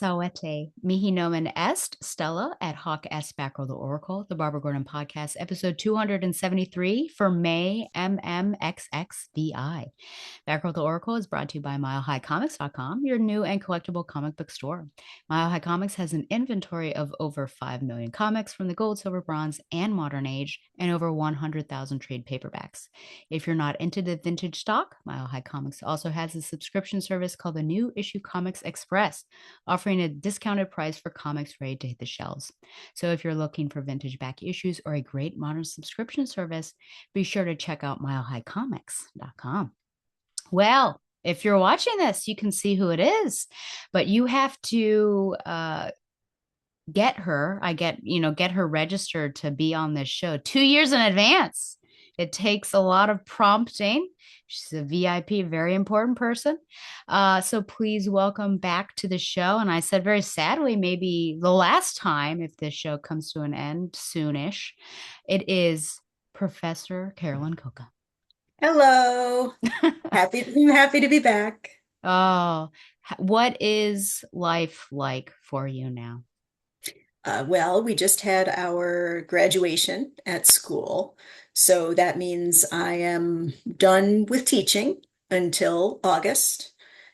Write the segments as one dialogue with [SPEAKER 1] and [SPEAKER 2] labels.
[SPEAKER 1] Sawete, mihi nomen est Stella at hoc est Batgirl the Oracle, the Barbara Gordon podcast, episode 273 for May MMXXVI. Batgirl the Oracle is brought to you by MileHighComics.com, your new and collectible comic book store. Mile High Comics has an inventory of over 5 million comics from the gold, silver, bronze, and modern age, and over 100,000 trade paperbacks. If you're not into the vintage stock, Mile High Comics also has a subscription service called the New Issue Comics Express, offering a discounted price for comics ready to hit the shelves. So if you're looking for vintage back issues or a great modern subscription service, be sure to check out milehighcomics.com. Well, if you're watching this, you can see who it is, but you have to get her. Get her registered to be on this show 2 years in advance. It takes a lot of prompting. She's a VIP, very important person. So please welcome back to the show. And I said very sadly, maybe the last time, if this show comes to an end soonish, it is Professor Carolyn Cocca.
[SPEAKER 2] Hello. I'm happy to be back.
[SPEAKER 1] Oh, what is life like for you now?
[SPEAKER 2] Well, we just had our graduation at school, so that means I am done with teaching until August.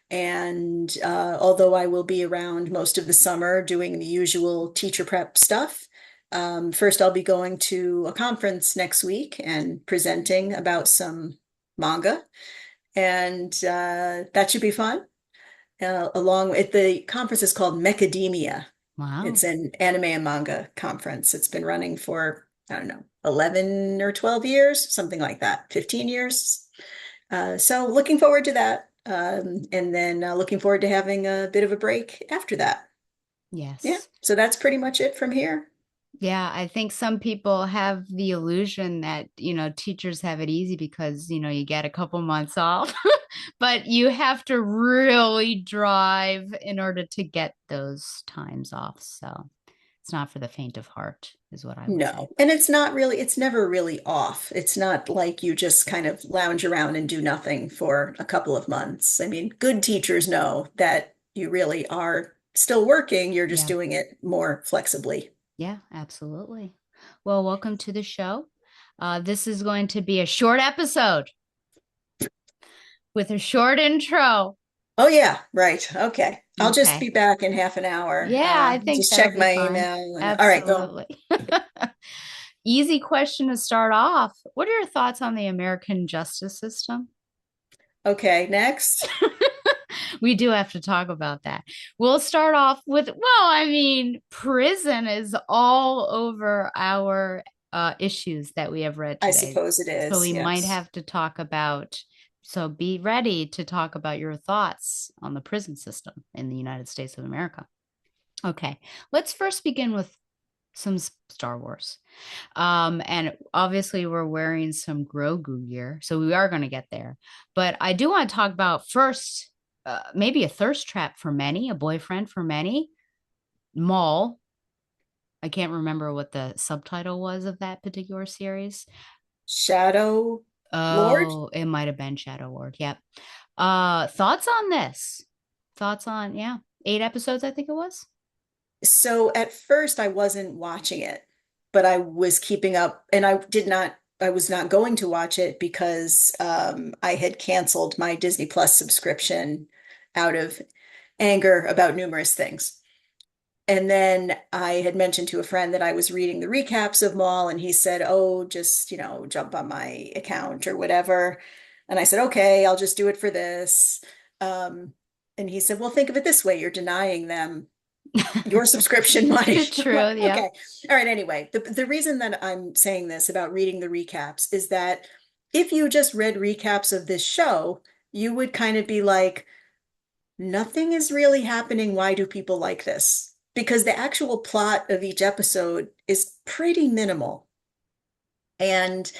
[SPEAKER 2] And although I will be around most of the summer doing the usual teacher prep stuff, first I'll be going to a conference next week and presenting about some manga, and that should be fun. Along with the conference is called Mechademia.
[SPEAKER 1] Wow.
[SPEAKER 2] It's an anime and manga conference. It's been running for, I don't know, 11 or 12 years, something like that, 15 years. So looking forward to that. And then looking forward to having a bit of a break after that. Yeah.
[SPEAKER 1] Yes.
[SPEAKER 2] So that's pretty much it from here.
[SPEAKER 1] Yeah, I think some people have the illusion that, teachers have it easy because, you get a couple months off, but you have to really drive in order to get those times off. So it's not for the faint of heart, is what I would say.
[SPEAKER 2] No. And it's never really off. It's not like you just kind of lounge around and do nothing for a couple of months. I mean, good teachers know that you really are still working, you're just
[SPEAKER 1] Yeah.
[SPEAKER 2] doing it more flexibly.
[SPEAKER 1] Yeah, absolutely. Well, welcome to the show. This is going to be a short episode with a short intro.
[SPEAKER 2] Oh yeah, right. Okay. I'll just
[SPEAKER 1] Okay.
[SPEAKER 2] be back in half an hour.
[SPEAKER 1] Yeah, I think
[SPEAKER 2] Just
[SPEAKER 1] that'll
[SPEAKER 2] check
[SPEAKER 1] be
[SPEAKER 2] my
[SPEAKER 1] fine.
[SPEAKER 2] email and all right, go.
[SPEAKER 1] Absolutely. Easy question to start off. What are your thoughts on the American justice system?
[SPEAKER 2] Okay, next.
[SPEAKER 1] We do have to talk about that. We'll start off with, well, I mean, prison is all over our issues that we have read
[SPEAKER 2] I
[SPEAKER 1] today.
[SPEAKER 2] suppose it
[SPEAKER 1] So
[SPEAKER 2] is,
[SPEAKER 1] we might
[SPEAKER 2] yes.
[SPEAKER 1] have to talk about, so be ready to talk about your thoughts on the prison system in the United States of America. Okay, let's first begin with some Star Wars. And obviously we're wearing some Grogu gear, so we are going to get there. But I do want to talk about first, maybe a thirst trap for many, a boyfriend for many, Maul. I can't remember what the subtitle was of that particular series.
[SPEAKER 2] Shadow Lord.
[SPEAKER 1] Oh, it might have been Shadow Ward. Yep. Thoughts on this? Thoughts on, yeah, 8 episodes, I think it was.
[SPEAKER 2] So at first I wasn't watching it, but I was keeping up and I was not going to watch it because I had canceled my Disney Plus subscription out of anger about numerous things. And then I had mentioned to a friend that I was reading the recaps of Maul, and he said, "Oh, just, jump on my account or whatever." And I said, "Okay, I'll just do it for this." Um, and he said, "Well, think of it this way, you're denying them your subscription money." I'm
[SPEAKER 1] True.
[SPEAKER 2] like,
[SPEAKER 1] Yeah.
[SPEAKER 2] okay. All right. Anyway, the reason that I'm saying this about reading the recaps is that if you just read recaps of this show, you would kind of be like, nothing is really happening. Why do people like this? Because the actual plot of each episode is pretty minimal. And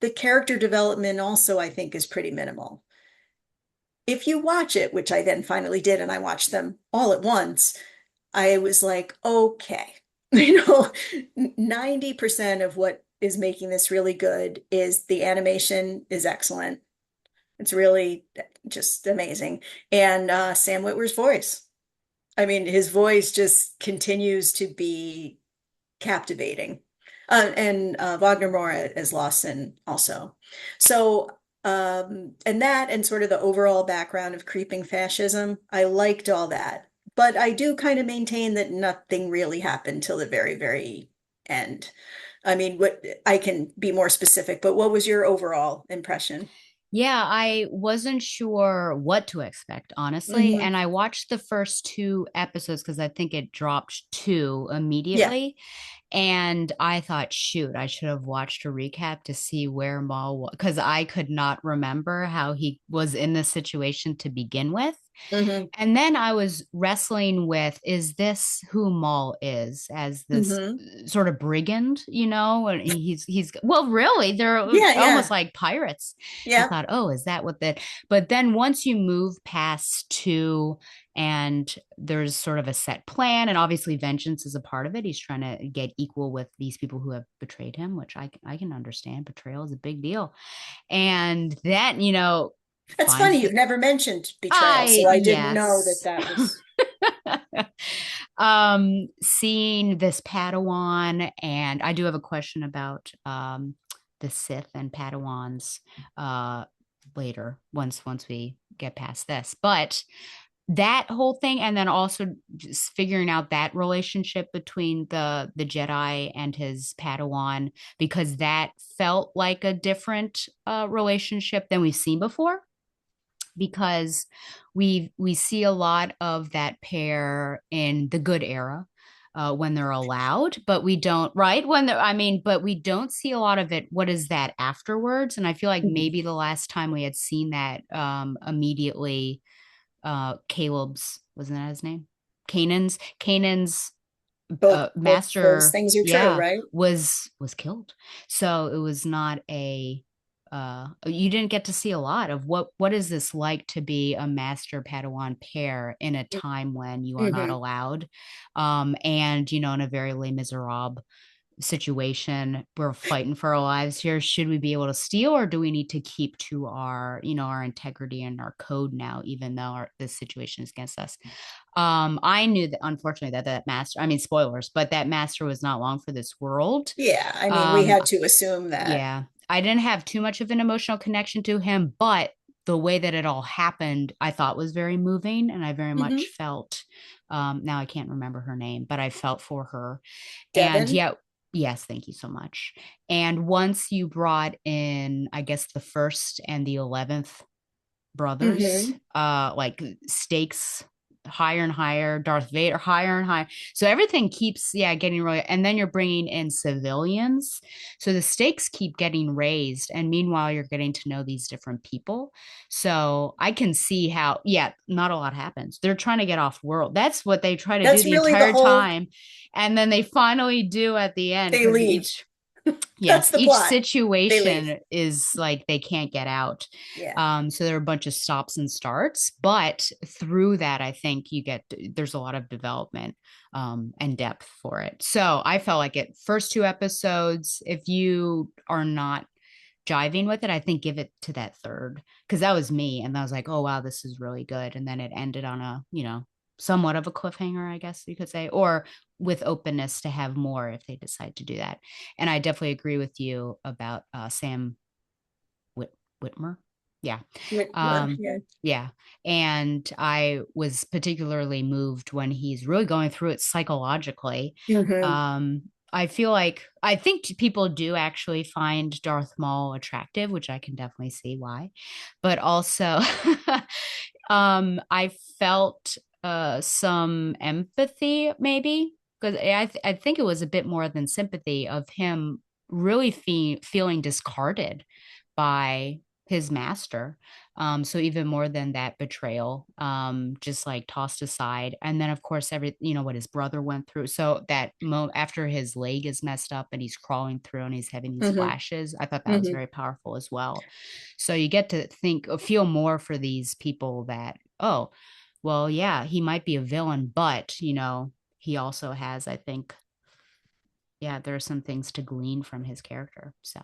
[SPEAKER 2] the character development also, I think, is pretty minimal. If you watch it, which I then finally did, and I watched them all at once, I was like, okay, 90% of what is making this really good is the animation is excellent. It's really just amazing. And Sam Witwer's voice. I mean, his voice just continues to be captivating. And Wagner Moore as Lawson also. So, and that and sort of the overall background of creeping fascism, I liked all that. But I do kind of maintain that nothing really happened till the very, very end. I mean, what I can be more specific, but what was your overall impression?
[SPEAKER 1] Yeah, I wasn't sure what to expect, honestly.
[SPEAKER 2] Hmm.
[SPEAKER 1] And I watched the first two episodes because I think it dropped two
[SPEAKER 2] Yeah.
[SPEAKER 1] immediately. And I thought, shoot, I should have watched a recap to see where Maul was, because I could not remember how he was in this situation to begin with.
[SPEAKER 2] Hmm.
[SPEAKER 1] And then I was wrestling with, is this who Maul is as this
[SPEAKER 2] Hmm.
[SPEAKER 1] sort of brigand, And he's well, really, they're
[SPEAKER 2] Yeah,
[SPEAKER 1] almost
[SPEAKER 2] yeah,
[SPEAKER 1] like pirates. I
[SPEAKER 2] yeah.
[SPEAKER 1] thought, oh, is that what that? But then once you move past two and there's sort of a set plan, and obviously vengeance is a part of it. He's trying to get equal with these people who have betrayed him, which I can understand. Betrayal is a big deal. And that,
[SPEAKER 2] That's funny.
[SPEAKER 1] finds
[SPEAKER 2] You've
[SPEAKER 1] the
[SPEAKER 2] never mentioned betrayal,
[SPEAKER 1] I
[SPEAKER 2] so I didn't know that
[SPEAKER 1] yes.
[SPEAKER 2] that was.
[SPEAKER 1] Seeing this Padawan, and I do have a question about the Sith and Padawans uh later, once we get past this. But that whole thing, and then also just figuring out that relationship between the Jedi and his Padawan, because that felt like a different relationship than we've seen before, because we see a lot of that pair in the good era, when they're allowed, but we don't, right, when they're, I mean, but we don't see a lot of it. What is that afterwards? And I feel like
[SPEAKER 2] Mhm.
[SPEAKER 1] maybe the last time we had seen that, immediately, Caleb's, wasn't that his name, Kanan's
[SPEAKER 2] Both those
[SPEAKER 1] master,
[SPEAKER 2] things are true,
[SPEAKER 1] yeah,
[SPEAKER 2] right?
[SPEAKER 1] was killed. So it was not a, you didn't get to see a lot of what is this like to be a master Padawan pair in a time when you are not
[SPEAKER 2] Hmm.
[SPEAKER 1] allowed, and in a very Les Miserables situation. We're fighting for our lives here. Should we be able to steal, or do we need to keep to our integrity and our code now, even though this situation is against us? I knew that, unfortunately, that master, I mean, spoilers, but that master was not long for this world.
[SPEAKER 2] Yeah, I mean, we
[SPEAKER 1] Um,
[SPEAKER 2] had to assume that.
[SPEAKER 1] yeah, I didn't have too much of an emotional connection to him, but the way that it all happened, I thought was very moving, and I very much
[SPEAKER 2] Hmm.
[SPEAKER 1] felt. Now I can't remember her name, but I felt for her, and
[SPEAKER 2] Devin.
[SPEAKER 1] yeah, yes, thank you so much. And once you brought in, I guess, the first and the 11th brothers,
[SPEAKER 2] Hmm.
[SPEAKER 1] like stakes higher and higher, Darth Vader higher and higher, so everything keeps, yeah, getting really, and then you're bringing in civilians, so the stakes keep getting raised, and meanwhile you're getting to know these different people. So I can see how, yeah, not a lot happens. They're trying to get off world. That's what they try to do
[SPEAKER 2] That's
[SPEAKER 1] the
[SPEAKER 2] really the
[SPEAKER 1] entire
[SPEAKER 2] whole,
[SPEAKER 1] time, and then they finally do at the end,
[SPEAKER 2] they
[SPEAKER 1] because
[SPEAKER 2] leave.
[SPEAKER 1] each,
[SPEAKER 2] That's
[SPEAKER 1] yes,
[SPEAKER 2] the
[SPEAKER 1] each
[SPEAKER 2] plot. They leave.
[SPEAKER 1] situation is like they can't get out.
[SPEAKER 2] Yeah.
[SPEAKER 1] So there are a bunch of stops and starts, but through that, I think there's a lot of development, and depth for it. So I felt like it, first two episodes, if you are not jiving with it, I think give it to that third, because that was me. And I was like, oh, wow, this is really good. And then it ended on a, somewhat of a cliffhanger, I guess you could say, or with openness to have more if they decide to do that. And I definitely agree with you about Sam Whit- Whitmer. Yeah.
[SPEAKER 2] Whitmer,
[SPEAKER 1] Um,
[SPEAKER 2] yeah.
[SPEAKER 1] yeah. And I was particularly moved when he's really going through it psychologically.
[SPEAKER 2] Hmm.
[SPEAKER 1] I feel like, I think people do actually find Darth Maul attractive, which I can definitely see why. But also, I felt some empathy, maybe, because I think it was a bit more than sympathy of him really feeling discarded by his master. So even more than that betrayal, just like tossed aside. And then of course what his brother went through. So that after his leg is messed up and he's crawling through and he's having these
[SPEAKER 2] Hmm.
[SPEAKER 1] flashes, I thought that was
[SPEAKER 2] Hmm.
[SPEAKER 1] very powerful as well. So you get to feel more for these people that, oh, well, yeah, he might be a villain, but he also has, I think, yeah, there are some things to glean from his character. So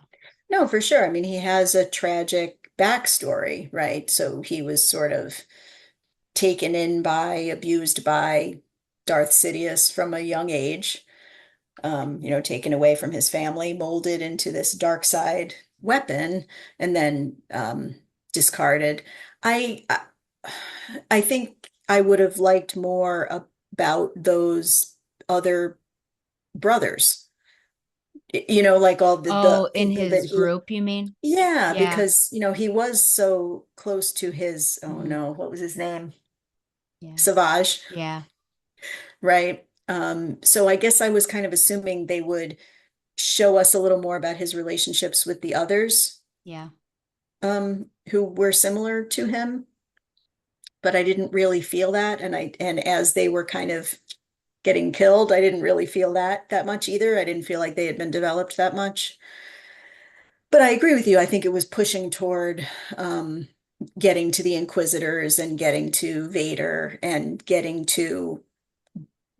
[SPEAKER 2] No, for sure. I mean, he has a tragic backstory, right? So he was sort of taken in by, abused by Darth Sidious from a young age, taken away from his family, molded into this dark side weapon, and then discarded. I think I would have liked more about those other brothers. Like all the
[SPEAKER 1] Oh, in
[SPEAKER 2] people that
[SPEAKER 1] his
[SPEAKER 2] he,
[SPEAKER 1] group, you mean?
[SPEAKER 2] yeah,
[SPEAKER 1] Yeah.
[SPEAKER 2] because he was so close to his, oh
[SPEAKER 1] Hmm.
[SPEAKER 2] no, what was his name?
[SPEAKER 1] Yeah.
[SPEAKER 2] Savage,
[SPEAKER 1] Yeah.
[SPEAKER 2] right? So I guess I was kind of assuming they would show us a little more about his relationships with the others,
[SPEAKER 1] Yeah.
[SPEAKER 2] who were similar to him, but I didn't really feel that. And as they were kind of getting killed, I didn't really feel that much either. I didn't feel like they had been developed that much. But I agree with you. I think it was pushing toward getting to the Inquisitors and getting to Vader and getting to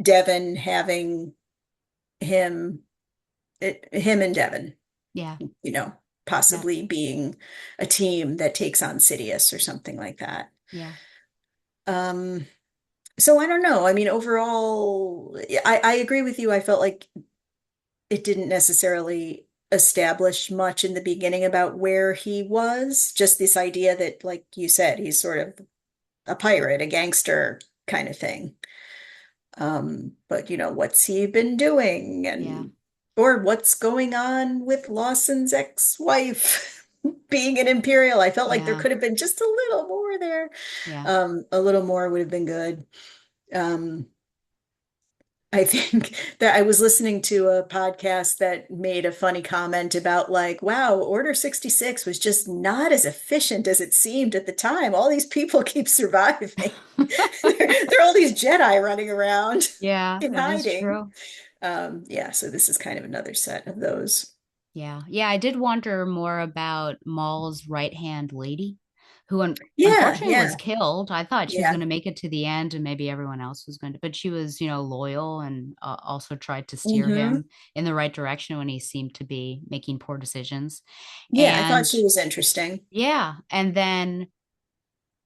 [SPEAKER 2] Devin, having him him and Devin,
[SPEAKER 1] Yeah.
[SPEAKER 2] you know,
[SPEAKER 1] Yeah.
[SPEAKER 2] possibly being a team that takes on Sidious or something like that.
[SPEAKER 1] Yeah.
[SPEAKER 2] Um, so I don't know. I mean, overall, I agree with you. I felt like it didn't necessarily establish much in the beginning about where he was. Just this idea that, like you said, he's sort of a pirate, a gangster kind of thing. But what's he been doing
[SPEAKER 1] Yeah.
[SPEAKER 2] and or what's going on with Lawson's ex-wife being an Imperial? I felt like there
[SPEAKER 1] Yeah.
[SPEAKER 2] could have been just a little more there.
[SPEAKER 1] Yeah.
[SPEAKER 2] A little more would have been good. Um, I think that I was listening to a podcast that made a funny comment about like, wow, Order 66 was just not as efficient as it seemed at the time. All these people keep surviving. There are all these Jedi running around
[SPEAKER 1] Yeah,
[SPEAKER 2] in
[SPEAKER 1] that is
[SPEAKER 2] hiding.
[SPEAKER 1] true.
[SPEAKER 2] Yeah, so this is kind of another set of those.
[SPEAKER 1] Yeah. Yeah, I did wonder more about Maul's right-hand lady, who
[SPEAKER 2] Yeah,
[SPEAKER 1] unfortunately was
[SPEAKER 2] yeah,
[SPEAKER 1] killed. I thought she was
[SPEAKER 2] yeah.
[SPEAKER 1] going to make it to the end and maybe everyone else was going to, but she was, loyal and also tried to steer
[SPEAKER 2] Hmm.
[SPEAKER 1] him in the right direction when he seemed to be making poor decisions.
[SPEAKER 2] Yeah, I thought
[SPEAKER 1] And
[SPEAKER 2] she was interesting.
[SPEAKER 1] yeah, and then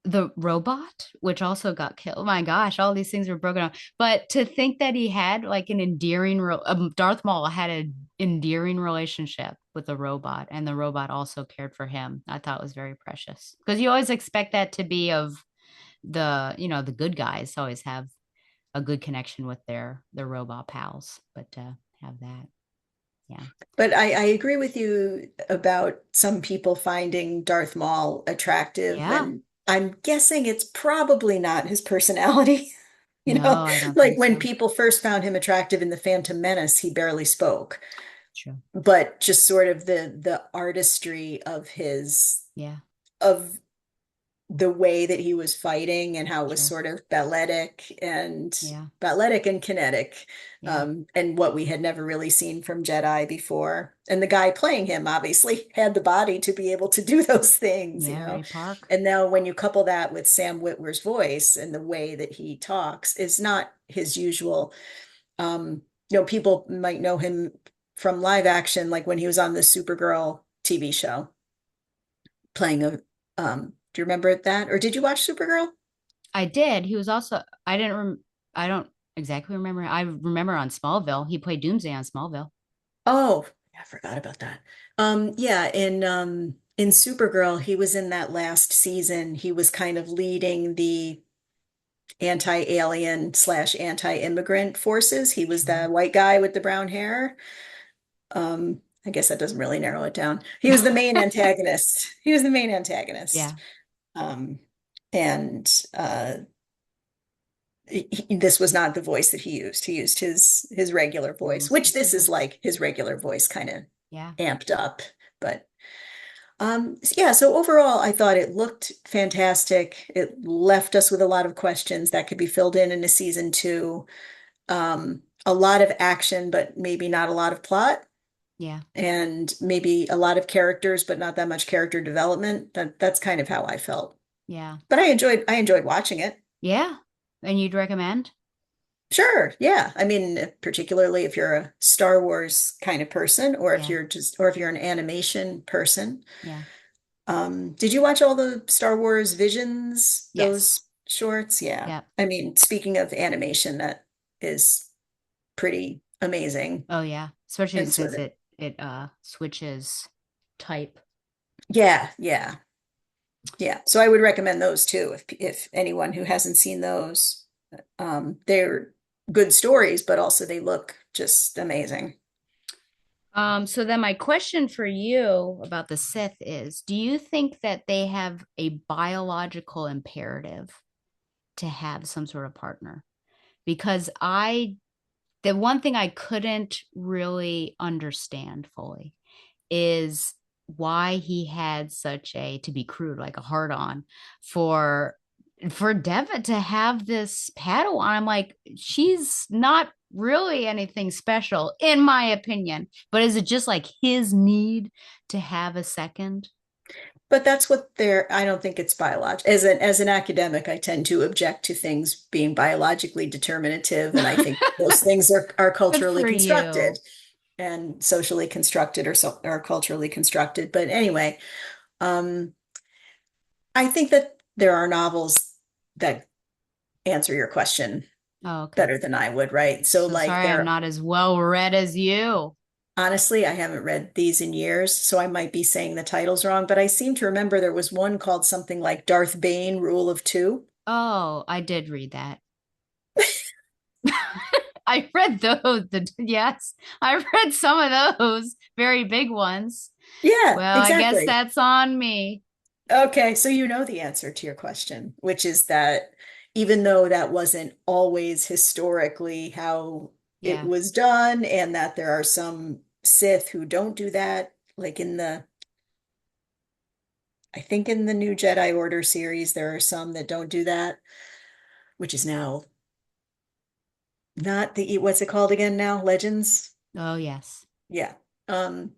[SPEAKER 1] the robot, which also got killed. Oh my gosh, all these things were broken up. But to think that he had like an Darth Maul had an endearing relationship with the robot, and the robot also cared for him, I thought was very precious. Because you always expect that to be of the good guys always have a good connection with their robot pals, but have that, yeah,
[SPEAKER 2] But I agree with you about some people finding Darth Maul attractive,
[SPEAKER 1] yeah.
[SPEAKER 2] and I'm guessing it's probably not his personality. You
[SPEAKER 1] No,
[SPEAKER 2] know,
[SPEAKER 1] I don't
[SPEAKER 2] like
[SPEAKER 1] think
[SPEAKER 2] when
[SPEAKER 1] so.
[SPEAKER 2] people first found him attractive in The Phantom Menace, he barely spoke,
[SPEAKER 1] True.
[SPEAKER 2] but just sort of the artistry of his
[SPEAKER 1] Yeah.
[SPEAKER 2] of the way that he was fighting and how it was
[SPEAKER 1] Sure.
[SPEAKER 2] sort of
[SPEAKER 1] Yeah.
[SPEAKER 2] balletic and kinetic,
[SPEAKER 1] Yeah.
[SPEAKER 2] and what we had never really seen from Jedi before. And the guy playing him obviously had the body to be able to do those things,
[SPEAKER 1] Yeah. Ray Park.
[SPEAKER 2] And now when you couple that with Sam Witwer's voice and the way that he talks is not his usual. People might know him from live action, like when he was on the Supergirl TV show playing a do you remember that? Or did you watch Supergirl?
[SPEAKER 1] I did. He was also, I don't exactly remember. I remember on Smallville. He played Doomsday on Smallville.
[SPEAKER 2] Oh, I forgot about that. Yeah, in Supergirl, he was in that last season. He was kind of leading the anti-alien slash anti-immigrant forces. He was the
[SPEAKER 1] Sure.
[SPEAKER 2] white guy with the brown hair. I guess that doesn't really narrow it down. He was the main antagonist. He was the main antagonist.
[SPEAKER 1] Yeah.
[SPEAKER 2] Um, and this was not the voice that he used. He used his regular voice,
[SPEAKER 1] Normal
[SPEAKER 2] which this
[SPEAKER 1] speaker
[SPEAKER 2] is
[SPEAKER 1] voice.
[SPEAKER 2] like his regular voice kind of
[SPEAKER 1] Yeah.
[SPEAKER 2] amped up. But yeah, so overall, I thought it looked fantastic. It left us with a lot of questions that could be filled in a season two. A lot of action, but maybe not a lot of plot,
[SPEAKER 1] Yeah.
[SPEAKER 2] and maybe a lot of characters, but not that much character development. That's kind of how I felt.
[SPEAKER 1] Yeah.
[SPEAKER 2] But I enjoyed watching it.
[SPEAKER 1] Yeah. And you'd recommend?
[SPEAKER 2] Sure, yeah. I mean, particularly if you're a Star Wars kind of person,
[SPEAKER 1] Yeah.
[SPEAKER 2] or if you're an animation person.
[SPEAKER 1] Yeah.
[SPEAKER 2] Did you watch all the Star Wars Visions, those
[SPEAKER 1] Yes.
[SPEAKER 2] shorts. Yeah.
[SPEAKER 1] Yeah.
[SPEAKER 2] I mean, speaking of animation, that is pretty amazing
[SPEAKER 1] Oh yeah. Especially
[SPEAKER 2] and
[SPEAKER 1] since
[SPEAKER 2] sort of,
[SPEAKER 1] it switches type.
[SPEAKER 2] yeah, yeah, yeah. So I would recommend those too if anyone who hasn't seen those. They're good stories, but also they look just amazing.
[SPEAKER 1] So then my question for you about the Sith is, do you think that they have a biological imperative to have some sort of partner? Because the one thing I couldn't really understand fully is why he had such a, to be crude, like a hard on for Devin to have this Padawan. I'm like, she's not really anything special, in my opinion. But is it just like his need to have a second?
[SPEAKER 2] But that's what they're, I don't think it's biological. As an academic, I tend to object to things being biologically determinative, and I think those things are
[SPEAKER 1] Good
[SPEAKER 2] culturally
[SPEAKER 1] for
[SPEAKER 2] constructed
[SPEAKER 1] you.
[SPEAKER 2] and socially constructed or culturally constructed. But anyway, um, I think that there are novels that answer your question
[SPEAKER 1] Oh, okay.
[SPEAKER 2] better than I would, right? So
[SPEAKER 1] So
[SPEAKER 2] like
[SPEAKER 1] sorry I'm
[SPEAKER 2] there,
[SPEAKER 1] not as well read as you.
[SPEAKER 2] honestly, I haven't read these in years, so I might be saying the titles wrong, but I seem to remember there was one called something like Darth Bane, Rule of Two.
[SPEAKER 1] Oh, I did read that. I read those. Yes, I read some of those very big ones.
[SPEAKER 2] Yeah,
[SPEAKER 1] Well, I guess
[SPEAKER 2] exactly.
[SPEAKER 1] that's on me.
[SPEAKER 2] Okay, so you know the answer to your question, which is that even though that wasn't always historically how it
[SPEAKER 1] Yeah.
[SPEAKER 2] was done, and that there are some Sith who don't do that, like I think in the new Jedi Order series, there are some that don't do that, which is now not what's it called again now? Legends?
[SPEAKER 1] Oh, yes.
[SPEAKER 2] Yeah. Um,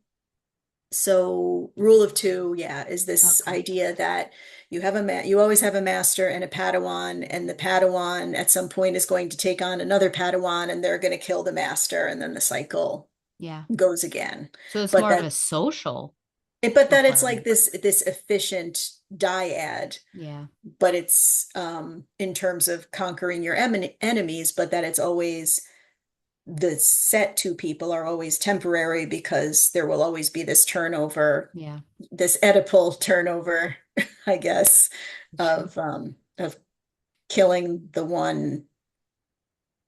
[SPEAKER 2] So rule of two, yeah, is this
[SPEAKER 1] Okay.
[SPEAKER 2] idea that you always have a master and a Padawan, and the Padawan at some point is going to take on another Padawan, and they're going to kill the master, and then the cycle
[SPEAKER 1] Yeah.
[SPEAKER 2] goes again.
[SPEAKER 1] So it's
[SPEAKER 2] But
[SPEAKER 1] more of a
[SPEAKER 2] that
[SPEAKER 1] social
[SPEAKER 2] but that it's like
[SPEAKER 1] requirement.
[SPEAKER 2] this efficient dyad,
[SPEAKER 1] Yeah.
[SPEAKER 2] but it's in terms of conquering your enemies, but that it's always the set two people are always temporary because there will always be this turnover,
[SPEAKER 1] Yeah.
[SPEAKER 2] this Oedipal turnover, I guess,
[SPEAKER 1] Sure.
[SPEAKER 2] of killing the one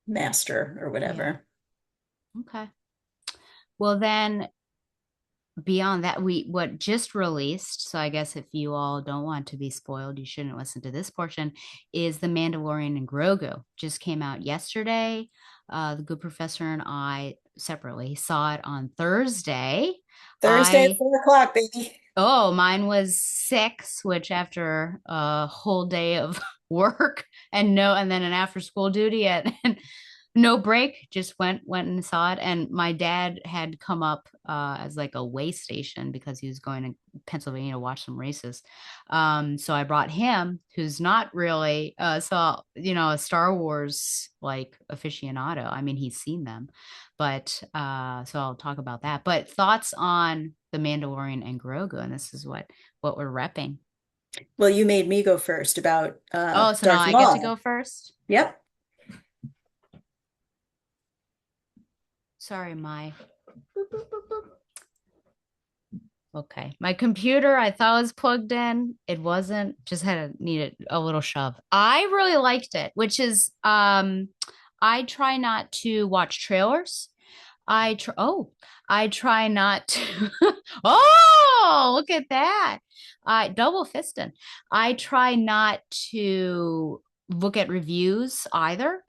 [SPEAKER 2] master or
[SPEAKER 1] Yeah.
[SPEAKER 2] whatever.
[SPEAKER 1] Okay. Well, then beyond that, we what just released, so I guess if you all don't want to be spoiled, you shouldn't listen to this portion, is The Mandalorian and Grogu. Just came out yesterday. The good professor and I separately saw it on Thursday.
[SPEAKER 2] Thursday at
[SPEAKER 1] I
[SPEAKER 2] 4 o'clock, baby.
[SPEAKER 1] Oh, mine was 6, which after a whole day of work and then an after school duty at and no break, just went and saw it. And my dad had come up as like a way station because he was going to Pennsylvania to watch some races. So I brought him, who's not really a Star Wars like aficionado. I mean, he's seen them, but so I'll talk about that. But thoughts on the Mandalorian and Grogu, and this is what we're repping.
[SPEAKER 2] Well, you made me go first about
[SPEAKER 1] Oh, so now
[SPEAKER 2] Darth
[SPEAKER 1] I get to go
[SPEAKER 2] Maul.
[SPEAKER 1] first.
[SPEAKER 2] Yep.
[SPEAKER 1] Sorry, my okay. My computer I thought was plugged in. It wasn't. Just had to needed a little shove. I really liked it, which is I try not to watch trailers. I try not to Oh, look at that. I double fisting. I try not to look at reviews either.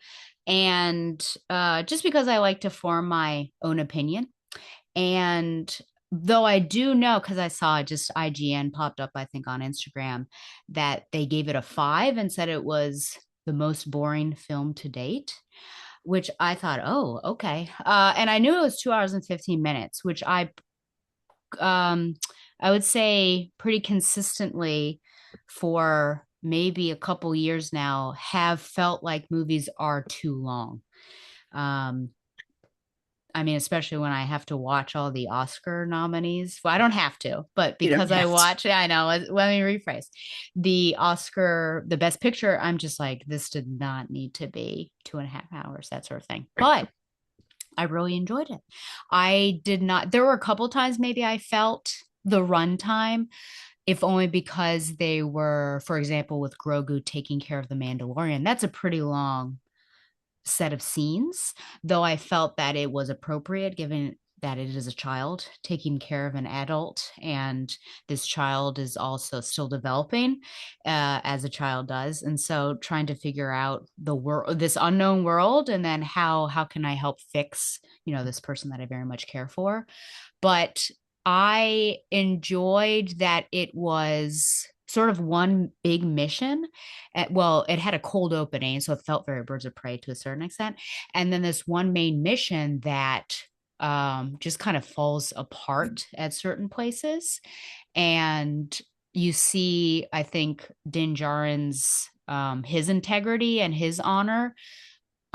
[SPEAKER 1] And just because I like to form my own opinion. And though I do know, because I saw just IGN popped up, I think, on Instagram, that they gave it a 5 and said it was the most boring film to date, which I thought, oh, okay. And I knew it was 2 hours and 15 minutes, which um, I would say pretty consistently for maybe a couple years now have felt like movies are too long. Um, I mean, especially when I have to watch all the Oscar nominees. Well, I don't have to, but
[SPEAKER 2] You don't
[SPEAKER 1] because I
[SPEAKER 2] have to.
[SPEAKER 1] watch, I know, let me rephrase the Oscar, the best picture. I'm just like, this did not need to be 2.5 hours, that sort of thing. But I really enjoyed it. I did not, there were a couple times maybe I felt the runtime, if only because they were, for example, with Grogu taking care of the Mandalorian. That's a pretty long set of scenes, though I felt that it was appropriate given that it is a child taking care of an adult, and this child is also still developing as a child does, and so trying to figure out the world, this unknown world, and then how can I help fix this person that I very much care for. But I enjoyed that it was sort of one big mission. Well, it had a cold opening, so it felt very Birds of Prey to a certain extent. And then this one main mission that just kind of falls apart at certain places. And you see, I think, Din Djarin's his integrity and his honor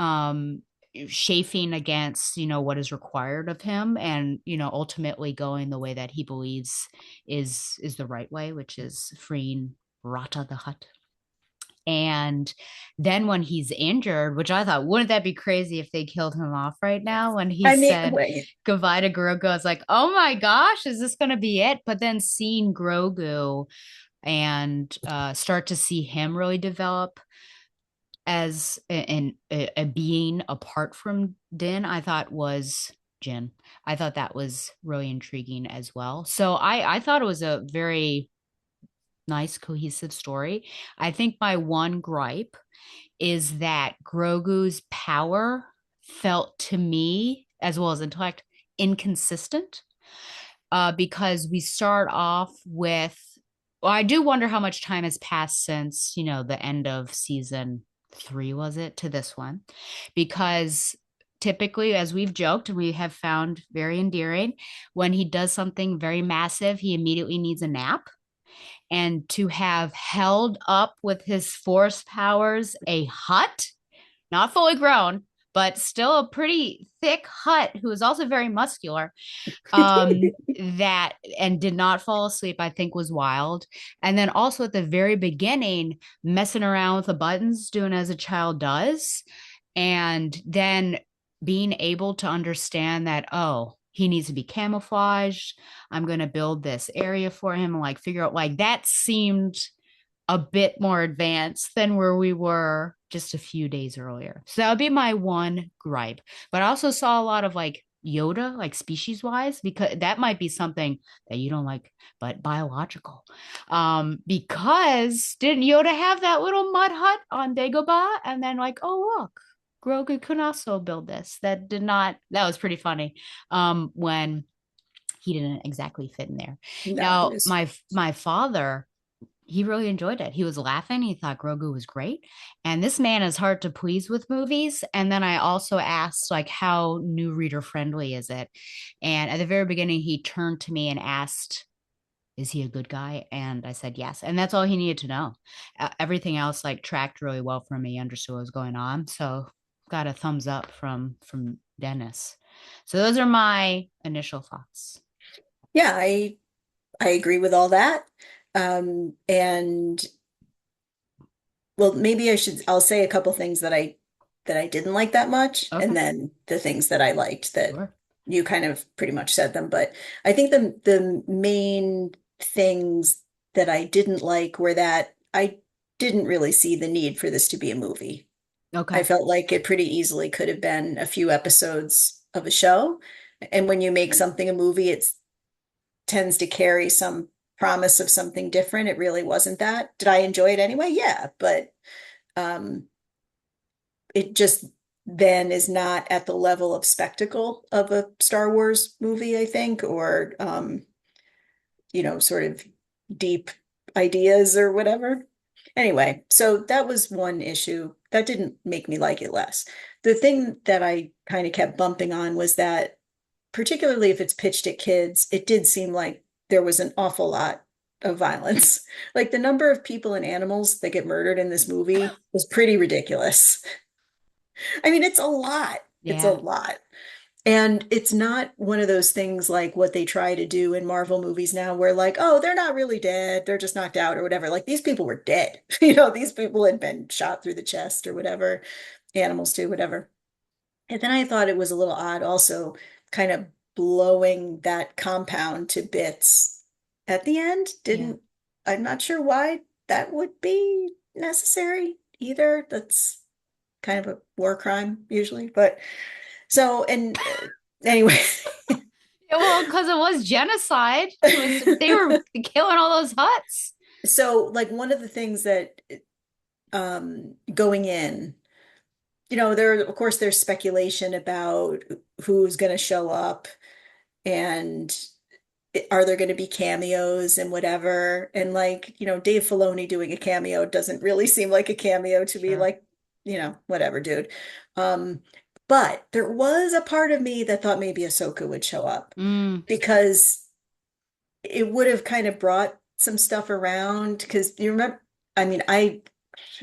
[SPEAKER 1] um chafing against what is required of him, and ultimately going the way that he believes is the right way, which is freeing Rata the Hutt. And then when he's injured, which I thought, wouldn't that be crazy if they killed him off right now? When he
[SPEAKER 2] I mean,
[SPEAKER 1] said goodbye to Grogu, I was like, oh my gosh, is this going to be it? But then seeing Grogu and start to see him really develop as a being apart from Din, I thought was Jin. I thought that was really intriguing as well. So I thought it was a very nice, cohesive story. I think my one gripe is that Grogu's power felt to me, as well as intellect, inconsistent. Because we start off with, well, I do wonder how much time has passed since, the end of season 3, was it, to this one? Because typically, as we've joked and we have found very endearing, when he does something very massive, he immediately needs a nap. And to have held up with his force powers a Hutt, not fully grown, but still a pretty thick Hutt who is also very muscular, that and did not fall asleep, I think was wild. And then also at the very beginning, messing around with the buttons, doing as a child does, and then being able to understand that, oh, he needs to be camouflaged. I'm going to build this area for him, and like figure out, like, that seemed a bit more advanced than where we were just a few days earlier. So that would be my one gripe. But I also saw a lot of like Yoda, like species wise, because that might be something that you don't like, but biological. Because didn't Yoda have that little mud hut on Dagobah? And then like, oh look, Grogu could also build this. That was pretty funny. When he didn't exactly fit in there.
[SPEAKER 2] no, it
[SPEAKER 1] Now,
[SPEAKER 2] was.
[SPEAKER 1] my father, he really enjoyed it. He was laughing. He thought Grogu was great. And this man is hard to please with movies. And then I also asked, like, how new reader friendly is it? And at the very beginning, he turned to me and asked, is he a good guy? And I said yes. And that's all he needed to know. Everything else like tracked really well for me. He understood what was going on. So got a thumbs up from Dennis. So those are my initial thoughts.
[SPEAKER 2] Yeah, I agree with all that. And well, maybe I'll say a couple things that I didn't like that much,
[SPEAKER 1] Okay.
[SPEAKER 2] and then the things that I liked that
[SPEAKER 1] Sure.
[SPEAKER 2] you kind of pretty much said them. But I think the main things that I didn't like were that I didn't really see the need for this to be a movie. I
[SPEAKER 1] Okay.
[SPEAKER 2] felt like it pretty easily could have been a few episodes of a show. And when you make something a movie, it tends to carry some promise of something different. It really wasn't that. Did I enjoy it anyway? Yeah, but um, it just then is not at the level of spectacle of a Star Wars movie, I think, or sort of deep ideas or whatever. Anyway, so that was one issue. That didn't make me like it less. The thing that I kind of kept bumping on was that, particularly if it's pitched at kids, it did seem like there was an awful lot of violence. Like the number of people and animals that get murdered in this movie was pretty ridiculous. I mean, it's a lot. It's a
[SPEAKER 1] Yeah.
[SPEAKER 2] lot. And it's not one of those things like what they try to do in Marvel movies now, where like, oh, they're not really dead, they're just knocked out or whatever. Like these people were dead. These people had been shot through the chest or whatever, animals too, whatever. And then I thought it was a little odd also kind of blowing that compound to bits at the end.
[SPEAKER 1] Yeah.
[SPEAKER 2] Didn't, I'm not sure why that would be necessary either. That's kind of a war crime usually, but so, and anyway,
[SPEAKER 1] Yeah, well, because it was genocide. They were killing all those huts.
[SPEAKER 2] so like one of the things that going in, there of course there's speculation about who's going to show up and are there going to be cameos and whatever. And like, Dave Filoni doing a cameo doesn't really seem like a cameo to me,
[SPEAKER 1] Sure.
[SPEAKER 2] like, whatever, dude. Um, but there was a part of me that thought maybe Ahsoka would show up
[SPEAKER 1] Mm,
[SPEAKER 2] because it would have kind of brought some stuff around. Because you remember, I mean, I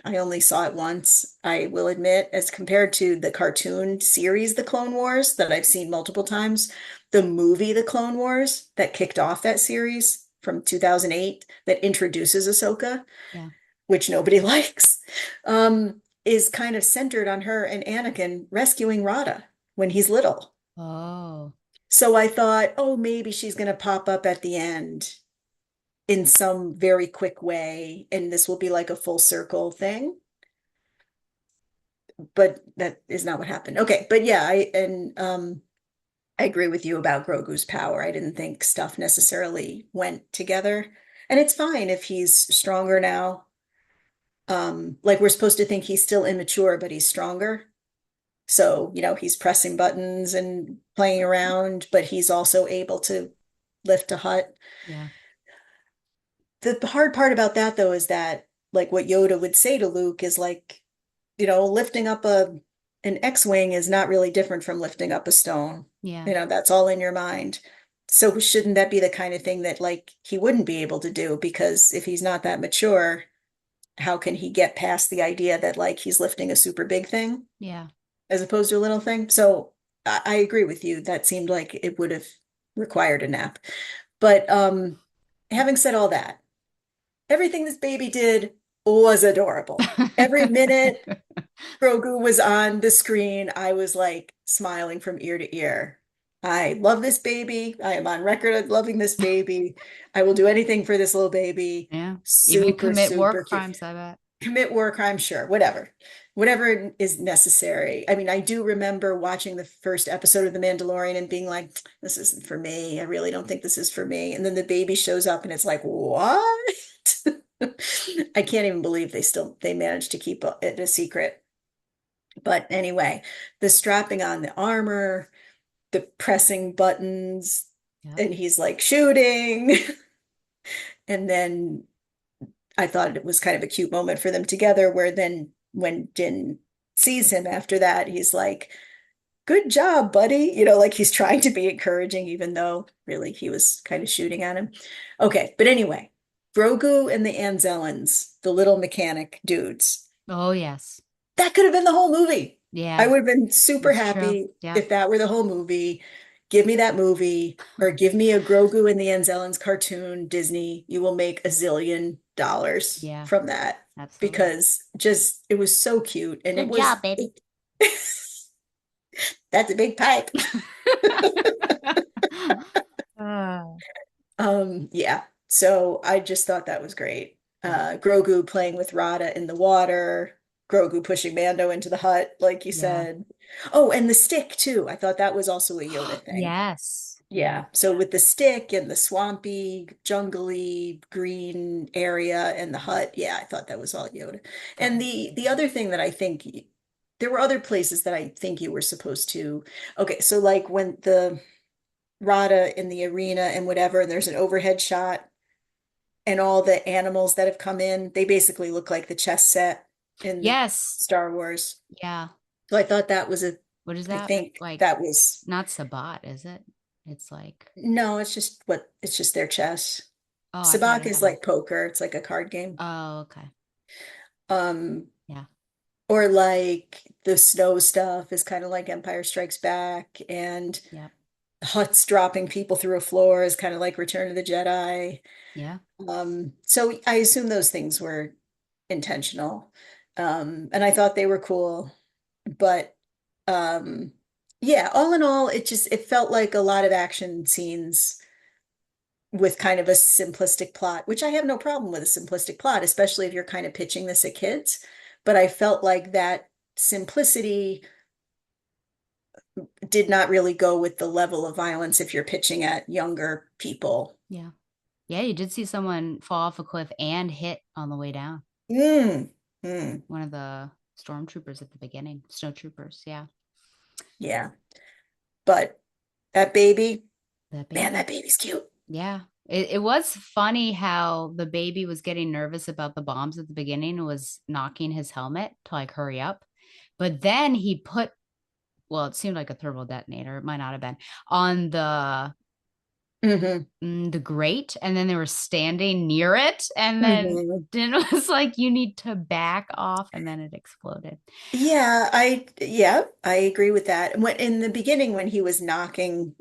[SPEAKER 2] only saw it once, I will admit, as compared to the cartoon series, The Clone Wars, that I've seen multiple times. The movie, The Clone Wars, that kicked off that series from 2008, that introduces Ahsoka,
[SPEAKER 1] yeah.
[SPEAKER 2] which nobody likes, is kind of centered on her and Anakin rescuing Rada when he's little.
[SPEAKER 1] Oh,
[SPEAKER 2] So I thought, oh, maybe she's going to pop up at the end in some very quick way, and this will be like a full circle thing. But that is not what happened. Okay, but yeah, I agree with you about Grogu's power. I didn't think stuff necessarily went together. And it's fine if he's stronger now. Like we're supposed to think he's still immature, but he's stronger. So, he's pressing buttons and playing around, but he's also able to lift a hut.
[SPEAKER 1] yeah.
[SPEAKER 2] The hard part about that though is that like what Yoda would say to Luke is like, lifting up an X-wing is not really different from lifting up a stone.
[SPEAKER 1] Yeah.
[SPEAKER 2] That's all in your mind. So shouldn't that be the kind of thing that like he wouldn't be able to do? Because if he's not that mature, how can he get past the idea that like he's lifting a super big thing
[SPEAKER 1] Yeah.
[SPEAKER 2] as opposed to a little thing? So I agree with you. That seemed like it would have required a nap. But having said all that, everything this baby did was adorable. Every minute Grogu was on the screen, I was like smiling from ear to ear. I love this baby. I am on record of loving this baby. I will do anything for this little baby.
[SPEAKER 1] Yeah. Even
[SPEAKER 2] Super,
[SPEAKER 1] commit war
[SPEAKER 2] super cute.
[SPEAKER 1] crimes, I bet.
[SPEAKER 2] Commit war crime, sure, whatever. Whatever is necessary. I mean, I do remember watching the first episode of The Mandalorian and being like, this isn't for me. I really don't think this is for me. And then the baby shows up and it's like, what? I can't even believe they managed to keep it a secret. But anyway, the strapping on the armor, the pressing buttons,
[SPEAKER 1] Yep.
[SPEAKER 2] and he's like shooting. And then I thought it was kind of a cute moment for them together, where then when Din sees him after that, he's like, good job, buddy. Like he's trying to be encouraging, even though really he was kind of shooting at him. Okay, but anyway, Grogu and the Anzellans, the little mechanic dudes,
[SPEAKER 1] Oh, yes.
[SPEAKER 2] that could have been the whole movie. I
[SPEAKER 1] Yeah,
[SPEAKER 2] would have been super
[SPEAKER 1] it's true.
[SPEAKER 2] happy
[SPEAKER 1] Yeah.
[SPEAKER 2] if that were the whole movie. Give me that movie or give me a Grogu and the Anzellans cartoon, Disney. You will make $1 zillion
[SPEAKER 1] Yeah,
[SPEAKER 2] from that
[SPEAKER 1] absolutely.
[SPEAKER 2] because just it was so cute and it
[SPEAKER 1] Good
[SPEAKER 2] was
[SPEAKER 1] job, baby.
[SPEAKER 2] that's a big pipe.
[SPEAKER 1] Oh,
[SPEAKER 2] Yeah. So I just thought that was great.
[SPEAKER 1] yeah.
[SPEAKER 2] Grogu playing with Rada in the water, Grogu pushing Mando into the hut, like you
[SPEAKER 1] Yeah.
[SPEAKER 2] said. Oh, and the stick too. I thought that was also a Yoda thing.
[SPEAKER 1] Yes. Yeah.
[SPEAKER 2] Yeah. So with the stick and the swampy, jungly, green area and the hut, yeah, I thought that was all Yoda.
[SPEAKER 1] That
[SPEAKER 2] And
[SPEAKER 1] was
[SPEAKER 2] the
[SPEAKER 1] beautiful.
[SPEAKER 2] other thing that I think there were other places that I think you were supposed to. Okay, so like when the Rada in the arena and whatever, and there's an overhead shot and all the animals that have come in, they basically look like the chess set in
[SPEAKER 1] Yes.
[SPEAKER 2] Star Wars.
[SPEAKER 1] Yeah.
[SPEAKER 2] So I thought that was
[SPEAKER 1] What is
[SPEAKER 2] I
[SPEAKER 1] that?
[SPEAKER 2] think
[SPEAKER 1] Like,
[SPEAKER 2] that was,
[SPEAKER 1] not Sabat, is it? It's like,
[SPEAKER 2] no, it's just their chess.
[SPEAKER 1] oh, I thought
[SPEAKER 2] Sabak
[SPEAKER 1] it
[SPEAKER 2] is
[SPEAKER 1] had a,
[SPEAKER 2] like poker. It's like a card game.
[SPEAKER 1] oh, okay.
[SPEAKER 2] Um,
[SPEAKER 1] Yeah.
[SPEAKER 2] Or like the snow stuff is kind of like Empire Strikes Back, and
[SPEAKER 1] Yep.
[SPEAKER 2] Huts dropping people through a floor is kind of like Return of the Jedi.
[SPEAKER 1] Yeah.
[SPEAKER 2] So I assume those things were intentional. And I thought they were cool. But um, yeah, all in all, it felt like a lot of action scenes with kind of a simplistic plot, which I have no problem with a simplistic plot, especially if you're kind of pitching this at kids. But I felt like that simplicity did not really go with the level of violence if you're pitching at younger people.
[SPEAKER 1] Yeah. Yeah, you did see someone fall off a cliff and hit on the way down.
[SPEAKER 2] Mm, mm,
[SPEAKER 1] One of the stormtroopers at the beginning, snow troopers. Yeah.
[SPEAKER 2] yeah. But that baby,
[SPEAKER 1] That
[SPEAKER 2] man, that
[SPEAKER 1] baby.
[SPEAKER 2] baby's cute.
[SPEAKER 1] Yeah. It was funny how the baby was getting nervous about the bombs at the beginning and was knocking his helmet to like hurry up. But then he put, well, it seemed like a thermal detonator. It might not have been on
[SPEAKER 2] Hmm.
[SPEAKER 1] the grate, and then they were standing near it, and then
[SPEAKER 2] Hmm.
[SPEAKER 1] Din was like, "You need to back off," and then it exploded.
[SPEAKER 2] Yeah, I agree with that. When in the beginning when he was knocking,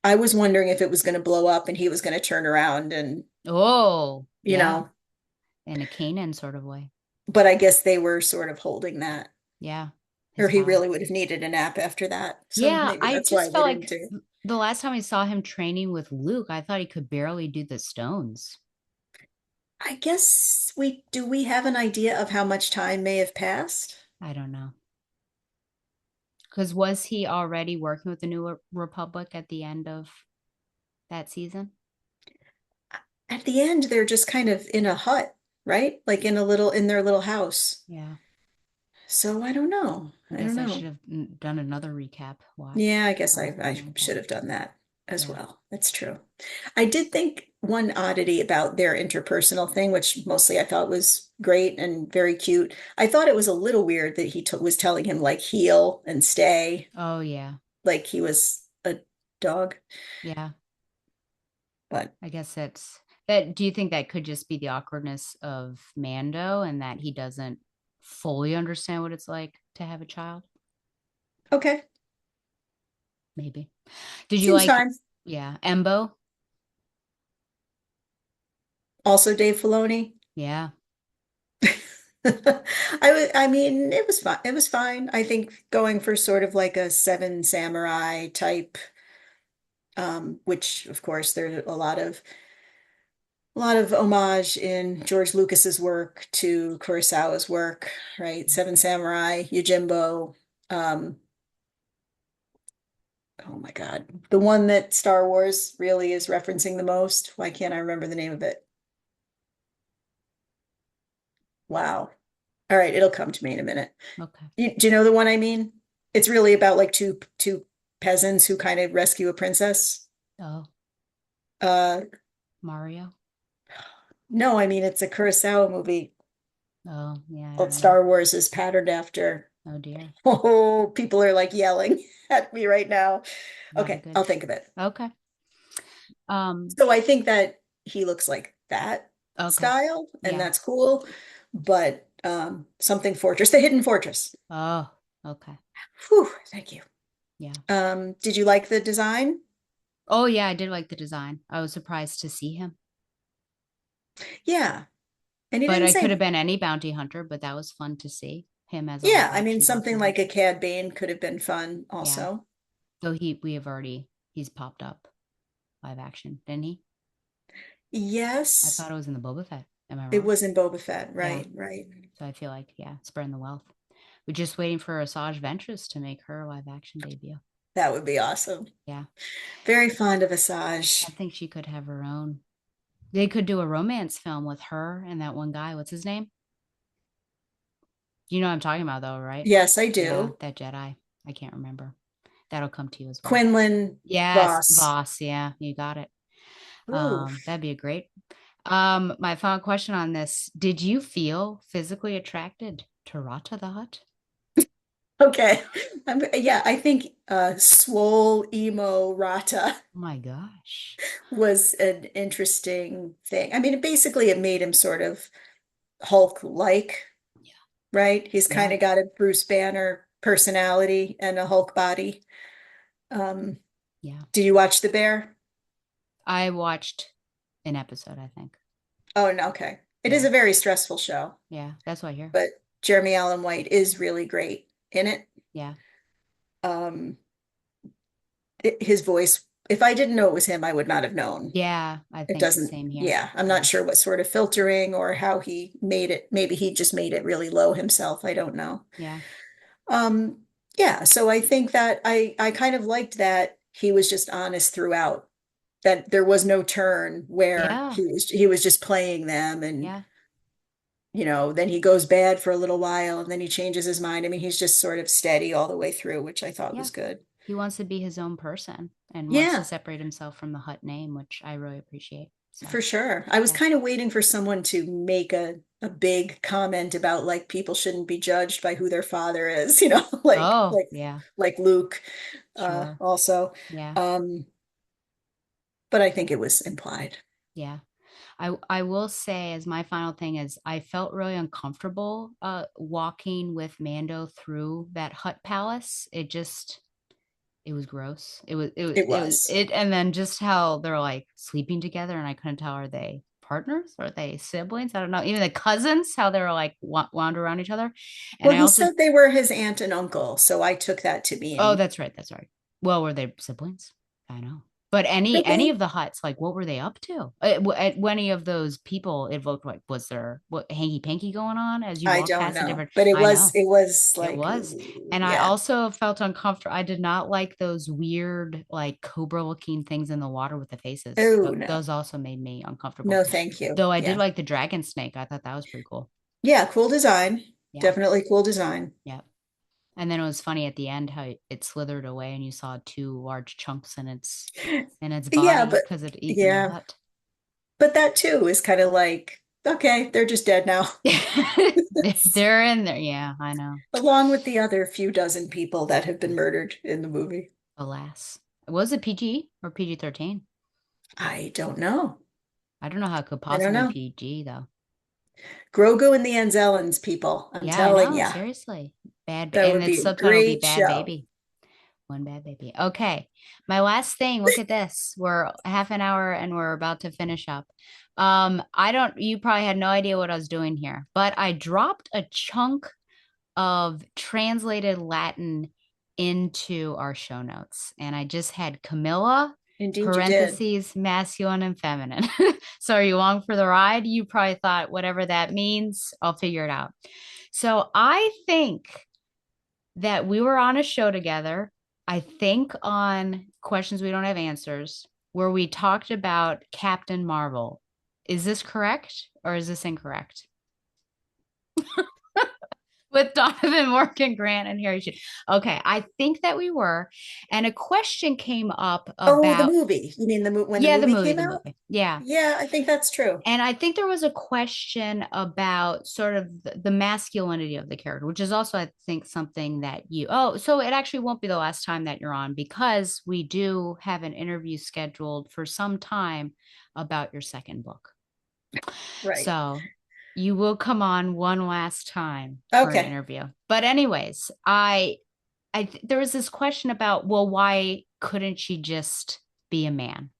[SPEAKER 2] I was wondering if it was going to blow up and he was going to turn around and,
[SPEAKER 1] Oh,
[SPEAKER 2] you
[SPEAKER 1] yeah,
[SPEAKER 2] know,
[SPEAKER 1] in a Kanan sort of way.
[SPEAKER 2] but I guess they were sort of holding that.
[SPEAKER 1] Yeah,
[SPEAKER 2] Or
[SPEAKER 1] his
[SPEAKER 2] he
[SPEAKER 1] body.
[SPEAKER 2] really would have needed a nap after that. So
[SPEAKER 1] Yeah,
[SPEAKER 2] maybe
[SPEAKER 1] I
[SPEAKER 2] that's why
[SPEAKER 1] just
[SPEAKER 2] they
[SPEAKER 1] felt
[SPEAKER 2] didn't
[SPEAKER 1] like
[SPEAKER 2] do.
[SPEAKER 1] the last time I saw him training with Luke, I thought he could barely do the stones.
[SPEAKER 2] I guess we have an idea of how much time may have passed?
[SPEAKER 1] I don't know. Because was he already working with the New Republic at the end of that season?
[SPEAKER 2] At the end, they're just kind of in a hut, right? Like in their little house.
[SPEAKER 1] Yeah.
[SPEAKER 2] So I don't know.
[SPEAKER 1] I
[SPEAKER 2] I don't
[SPEAKER 1] guess I
[SPEAKER 2] know.
[SPEAKER 1] should have done another recap
[SPEAKER 2] Yeah,
[SPEAKER 1] watch
[SPEAKER 2] I guess
[SPEAKER 1] or
[SPEAKER 2] I
[SPEAKER 1] something like that.
[SPEAKER 2] should have done that as
[SPEAKER 1] Yeah.
[SPEAKER 2] well. That's true. I did think one oddity about their interpersonal thing, which mostly I thought was great and very cute. I thought it was a little weird that was telling him like heel and stay,
[SPEAKER 1] Oh, yeah.
[SPEAKER 2] like he was a dog.
[SPEAKER 1] Yeah.
[SPEAKER 2] But
[SPEAKER 1] I guess that's that. Do you think that could just be the awkwardness of Mando and that he doesn't fully understand what it's like to have a child?
[SPEAKER 2] okay,
[SPEAKER 1] Maybe. Did you
[SPEAKER 2] seems
[SPEAKER 1] like,
[SPEAKER 2] fine.
[SPEAKER 1] yeah, Embo?
[SPEAKER 2] Also, Dave Filoni.
[SPEAKER 1] Yeah.
[SPEAKER 2] I mean, it was fine. It was fine. I think going for sort of like a Seven Samurai type, which of course there's a lot of homage in George Lucas's work to Kurosawa's work, right? Seven Samurai, Yojimbo. Um, oh my God, the one that Star Wars really is referencing the most. Why can't I remember the name of it? Wow. All right, it'll come to me in a minute.
[SPEAKER 1] Okay.
[SPEAKER 2] Do you know the one I mean? It's really about like two peasants who kind of rescue a princess.
[SPEAKER 1] Oh,
[SPEAKER 2] Uh,
[SPEAKER 1] Mario.
[SPEAKER 2] no, I mean it's a Kurosawa movie
[SPEAKER 1] Oh, yeah. I
[SPEAKER 2] that
[SPEAKER 1] don't know.
[SPEAKER 2] Star Wars is patterned after.
[SPEAKER 1] Oh, dear.
[SPEAKER 2] Oh, people are like yelling at me right now.
[SPEAKER 1] Not a
[SPEAKER 2] Okay,
[SPEAKER 1] good.
[SPEAKER 2] I'll think of it.
[SPEAKER 1] Okay. Um,
[SPEAKER 2] So I think that he looks like that
[SPEAKER 1] okay.
[SPEAKER 2] style, and
[SPEAKER 1] Yeah.
[SPEAKER 2] that's cool. But something Fortress, the Hidden Fortress.
[SPEAKER 1] Oh, okay.
[SPEAKER 2] Whew, thank you.
[SPEAKER 1] Yeah.
[SPEAKER 2] Did you like the design?
[SPEAKER 1] Oh, yeah. I did like the design. I was surprised to see him.
[SPEAKER 2] Yeah, and he
[SPEAKER 1] But
[SPEAKER 2] didn't
[SPEAKER 1] I could
[SPEAKER 2] say.
[SPEAKER 1] have been any bounty hunter, but that was fun to see him as a
[SPEAKER 2] Yeah,
[SPEAKER 1] live
[SPEAKER 2] I mean
[SPEAKER 1] action bounty
[SPEAKER 2] something like a
[SPEAKER 1] hunter.
[SPEAKER 2] Cad Bane could have been fun
[SPEAKER 1] Yeah.
[SPEAKER 2] also.
[SPEAKER 1] So he's popped up live action, didn't he? I
[SPEAKER 2] Yes,
[SPEAKER 1] thought it was in the Boba Fett. Am I
[SPEAKER 2] it
[SPEAKER 1] wrong?
[SPEAKER 2] was in Boba Fett.
[SPEAKER 1] Yeah.
[SPEAKER 2] Right, right.
[SPEAKER 1] So I feel like, yeah, spreading the wealth. We're just waiting for Asajj Ventress to make her live action debut.
[SPEAKER 2] That would be awesome.
[SPEAKER 1] Yeah.
[SPEAKER 2] Very fond of
[SPEAKER 1] I
[SPEAKER 2] Asajj.
[SPEAKER 1] think she could have her own. They could do a romance film with her and that one guy. What's his name? You know what I'm talking about, though, right?
[SPEAKER 2] Yes, I
[SPEAKER 1] Yeah,
[SPEAKER 2] do.
[SPEAKER 1] that Jedi. I can't remember. That'll come to you as well.
[SPEAKER 2] Quinlan
[SPEAKER 1] Yes,
[SPEAKER 2] Voss.
[SPEAKER 1] Voss. Yeah, you got it.
[SPEAKER 2] Ooh.
[SPEAKER 1] That'd be a great. My final question on this: did you feel physically attracted to Rata the Hutt?
[SPEAKER 2] Okay. Yeah, I think swole emo Rata
[SPEAKER 1] Oh my gosh.
[SPEAKER 2] was an interesting thing. I mean, basically it made him sort of Hulk-like, right? He's kind
[SPEAKER 1] Yeah.
[SPEAKER 2] of got a Bruce Banner personality and a Hulk body. Um,
[SPEAKER 1] Yeah.
[SPEAKER 2] did you watch The Bear?
[SPEAKER 1] I watched an episode, I think.
[SPEAKER 2] Oh, no, okay. It is
[SPEAKER 1] Yeah.
[SPEAKER 2] a very stressful show,
[SPEAKER 1] Yeah. That's what I hear.
[SPEAKER 2] but Jeremy Allen White is really great in it.
[SPEAKER 1] Yeah.
[SPEAKER 2] Um, his voice, if I didn't know it was him, I would not have known.
[SPEAKER 1] Yeah. I
[SPEAKER 2] It
[SPEAKER 1] think the
[SPEAKER 2] doesn't,
[SPEAKER 1] same here.
[SPEAKER 2] yeah, I'm not
[SPEAKER 1] Yeah.
[SPEAKER 2] sure what sort of filtering or how he made it. Maybe he just made it really low himself. I don't know.
[SPEAKER 1] Yeah.
[SPEAKER 2] Um, yeah, so I think that I kind of liked that he was just honest throughout, that there was no turn where
[SPEAKER 1] Yeah.
[SPEAKER 2] he was just playing them and
[SPEAKER 1] Yeah.
[SPEAKER 2] then he goes bad for a little while and then he changes his mind. I mean, he's just sort of steady all the way through, which I thought
[SPEAKER 1] Yeah.
[SPEAKER 2] was good.
[SPEAKER 1] He wants to be his own person and wants to
[SPEAKER 2] Yeah,
[SPEAKER 1] separate himself from the Hut name, which I really appreciate. So,
[SPEAKER 2] for sure. I was
[SPEAKER 1] yeah.
[SPEAKER 2] kind of waiting for someone to make a big comment about like people shouldn't be judged by who their father is, like
[SPEAKER 1] Oh,
[SPEAKER 2] like
[SPEAKER 1] yeah.
[SPEAKER 2] like Luke
[SPEAKER 1] Sure.
[SPEAKER 2] also.
[SPEAKER 1] Yeah.
[SPEAKER 2] Um, but I think it was implied.
[SPEAKER 1] Yeah. I will say as my final thing is I felt really uncomfortable walking with Mando through that hut palace. It was gross.
[SPEAKER 2] It was.
[SPEAKER 1] And then just how they're like sleeping together and I couldn't tell, are they partners? Are they siblings? I don't know. Even the cousins, how they were like wound around each other. And
[SPEAKER 2] Well,
[SPEAKER 1] I
[SPEAKER 2] he
[SPEAKER 1] also,
[SPEAKER 2] said they were his aunt and uncle, so I took that to
[SPEAKER 1] oh,
[SPEAKER 2] mean,
[SPEAKER 1] that's right. That's right. Well, were they siblings? I know. But
[SPEAKER 2] could
[SPEAKER 1] any of
[SPEAKER 2] be.
[SPEAKER 1] the huts, like what were they up to? At any of those people evoked, like, was there what hanky panky going on as you
[SPEAKER 2] I
[SPEAKER 1] walk
[SPEAKER 2] don't
[SPEAKER 1] past the
[SPEAKER 2] know,
[SPEAKER 1] different?
[SPEAKER 2] but it
[SPEAKER 1] I
[SPEAKER 2] was
[SPEAKER 1] know
[SPEAKER 2] it was
[SPEAKER 1] it
[SPEAKER 2] like,
[SPEAKER 1] was,
[SPEAKER 2] ooh,
[SPEAKER 1] and I
[SPEAKER 2] yeah.
[SPEAKER 1] also felt uncomfortable. I did not like those weird, like cobra looking things in the water with the faces.
[SPEAKER 2] Oh no,
[SPEAKER 1] Those also made me uncomfortable.
[SPEAKER 2] no, thank you.
[SPEAKER 1] Though I did
[SPEAKER 2] Yeah,
[SPEAKER 1] like the dragon snake. I thought that was pretty cool.
[SPEAKER 2] yeah, cool design.
[SPEAKER 1] Yeah,
[SPEAKER 2] Definitely cool design.
[SPEAKER 1] yeah. And then it was funny at the end how it slithered away and you saw two large chunks in its
[SPEAKER 2] Yeah,
[SPEAKER 1] body
[SPEAKER 2] but
[SPEAKER 1] because it eaten the
[SPEAKER 2] yeah,
[SPEAKER 1] hut.
[SPEAKER 2] but that too is kind of like, okay, they're just dead now.
[SPEAKER 1] They're in there. Yeah, I know.
[SPEAKER 2] Along with the other few dozen people that have been murdered in the movie.
[SPEAKER 1] Alas. Was it PG or PG-13?
[SPEAKER 2] I don't know.
[SPEAKER 1] I don't know how it could
[SPEAKER 2] I don't
[SPEAKER 1] possibly be
[SPEAKER 2] know.
[SPEAKER 1] PG though.
[SPEAKER 2] Grogu and the Anzellans, people. I'm
[SPEAKER 1] Yeah, I
[SPEAKER 2] telling
[SPEAKER 1] know.
[SPEAKER 2] ya,
[SPEAKER 1] Seriously.
[SPEAKER 2] that
[SPEAKER 1] And
[SPEAKER 2] would
[SPEAKER 1] its
[SPEAKER 2] be a
[SPEAKER 1] subtitle will be
[SPEAKER 2] great
[SPEAKER 1] Bad
[SPEAKER 2] show.
[SPEAKER 1] Baby. One bad baby. Okay. My last thing, look at this. We're half an hour and we're about to finish up. I don't, you probably had no idea what I was doing here, but I dropped a chunk of translated Latin into our show notes. And I just had Camilla,
[SPEAKER 2] Indeed, you did.
[SPEAKER 1] parentheses, masculine and feminine. So are you along for the ride? You probably thought, whatever that means, I'll figure it out. So I think that we were on a show together, I think on Questions We Don't Have Answers, where we talked about Captain Marvel. Is this correct or is this incorrect? With Donovan, Morgan, Grant, and Harry Sheen. Okay, I think that we were. And a question came up
[SPEAKER 2] Oh, the
[SPEAKER 1] about,
[SPEAKER 2] movie. You mean when the
[SPEAKER 1] yeah,
[SPEAKER 2] movie came
[SPEAKER 1] the
[SPEAKER 2] out?
[SPEAKER 1] movie. Yeah.
[SPEAKER 2] Yeah, I think that's true.
[SPEAKER 1] And I think there was a question about sort of the masculinity of the character, which is also, I think, something that so it actually won't be the last time that you're on because we do have an interview scheduled for some time about your second book.
[SPEAKER 2] Right.
[SPEAKER 1] So you will come on one last time for an
[SPEAKER 2] Okay.
[SPEAKER 1] interview. But anyways, there was this question about, well, why couldn't she just be a man?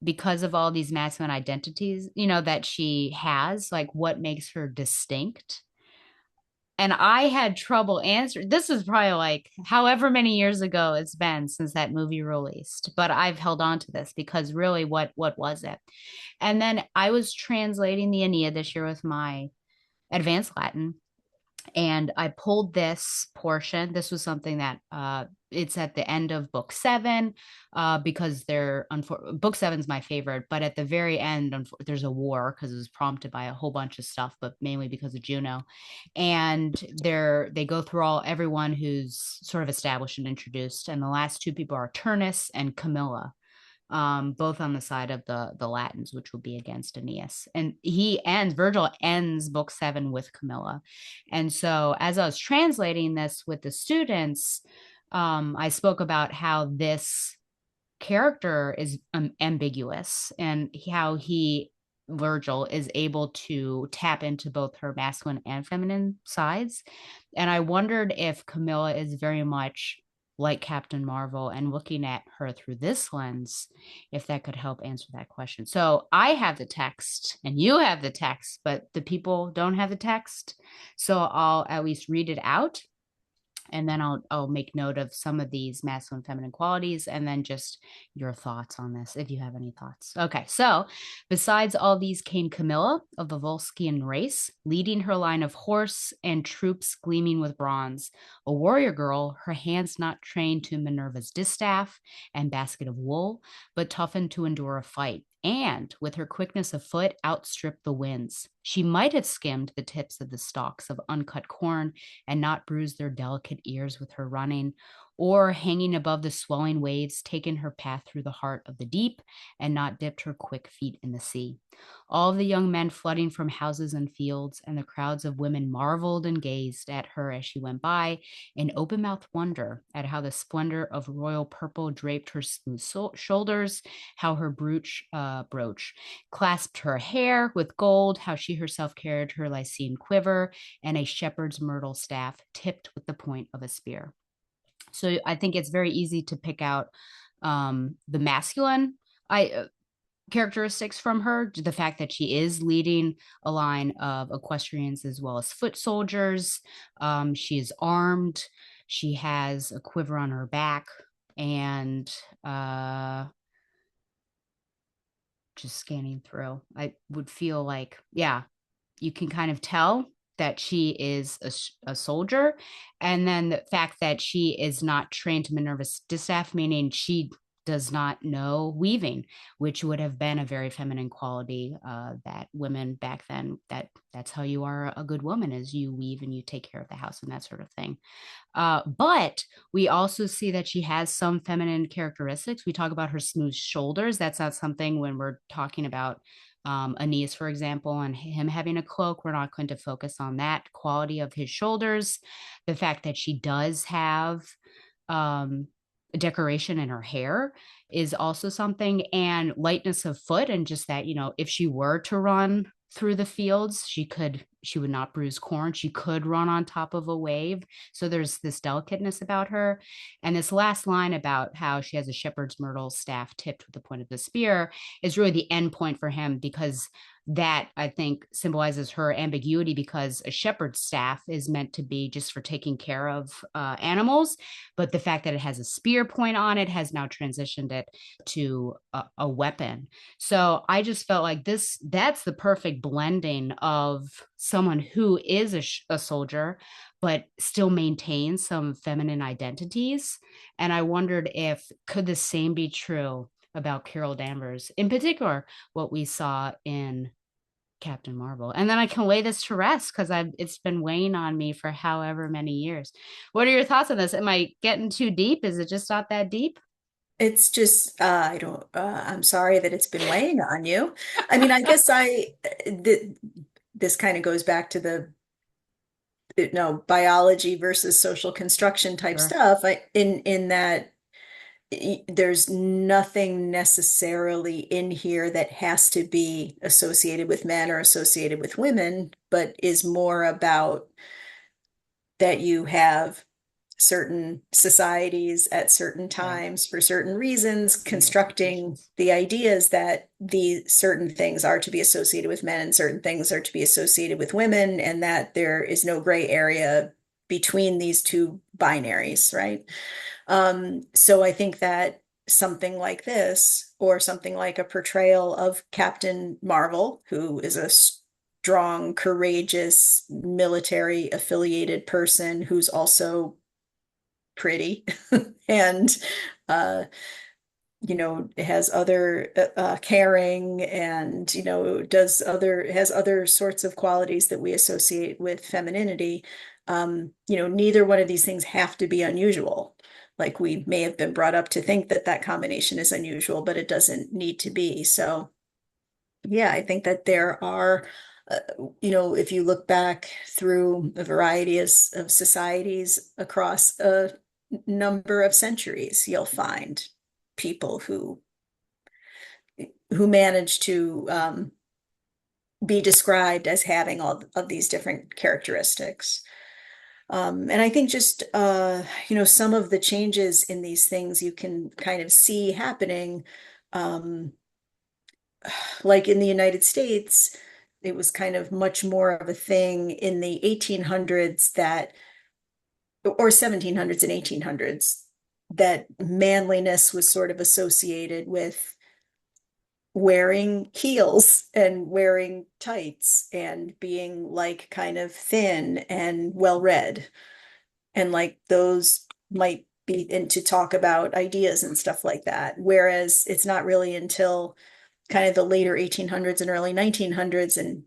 [SPEAKER 1] Because of all these masculine identities, that she has, like what makes her distinct. And I had trouble answering. This is probably like however many years ago it's been since that movie released, but I've held on to this because really what was it? And then I was translating the Aeneid this year with my advanced Latin and I pulled this portion. This was something that it's at the end of book seven because book seven's my favorite, but at the very end, there's a war because it was prompted by a whole bunch of stuff, but mainly because of Juno. And they go through everyone who's sort of established and introduced, and the last two people are Turnus and Camilla, both on the side of the Latins, which will be against Aeneas. And Vergil ends book seven with Camilla. And so as I was translating this with the students, I spoke about how this character is ambiguous and how he Vergil is able to tap into both her masculine and feminine sides. And I wondered if Camilla is very much like Captain Marvel and looking at her through this lens, if that could help answer that question. So I have the text and you have the text, but the people don't have the text. So I'll at least read it out, and then I'll make note of some of these masculine feminine qualities, and then just your thoughts on this if you have any thoughts. Okay, so besides all these came Camilla of the Volscian race, leading her line of horse and troops gleaming with bronze, a warrior girl, her hands not trained to Minerva's distaff and basket of wool, but toughened to endure a fight, and with her quickness of foot outstripped the winds. She might have skimmed the tips of the stalks of uncut corn and not bruised their delicate ears with her running, or hanging above the swelling waves, taken her path through the heart of the deep and not dipped her quick feet in the sea. All the young men flooding from houses and fields, and the crowds of women marveled and gazed at her as she went by in open-mouthed wonder at how the splendor of royal purple draped her smooth shoulders, how her brooch clasped her hair with gold, how she herself carried her Lycian quiver and a shepherd's myrtle staff tipped with the point of a spear. So I think it's very easy to pick out the masculine characteristics from her, the fact that she is leading a line of equestrians as well as foot soldiers. She is armed. She has a quiver on her back, and just scanning through, I would feel like, yeah, you can kind of tell that she is a soldier. And then the fact that she is not trained to Minerva's distaff, meaning she does not know weaving, which would have been a very feminine quality that women back then, that's how you are a good woman, is you weave and you take care of the house and that sort of thing. But we also see that she has some feminine characteristics. We talk about her smooth shoulders. That's not something when we're talking about Aeneid, for example, and him having a cloak. We're not going to focus on that quality of his shoulders. The fact that she does have decoration in her hair is also something, and lightness of foot, and just that, if she were to run through the fields, she would not bruise corn. She could run on top of a wave. So there's this delicateness about her. And this last line about how she has a shepherd's myrtle staff tipped with the point of the spear is really the end point for him, because that, I think, symbolizes her ambiguity, because a shepherd's staff is meant to be just for taking care of animals, but the fact that it has a spear point on it has now transitioned it to a weapon. So I just felt like that's the perfect blending of someone who is a soldier but still maintains some feminine identities. And I wondered if could the same be true about Carol Danvers, in particular what we saw in Captain Marvel. And then I can lay this to rest, because it's been weighing on me for however many years. What are your thoughts on this? Am I getting too deep? Is it just not that deep?
[SPEAKER 2] It's just, I don't, I'm sorry that it's been weighing on you. I mean, I guess th this kind of goes back to the, biology versus social construction type
[SPEAKER 1] Sure.
[SPEAKER 2] stuff. In that there's nothing necessarily in here that has to be associated with men or associated with women, but is more about that you have certain societies at certain
[SPEAKER 1] Right.
[SPEAKER 2] times for certain reasons
[SPEAKER 1] And
[SPEAKER 2] constructing
[SPEAKER 1] expectations.
[SPEAKER 2] the ideas that the certain things are to be associated with men and certain things are to be associated with women, and that there is no gray area between these two binaries, right? So I think that something like this, or something like a portrayal of Captain Marvel, who is a strong, courageous, military affiliated person who's also pretty and uh has other caring, and has other sorts of qualities that we associate with femininity. Neither one of these things have to be unusual. Like, we may have been brought up to think that that combination is unusual, but it doesn't need to be. So yeah, I think that there are, if you look back through a variety of societies across a number of centuries, you'll find people who manage to be described as having all of these different characteristics. And I think just, some of the changes in these things you can kind of see happening. Um, like in the United States, it was kind of much more of a thing in the 1800s that, or 1700s and 1800s, that manliness was sort of associated with wearing heels and wearing tights and being like kind of thin and well read. And like those might be in to talk about ideas and stuff like that. Whereas it's not really until kind of the later 1800s and early 1900s. And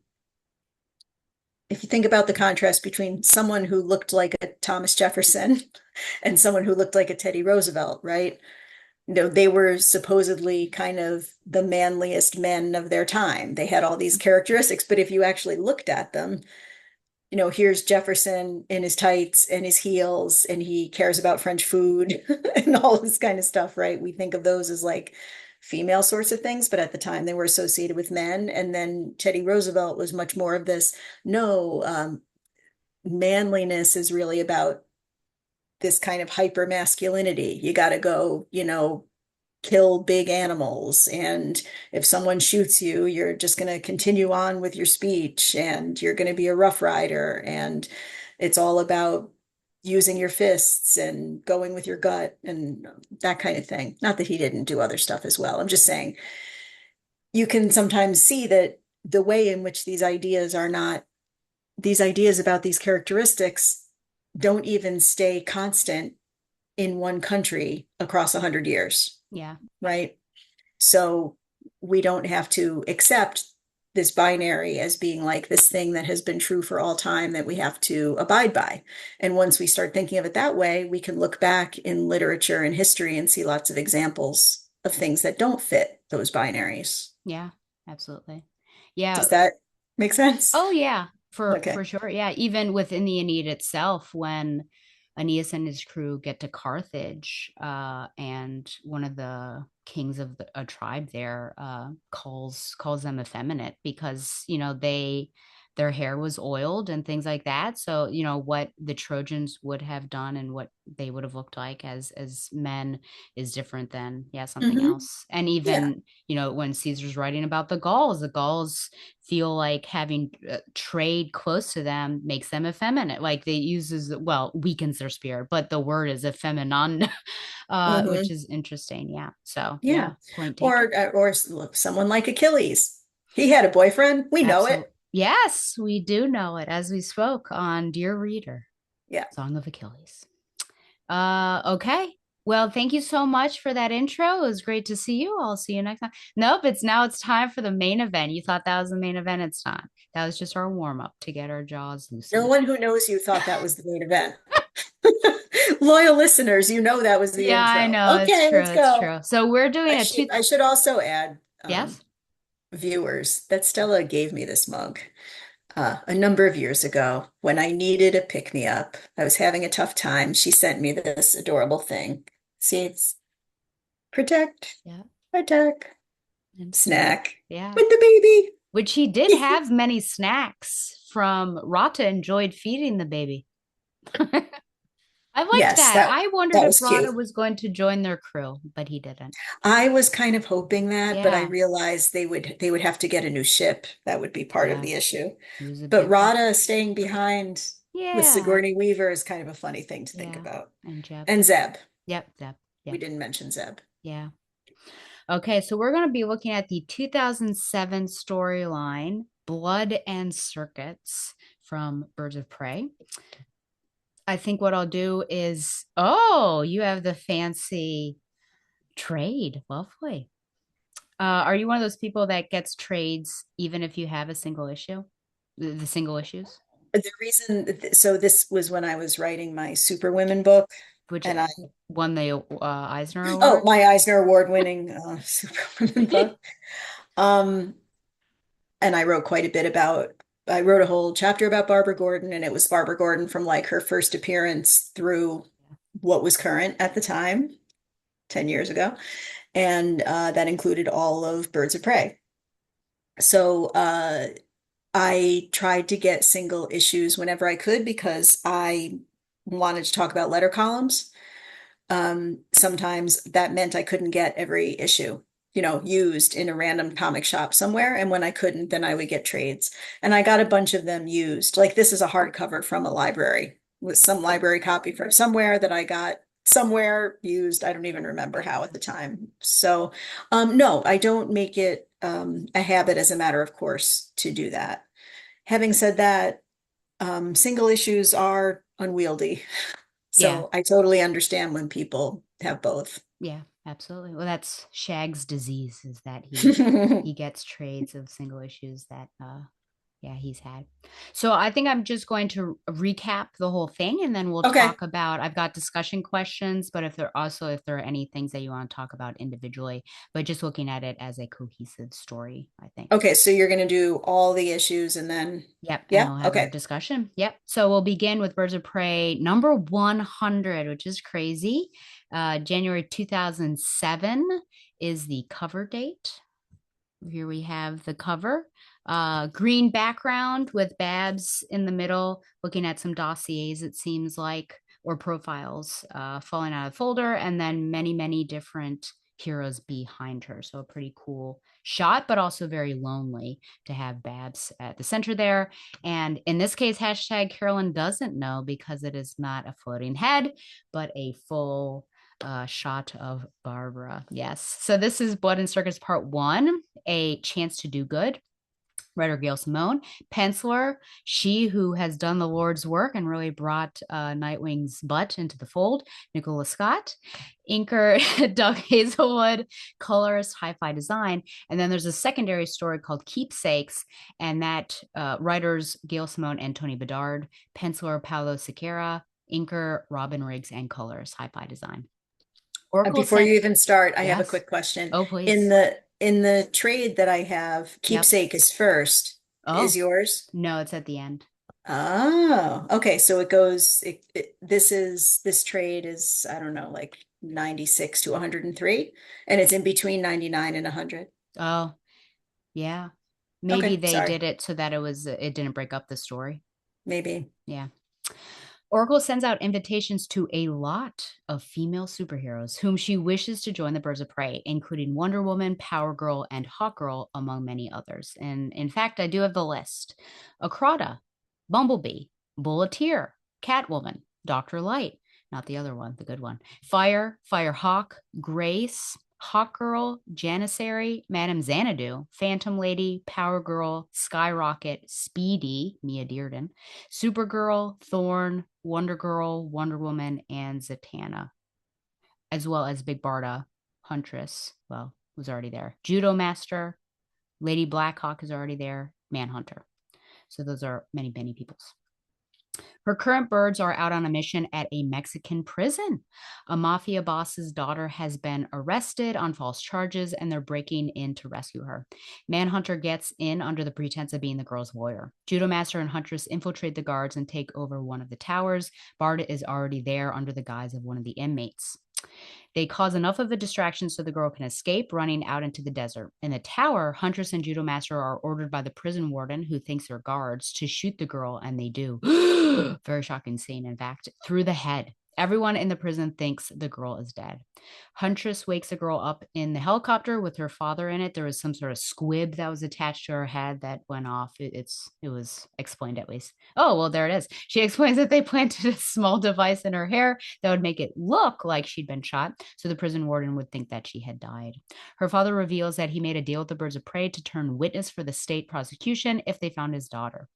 [SPEAKER 2] if you think about the contrast between someone who looked like a Thomas Jefferson and someone who looked like a Teddy Roosevelt, right? They were supposedly kind of the manliest men of their time. They had all these characteristics, but if you actually looked at them, here's Jefferson in his tights and his heels, and he cares about French food and all this kind of stuff, right? We think of those as like female sorts of things, but at the time they were associated with men. And then Teddy Roosevelt was much more of this, no, manliness is really about this kind of hyper masculinity. You got to go, kill big animals. And if someone shoots you, you're just going to continue on with your speech and you're going to be a rough rider. And it's all about using your fists and going with your gut and that kind of thing. Not that he didn't do other stuff as well. I'm just saying you can sometimes see that the way in which these ideas are not, these ideas about these characteristics don't even stay constant in one country across 100 years.
[SPEAKER 1] Yeah.
[SPEAKER 2] Right. So we don't have to accept this binary as being like this thing that has been true for all time that we have to abide by. And once we start thinking of it that way, we can look back in literature and history and see lots of examples of things that don't fit those binaries.
[SPEAKER 1] Yeah, absolutely. Yeah.
[SPEAKER 2] Does that make sense?
[SPEAKER 1] Oh yeah,
[SPEAKER 2] Okay.
[SPEAKER 1] for sure. Yeah, even within the Aeneid itself, when Aeneas and his crew get to Carthage, and one of the kings of a tribe there calls them effeminate because their hair was oiled and things like that. So what the Trojans would have done and what they would have looked like as men is different than something
[SPEAKER 2] Mm-hmm.
[SPEAKER 1] else. And
[SPEAKER 2] Yeah.
[SPEAKER 1] even when Caesar's writing about the Gauls feel like having trade close to them makes them effeminate. Like they uses weakens their spirit, but the word is effeminate, which
[SPEAKER 2] Mm-hmm.
[SPEAKER 1] is interesting. Yeah. So
[SPEAKER 2] Yeah.
[SPEAKER 1] yeah, point taken.
[SPEAKER 2] Or someone like Achilles. He had a boyfriend. We know
[SPEAKER 1] Absolutely.
[SPEAKER 2] it.
[SPEAKER 1] Yes, we do know it as we spoke on Dear Reader,
[SPEAKER 2] Yeah.
[SPEAKER 1] Song of Achilles. Okay. Well, thank you so much for that intro. It was great to see you. I'll see you next time. Nope, it's time for the main event. You thought that was the main event. It's not. That was just our warm up to get our jaws
[SPEAKER 2] No
[SPEAKER 1] loosened.
[SPEAKER 2] one who knows you thought that was the main event. Loyal listeners, you know that was the
[SPEAKER 1] Yeah, I
[SPEAKER 2] intro.
[SPEAKER 1] know. It's
[SPEAKER 2] Okay,
[SPEAKER 1] true.
[SPEAKER 2] let's
[SPEAKER 1] It's
[SPEAKER 2] go.
[SPEAKER 1] true. So we're doing a two.
[SPEAKER 2] I should also add,
[SPEAKER 1] Yes.
[SPEAKER 2] viewers, that Stella gave me this mug a number of years ago when I needed a pick-me-up. I was having a tough time. She sent me this adorable thing. See, it's protect,
[SPEAKER 1] Yeah.
[SPEAKER 2] protect,
[SPEAKER 1] And snack.
[SPEAKER 2] snack
[SPEAKER 1] Yeah.
[SPEAKER 2] with the baby.
[SPEAKER 1] Which he did have many snacks from Rata enjoyed feeding the baby. I liked
[SPEAKER 2] Yes,
[SPEAKER 1] that. I wondered
[SPEAKER 2] that
[SPEAKER 1] if
[SPEAKER 2] was
[SPEAKER 1] Rada
[SPEAKER 2] cute.
[SPEAKER 1] was going to join their crew, but he didn't.
[SPEAKER 2] I was kind of hoping that, but I
[SPEAKER 1] Yeah.
[SPEAKER 2] realized they would have to get a new ship. That would be part of the
[SPEAKER 1] Yes.
[SPEAKER 2] issue.
[SPEAKER 1] He was a
[SPEAKER 2] But
[SPEAKER 1] big one.
[SPEAKER 2] Rada staying behind with
[SPEAKER 1] Yeah.
[SPEAKER 2] Sigourney Weaver is kind of a funny thing to think
[SPEAKER 1] Yeah.
[SPEAKER 2] about.
[SPEAKER 1] And Jeb.
[SPEAKER 2] And Zeb.
[SPEAKER 1] Yep. Yep.
[SPEAKER 2] We
[SPEAKER 1] Yep.
[SPEAKER 2] didn't mention Zeb.
[SPEAKER 1] Yeah. Okay. So we're going to be looking at the 2007 storyline, Blood and Circuits from Birds of Prey. I think what I'll do is, oh, you have the fancy trade. Lovely. Are you one of those people that gets trades even if you have a single issue? The single issues,
[SPEAKER 2] The reason, so this was when I was writing my Superwomen book,
[SPEAKER 1] which
[SPEAKER 2] and I,
[SPEAKER 1] won the Eisner
[SPEAKER 2] oh,
[SPEAKER 1] Award.
[SPEAKER 2] my Eisner Award winning Superwomen book. Um, and I wrote quite a bit about, I wrote a whole chapter about Barbara Gordon, and it was Barbara Gordon from like her first appearance through what was current at the time, 10 years ago. And that included all of Birds of Prey. So I tried to get single issues whenever I could because I wanted to talk about letter columns. Sometimes that meant I couldn't get every issue, used in a random comic shop somewhere. And when I couldn't, then I would get trades. And I got a bunch of them used. Like this is a hardcover from a library with some library copy from somewhere that I got somewhere used. I don't even remember how at the time. So, no, I don't make it a habit as a matter of course to do that. Having said that, single issues are unwieldy.
[SPEAKER 1] Yeah.
[SPEAKER 2] So I totally understand when people have both.
[SPEAKER 1] Yeah, absolutely. Well, that's Shag's disease is that he gets trades of single issues that yeah, he's had. So I think I'm just going to recap the whole thing and then we'll
[SPEAKER 2] Okay.
[SPEAKER 1] talk about I've got discussion questions, but if there are any things that you want to talk about individually, but just looking at it as a cohesive story, I think.
[SPEAKER 2] Okay, so you're going to do all the issues and then,
[SPEAKER 1] Yep, and then
[SPEAKER 2] yeah,
[SPEAKER 1] we'll have our
[SPEAKER 2] okay.
[SPEAKER 1] discussion. Yep. So we'll begin with Birds of Prey number 100, which is crazy. January 2007 is the cover date. Here we have the cover. Green background with Babs in the middle, looking at some dossiers, it seems like, or profiles falling out of the folder, and then many, many different heroes behind her. So a pretty cool shot, but also very lonely to have Babs at the center there. And in this case, hashtag Carolyn doesn't know because it is not a floating head, but a full shot of Barbara. Yes. So this is Blood and Circus Part 1, A Chance to Do Good. Writer Gail Simone, penciler, she who has done the Lord's work and really brought Nightwing's butt into the fold, Nicola Scott, inker Doug Hazelwood, colorist Hi-Fi Design, and then there's a secondary story called Keepsakes, and that writers Gail Simone and Tony Bedard, penciler Paolo Siqueira, inker Robin Riggs, and colorist Hi-Fi Design. Oracle
[SPEAKER 2] Before
[SPEAKER 1] sent,
[SPEAKER 2] you even start, I have a
[SPEAKER 1] yes.
[SPEAKER 2] quick question.
[SPEAKER 1] Oh,
[SPEAKER 2] In
[SPEAKER 1] please.
[SPEAKER 2] the trade that I have,
[SPEAKER 1] Yep.
[SPEAKER 2] keepsake is first. Is
[SPEAKER 1] Oh,
[SPEAKER 2] yours?
[SPEAKER 1] no, it's at the end.
[SPEAKER 2] Oh, okay. So it goes, this trade is, I don't know, like 96 to 103, and it's in between 99 and 100.
[SPEAKER 1] Oh, yeah. Maybe
[SPEAKER 2] Okay,
[SPEAKER 1] they
[SPEAKER 2] sorry.
[SPEAKER 1] did it so that it didn't break up the story.
[SPEAKER 2] Maybe.
[SPEAKER 1] Yeah. Oracle sends out invitations to a lot of female superheroes whom she wishes to join the Birds of Prey, including Wonder Woman, Power Girl, and Hawk Girl, among many others. And in fact, I do have the list. Akrata, Bumblebee, Bulleteer, Catwoman, Dr. Light, not the other one, the good one, Fire, Firehawk, Grace, Hawk Girl, Janissary, Madame Xanadu, Phantom Lady, Power Girl, Skyrocket, Speedy, Mia Dearden, Supergirl, Thorn, Wonder Girl, Wonder Woman, and Zatanna, as well as Big Barda, Huntress, well, was already there. Judo Master, Lady Blackhawk is already there, Manhunter. So those are many, many people's. Her current birds are out on a mission at a Mexican prison. A mafia boss's daughter has been arrested on false charges, and they're breaking in to rescue her. Manhunter gets in under the pretense of being the girl's lawyer. Judo Master and Huntress infiltrate the guards and take over one of the towers. Barda is already there under the guise of one of the inmates. They cause enough of a distraction so the girl can escape, running out into the desert. In the tower, Huntress and Judo Master are ordered by the prison warden, who thinks they're guards, to shoot the girl, and they do. Very shocking scene, in fact, through the head. Everyone in the prison thinks the girl is dead. Huntress wakes the girl up in the helicopter with her father in it. There was some sort of squib that was attached to her head that went off. It was explained at least. Oh, well, there it is. She explains that they planted a small device in her hair that would make it look like she'd been shot, so the prison warden would think that she had died. Her father reveals that he made a deal with the Birds of Prey to turn witness for the state prosecution if they found his daughter.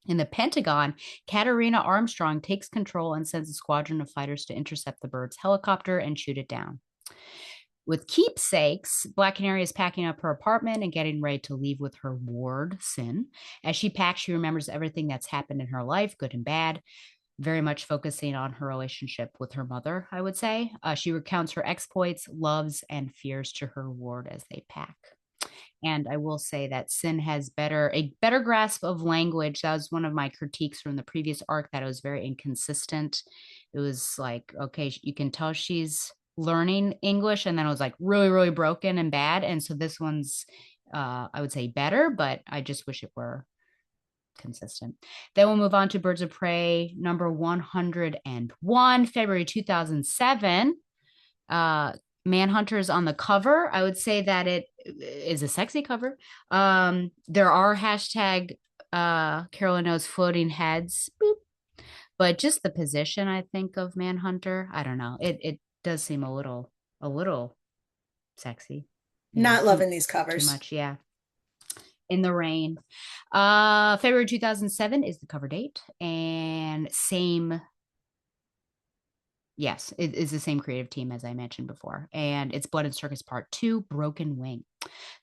[SPEAKER 1] In the Pentagon, Katarina Armstrong takes control and sends a squadron of fighters to intercept the bird's helicopter and shoot it down. With Keepsakes, Black Canary is packing up her apartment and getting ready to leave with her ward, Sin. As she packs, she remembers everything that's happened in her life, good and bad, very much focusing on her relationship with her mother, I would say. She recounts her exploits, loves, and fears to her ward as they pack. And I will say that Sin has a better grasp of language. That was one of my critiques from the previous arc, that it was very inconsistent. It was like, okay, you can tell she's learning English, and then it was like really, really broken and bad. And so this one's I would say better, but I just wish it were consistent. Then we'll move on to Birds of Prey number 101, February 2007. Manhunter's on the cover. I would say that it is a sexy cover. There are hashtag Carolyn knows floating heads, boop. But just the position, I think, of Manhunter, I don't know. It does seem a little sexy. Maybe
[SPEAKER 2] Not loving these covers.
[SPEAKER 1] Too much, yeah. In the rain. February 2007 is the cover date, and yes, it is the same creative team as I mentioned before. And it's Blood and Circus Part 2, Broken Wing.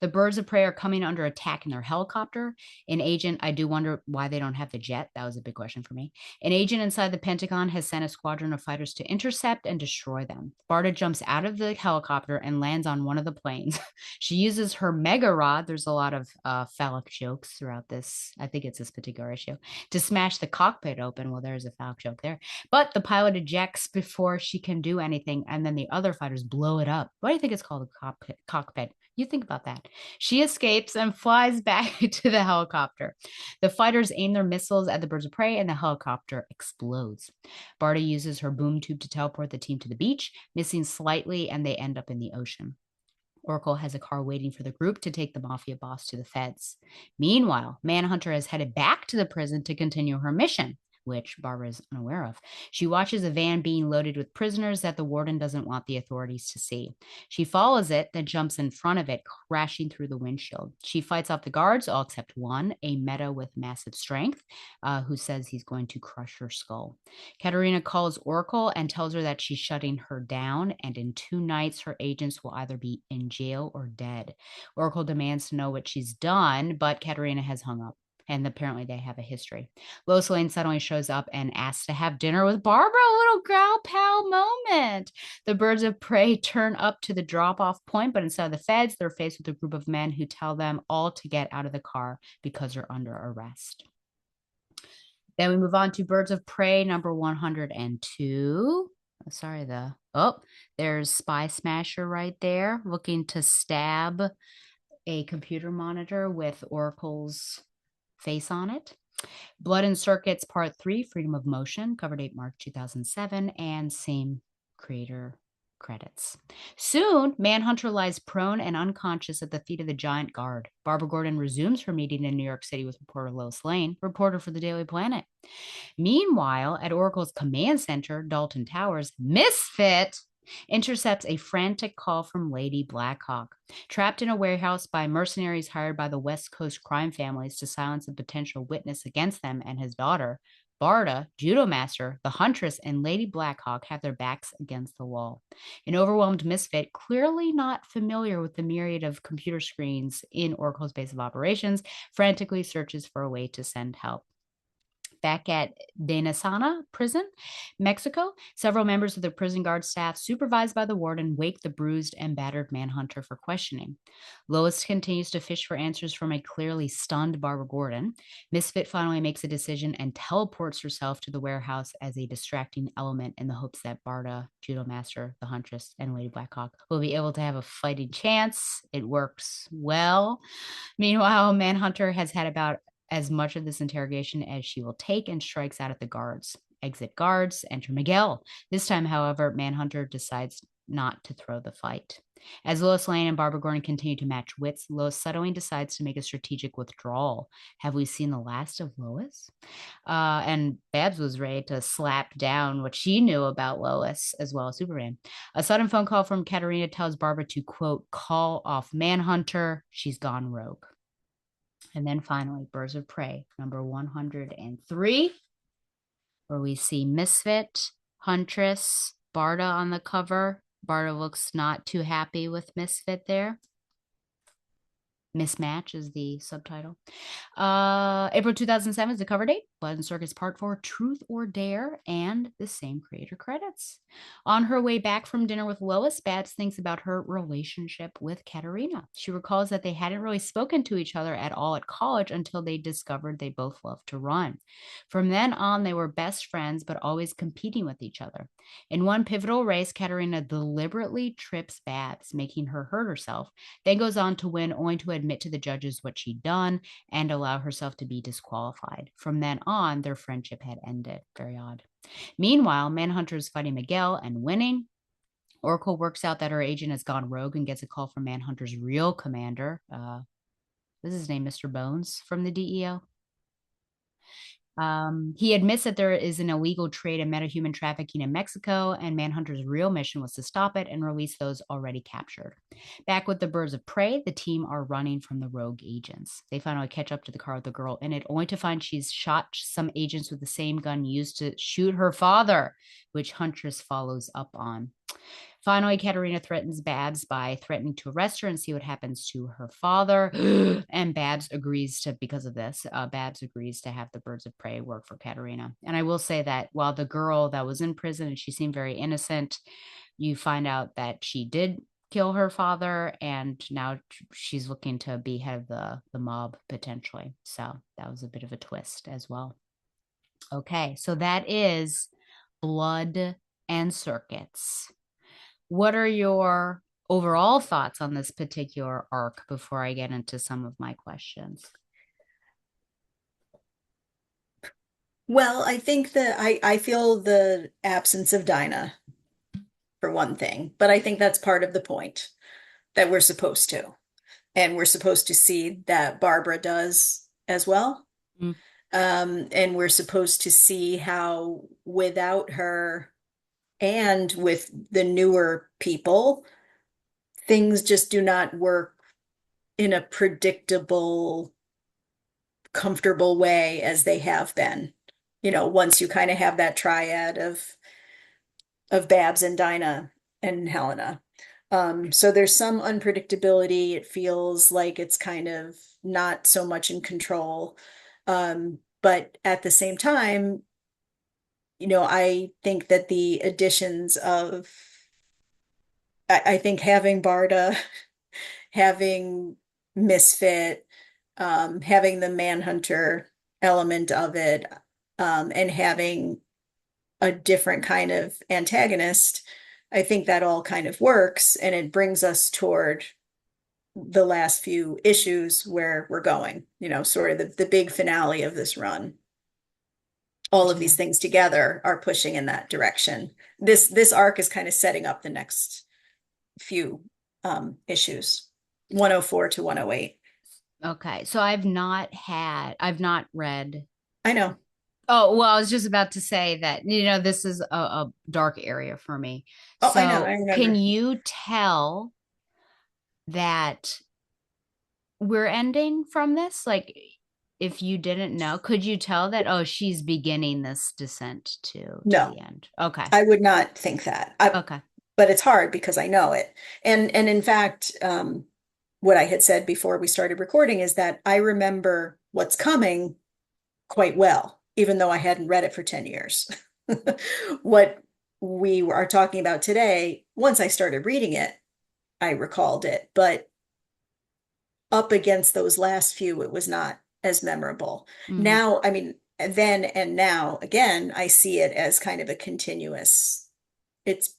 [SPEAKER 1] The Birds of Prey are coming under attack in their helicopter. An agent, I do wonder why they don't have the jet. That was a big question for me. An agent inside the Pentagon has sent a squadron of fighters to intercept and destroy them. Barda jumps out of the helicopter and lands on one of the planes. She uses her mega rod. There's a lot of phallic jokes throughout this. I think it's this particular issue. To smash the cockpit open. Well, there's a phallic joke there. But the pilot ejects before she can do anything, and then the other fighters blow it up. Why do you think it's called a cockpit? You think about that. She escapes and flies back to the helicopter. The fighters aim their missiles at the Birds of Prey, and the helicopter explodes. Barda uses her boom tube to teleport the team to the beach, missing slightly, and they end up in the ocean. Oracle has a car waiting for the group to take the mafia boss to the feds. Meanwhile, Manhunter has headed back to the prison to continue her mission, which Barbara is unaware of. She watches a van being loaded with prisoners that the warden doesn't want the authorities to see. She follows it, then jumps in front of it, crashing through the windshield. She fights off the guards, all except one, a meta with massive strength, who says he's going to crush her skull. Katarina calls Oracle and tells her that she's shutting her down, and in 2 nights, her agents will either be in jail or dead. Oracle demands to know what she's done, but Katarina has hung up. And apparently they have a history. Lois Lane suddenly shows up and asks to have dinner with Barbara, a little gal pal moment. The Birds of Prey turn up to the drop-off point, but instead of the feds, they're faced with a group of men who tell them all to get out of the car because they're under arrest. Then we move on to Birds of Prey number 102. Sorry, there's Spy Smasher right there, looking to stab a computer monitor with Oracle's face on it. Blood and Circuits Part 3, Freedom of Motion, cover date March 2007, and same creator credits. Soon, Manhunter lies prone and unconscious at the feet of the giant guard. Barbara Gordon resumes her meeting in New York City with reporter Lois Lane, reporter for the Daily Planet. Meanwhile, at Oracle's command center, Dalton Towers, Misfit intercepts a frantic call from Lady Blackhawk. Trapped in a warehouse by mercenaries hired by the West Coast crime families to silence a potential witness against them and his daughter, Barda, Judo Master, the Huntress, and Lady Blackhawk have their backs against the wall. An overwhelmed Misfit, clearly not familiar with the myriad of computer screens in Oracle's base of operations, frantically searches for a way to send help. Back at Denasana prison, Mexico, several members of the prison guard staff, supervised by the warden, wake the bruised and battered Manhunter for questioning. Lois continues to fish for answers from a clearly stunned Barbara Gordon. Misfit finally makes a decision and teleports herself to the warehouse as a distracting element in the hopes that Barda, Judo Master, the Huntress, and Lady Blackhawk will be able to have a fighting chance. It works well. Meanwhile, Manhunter has had about as much of this interrogation as she will take and strikes out at the guards. Exit guards, enter Miguel. This time, however, Manhunter decides not to throw the fight. As Lois Lane and Barbara Gordon continue to match wits, Lois suddenly decides to make a strategic withdrawal. Have we seen the last of Lois? And Babs was ready to slap down what she knew about Lois as well as Superman. A sudden phone call from Katarina tells Barbara to, quote, call off Manhunter. She's gone rogue. And then finally, Birds of Prey, number 103, where we see Misfit, Huntress, Barda on the cover. Barda looks not too happy with Misfit there. Mismatch is the subtitle. April 2007 is the cover date. Blood and Circus Part 4, Truth or Dare, and the same creator credits. On her way back from dinner with Lois, Babs thinks about her relationship with Katarina. She recalls that they hadn't really spoken to each other at all at college until they discovered they both loved to run. From then on, they were best friends, but always competing with each other. In one pivotal race, Katarina deliberately trips Babs, making her hurt herself, then goes on to win, only to admit to the judges what she'd done and allow herself to be disqualified. From then on, their friendship had ended. Very odd. Meanwhile, Manhunter is fighting Miguel and winning. Oracle works out that her agent has gone rogue and gets a call from Manhunter's real commander. This is his name, Mr. Bones from the DEO. He admits that there is an illegal trade in metahuman trafficking in Mexico, and Manhunter's real mission was to stop it and release those already captured. Back with the birds of prey, the team are running from the rogue agents. They finally catch up to the car with the girl in it, only to find she's shot some agents with the same gun used to shoot her father, which Huntress follows up on. Finally, Katerina threatens Babs by threatening to arrest her and see what happens to her father. And Babs agrees to, because of this, Babs agrees to have the birds of prey work for Katerina. And I will say that while the girl that was in prison and she seemed very innocent, you find out that she did kill her father, and now she's looking to be head of the mob potentially. So that was a bit of a twist as well. Okay, so that is Blood and Circuits. What are your overall thoughts on this particular arc before I get into some of my questions?
[SPEAKER 2] Well, I think that I feel the absence of Dinah for one thing, but I think that's part of the point that we're supposed to. And we're supposed to see that Barbara does as well.
[SPEAKER 1] Mm.
[SPEAKER 2] And we're supposed to see how without her and with the newer people, things just do not work in a predictable, comfortable way as they have been. You know, once you kind of have that triad of Babs and Dinah and Helena. So there's some unpredictability. It feels like it's kind of not so much in control. But at the same time, you know, I think that the additions of, I think having Barda, having Misfit, having the Manhunter element of it, and having a different kind of antagonist, I think that all kind of works, and it brings us toward the last few issues where we're going, you know, sort of the big finale of this run. All of these things together are pushing in that direction. This arc is kind of setting up the next few issues, 104 to 108.
[SPEAKER 1] Okay, so I've not read.
[SPEAKER 2] I know.
[SPEAKER 1] Oh, well, I was just about to say that, this is a dark area for me.
[SPEAKER 2] Oh, I know.
[SPEAKER 1] So
[SPEAKER 2] I
[SPEAKER 1] can
[SPEAKER 2] remember.
[SPEAKER 1] you tell that we're ending from this? Like, if you didn't know, could you tell that, oh, she's beginning this descent to
[SPEAKER 2] No,
[SPEAKER 1] the end? Okay.
[SPEAKER 2] I would not think that.
[SPEAKER 1] Okay.
[SPEAKER 2] But it's hard because I know it. And in fact, what I had said before we started recording is that I remember what's coming quite well, even though I hadn't read it for 10 years. What we are talking about today, once I started reading it, I recalled it, but up against those last few, it was not as memorable.
[SPEAKER 1] Mm-hmm.
[SPEAKER 2] Now, I mean, then and now, again, I see it as kind of a continuous, it's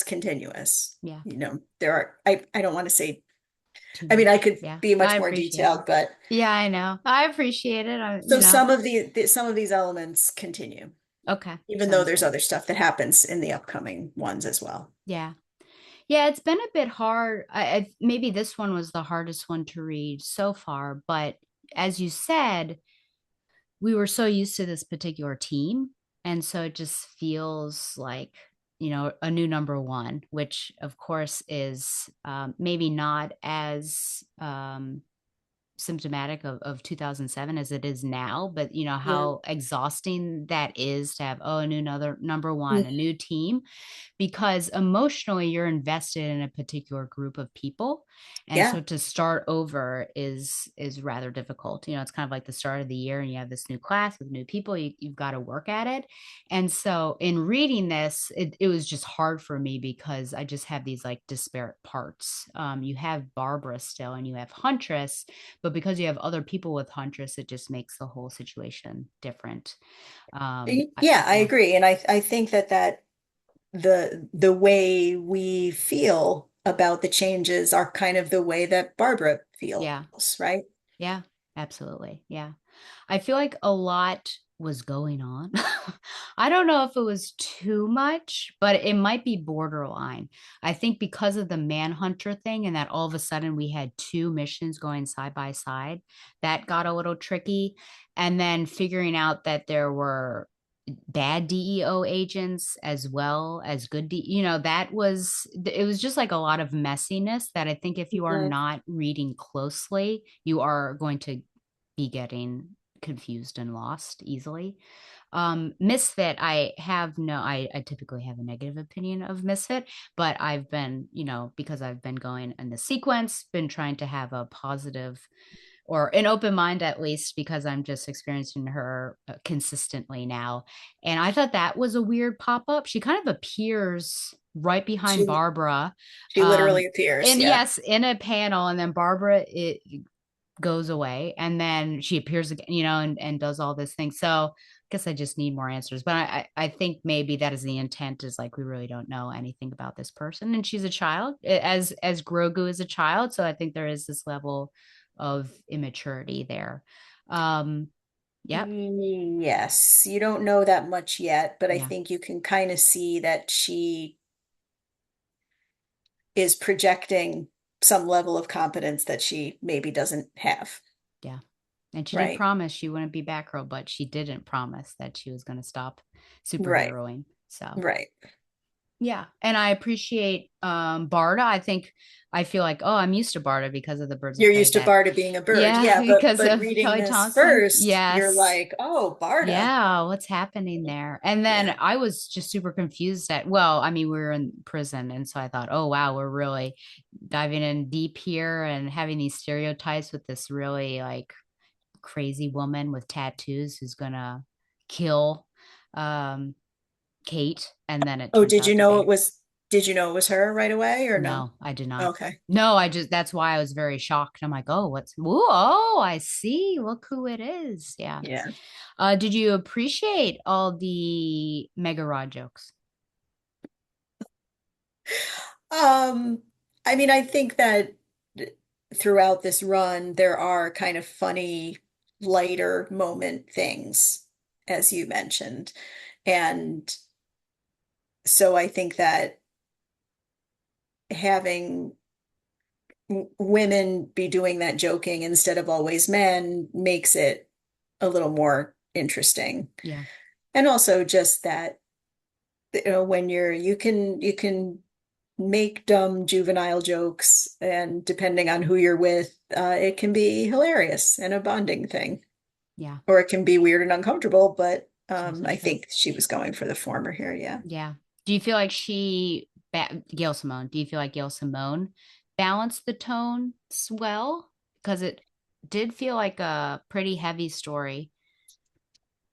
[SPEAKER 2] continuous.
[SPEAKER 1] Yeah.
[SPEAKER 2] You know, there are, I don't want to say, I mean, I could be much more detailed, but
[SPEAKER 1] yeah, I know. I appreciate it.
[SPEAKER 2] so some of some of these elements continue,
[SPEAKER 1] Okay.
[SPEAKER 2] even though there's other stuff that happens in the upcoming ones as well.
[SPEAKER 1] Yeah. Yeah, it's been a bit hard. Maybe this one was the hardest one to read so far, but as you said, we were so used to this particular team, and so it just feels like, a new number one, which of course is maybe not as symptomatic of 2007 as it is now, but how exhausting that is to have, a new number one, a new team, because emotionally you're invested in a particular group of people, and so to start over is rather difficult. It's kind of like the start of the year and you have this new class with new people. You've got to work at it. And so in reading this, it was just hard for me because I just have these like disparate parts. You have Barbara still and you have Huntress, but because you have other people with Huntress, it just makes the whole situation different.
[SPEAKER 2] I agree. And I think that the way we feel about the changes are kind of the way that Barbara feels,
[SPEAKER 1] Yeah.
[SPEAKER 2] right?
[SPEAKER 1] Yeah. Absolutely. Yeah. I feel like a lot was going on. I don't know if it was too much, but it might be borderline. I think because of the Manhunter thing and that all of a sudden we had two missions going side by side, that got a little tricky. And then figuring out that there were bad DEO agents as well as good that was it was just like a lot of messiness that I think if you are
[SPEAKER 2] Mhm.
[SPEAKER 1] not reading closely, you are going to be getting confused and lost easily. Misfit, I typically have a negative opinion of Misfit, but I've been, because I've been going in the sequence, been trying to have a positive or an open mind at least because I'm just experiencing her consistently now. And I thought that was a weird pop up. She kind of appears right behind
[SPEAKER 2] She
[SPEAKER 1] Barbara.
[SPEAKER 2] she literally appears,
[SPEAKER 1] And
[SPEAKER 2] yeah.
[SPEAKER 1] yes, in a panel, and then Barbara it goes away and then she appears again, and does all this thing. So I guess I just need more answers. But I think maybe that is the intent, is like we really don't know anything about this person. And she's a child, as Grogu is a child. So I think there is this level of immaturity there. Um, yep.
[SPEAKER 2] Yes, you don't know that much yet, but I
[SPEAKER 1] Yeah.
[SPEAKER 2] think you can kind of see that she is projecting some level of competence that she maybe doesn't have,
[SPEAKER 1] Yeah. And she did
[SPEAKER 2] right?
[SPEAKER 1] promise she wouldn't be Batgirl, but she didn't promise that she was going to stop
[SPEAKER 2] Right,
[SPEAKER 1] superheroing. So
[SPEAKER 2] right.
[SPEAKER 1] yeah, and I appreciate Barda. I feel like, oh, I'm used to Barda because of the Birds of
[SPEAKER 2] You're
[SPEAKER 1] Prey
[SPEAKER 2] used to
[SPEAKER 1] that
[SPEAKER 2] Barda being a bird.
[SPEAKER 1] yeah,
[SPEAKER 2] Yeah,
[SPEAKER 1] because
[SPEAKER 2] but
[SPEAKER 1] of
[SPEAKER 2] reading
[SPEAKER 1] Kelly
[SPEAKER 2] this
[SPEAKER 1] Thompson.
[SPEAKER 2] first, you're
[SPEAKER 1] Yes.
[SPEAKER 2] like, "Oh, Barda."
[SPEAKER 1] Yeah, what's happening there? And
[SPEAKER 2] Yeah.
[SPEAKER 1] then I was just super confused I mean, we were in prison, and so I thought, oh wow, we're really diving in deep here and having these stereotypes with this really like crazy woman with tattoos who's gonna kill um Kate, and then it
[SPEAKER 2] Oh,
[SPEAKER 1] turns out to be.
[SPEAKER 2] did you know it was her right away or no?
[SPEAKER 1] No, I did not.
[SPEAKER 2] Okay.
[SPEAKER 1] No, that's why I was very shocked. I'm like, oh, oh, I see. Look who it is. Yeah.
[SPEAKER 2] Yeah.
[SPEAKER 1] Did you appreciate all the Mega Rod jokes?
[SPEAKER 2] Um, I mean, I think that throughout this run, there are kind of funny, lighter moment things, as you mentioned. And so I think that having women be doing that joking instead of always men makes it a little more interesting.
[SPEAKER 1] Yeah.
[SPEAKER 2] And also just that, when you can make dumb juvenile jokes, and depending on who you're with, it can be hilarious and a bonding thing,
[SPEAKER 1] Yeah.
[SPEAKER 2] or it can be weird and uncomfortable, but
[SPEAKER 1] It's also
[SPEAKER 2] I
[SPEAKER 1] true.
[SPEAKER 2] think she was going for the former here, yeah.
[SPEAKER 1] Yeah. Do you feel like Gail Simone, do you feel like Gail Simone balanced the tone well? Because it did feel like a pretty heavy story.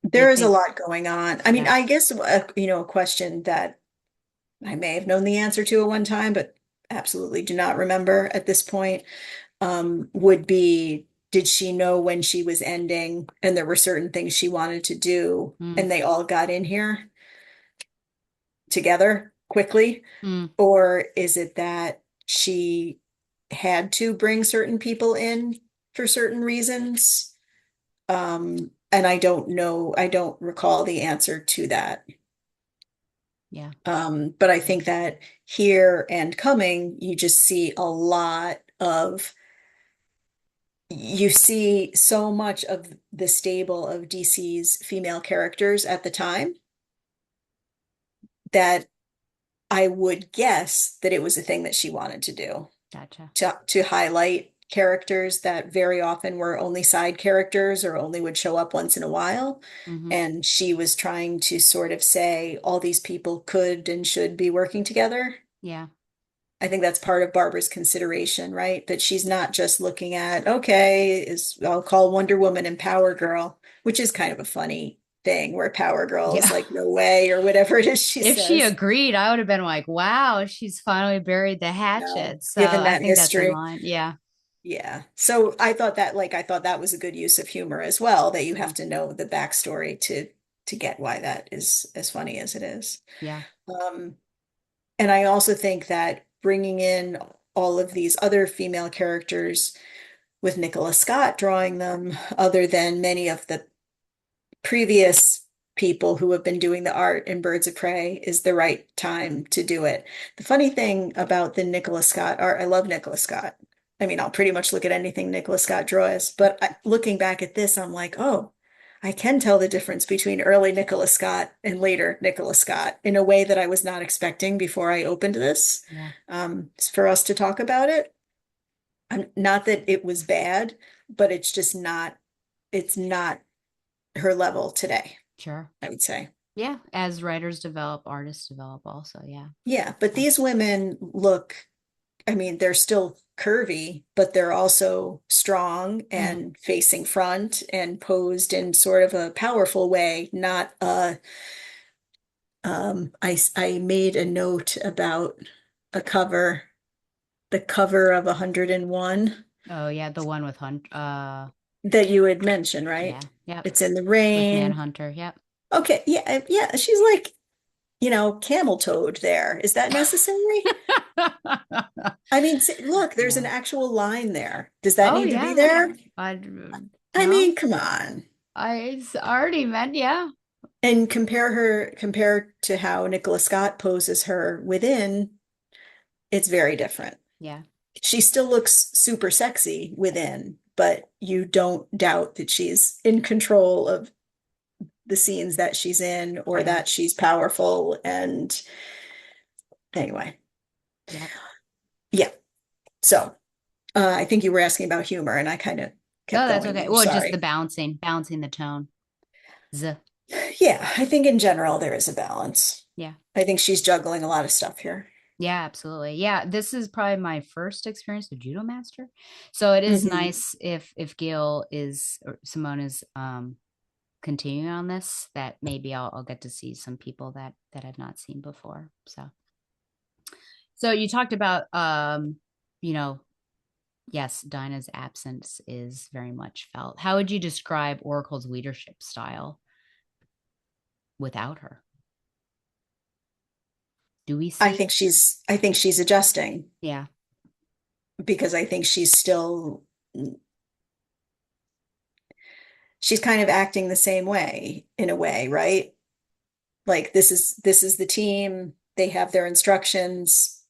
[SPEAKER 1] Do you
[SPEAKER 2] There is a
[SPEAKER 1] think?
[SPEAKER 2] lot going on. I mean,
[SPEAKER 1] Yeah.
[SPEAKER 2] I guess, a question that I may have known the answer to at one time, but absolutely do not remember at this point, would be, did she know when she was ending and there were certain things she wanted to do
[SPEAKER 1] Mm,
[SPEAKER 2] and they all got in here together quickly?
[SPEAKER 1] mm,
[SPEAKER 2] Or is it that she had to bring certain people in for certain reasons? And I don't know, I don't recall the answer to that.
[SPEAKER 1] yeah.
[SPEAKER 2] But I think that here and coming, you just see a lot of, you see so much of the stable of DC's female characters at the time that I would guess that it was a thing that she wanted to do,
[SPEAKER 1] Gotcha.
[SPEAKER 2] to highlight characters that very often were only side characters or only would show up once in a while.
[SPEAKER 1] Hmm.
[SPEAKER 2] And she was trying to sort of say all these people could and should be working together.
[SPEAKER 1] Yeah.
[SPEAKER 2] I think that's part of Barbara's consideration, right? That she's not just looking at, okay, I'll call Wonder Woman and Power Girl, which is kind of a funny thing where Power Girl is
[SPEAKER 1] Yeah.
[SPEAKER 2] like, no way, or whatever it is she
[SPEAKER 1] If she
[SPEAKER 2] says.
[SPEAKER 1] agreed, I would have been like, wow, she's finally buried the
[SPEAKER 2] No,
[SPEAKER 1] hatchet. So
[SPEAKER 2] given
[SPEAKER 1] I
[SPEAKER 2] that
[SPEAKER 1] think that's in
[SPEAKER 2] history.
[SPEAKER 1] line. Yeah.
[SPEAKER 2] Yeah. So I thought that was a good use of humor as well, that you
[SPEAKER 1] Mm,
[SPEAKER 2] have to know the backstory to get why that is as funny as it is.
[SPEAKER 1] yeah.
[SPEAKER 2] Um, and I also think that bringing in all of these other female characters with Nicola Scott drawing them, other than many of the previous people who have been doing the art in Birds of Prey, is the right time to do it. The funny thing about the Nicola Scott art, I love Nicola Scott. I mean, I'll pretty much look at anything Nicola Scott draws, but looking back at this, I'm like, oh, I can tell the difference between early Nicola Scott and later Nicola Scott in a way that I was not expecting before I opened this,
[SPEAKER 1] Yeah,
[SPEAKER 2] for us to talk about it. Not that it was bad, but it's not her level today,
[SPEAKER 1] sure.
[SPEAKER 2] I would say.
[SPEAKER 1] Yeah, as writers develop, artists develop also. Yeah.
[SPEAKER 2] Yeah, but
[SPEAKER 1] Yeah.
[SPEAKER 2] these women look, I mean, they're still curvy, but they're also strong
[SPEAKER 1] Mhm.
[SPEAKER 2] and facing front and posed in sort of a powerful way, not I made a note about a cover, the cover of 101
[SPEAKER 1] Oh yeah, the one with Hunt.
[SPEAKER 2] that you had mentioned, right?
[SPEAKER 1] Yeah. Yep.
[SPEAKER 2] It's in the
[SPEAKER 1] With
[SPEAKER 2] rain.
[SPEAKER 1] Manhunter. Yep.
[SPEAKER 2] Okay, yeah, yeah, she's like, camel toed there. Is that necessary? I mean, look, there's an
[SPEAKER 1] Yeah.
[SPEAKER 2] actual line there. Does that
[SPEAKER 1] Oh
[SPEAKER 2] need to be
[SPEAKER 1] yeah.
[SPEAKER 2] there?
[SPEAKER 1] I
[SPEAKER 2] I
[SPEAKER 1] no.
[SPEAKER 2] mean, come on.
[SPEAKER 1] Already meant yeah.
[SPEAKER 2] And compare to how Nicola Scott poses her within, it's very different.
[SPEAKER 1] Yeah.
[SPEAKER 2] She still looks super sexy within, but you don't doubt that she's in control of the scenes that she's in, or
[SPEAKER 1] Yeah.
[SPEAKER 2] that she's powerful. And anyway,
[SPEAKER 1] Yep.
[SPEAKER 2] yeah. So I think you were asking about humor, and I kind of kept
[SPEAKER 1] Oh, that's
[SPEAKER 2] going
[SPEAKER 1] okay.
[SPEAKER 2] there.
[SPEAKER 1] Well, just the
[SPEAKER 2] Sorry.
[SPEAKER 1] bouncing the tone. Z.
[SPEAKER 2] Yeah, I think in general there is a balance.
[SPEAKER 1] Yeah.
[SPEAKER 2] I think she's juggling a lot of stuff here.
[SPEAKER 1] Yeah, absolutely. Yeah, this is probably my first experience with Judo Master. So it is
[SPEAKER 2] Hmm.
[SPEAKER 1] nice if Gail is or Simone is continuing on this, that maybe I'll get to see some people that I've not seen before. So you talked about you know, yes, Dinah's absence is very much felt. How would you describe Oracle's leadership style without her? Do we see?
[SPEAKER 2] I think she's adjusting,
[SPEAKER 1] Yeah.
[SPEAKER 2] because I think she's kind of acting the same way in a way, right? Like, this is the team, they have their instructions,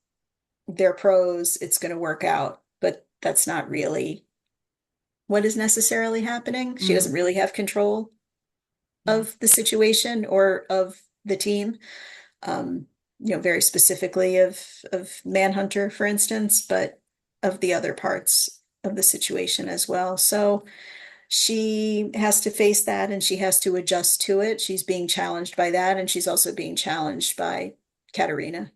[SPEAKER 2] their pros, it's going to work out, but that's not really what is necessarily happening. She
[SPEAKER 1] Hmm.
[SPEAKER 2] doesn't really have control
[SPEAKER 1] Yeah.
[SPEAKER 2] of the situation or of the team. Um, very specifically of Manhunter, for instance, but of the other parts of the situation as well. So she has to face that, and she has to adjust to it. She's being challenged by that, and she's also being challenged by Katerina.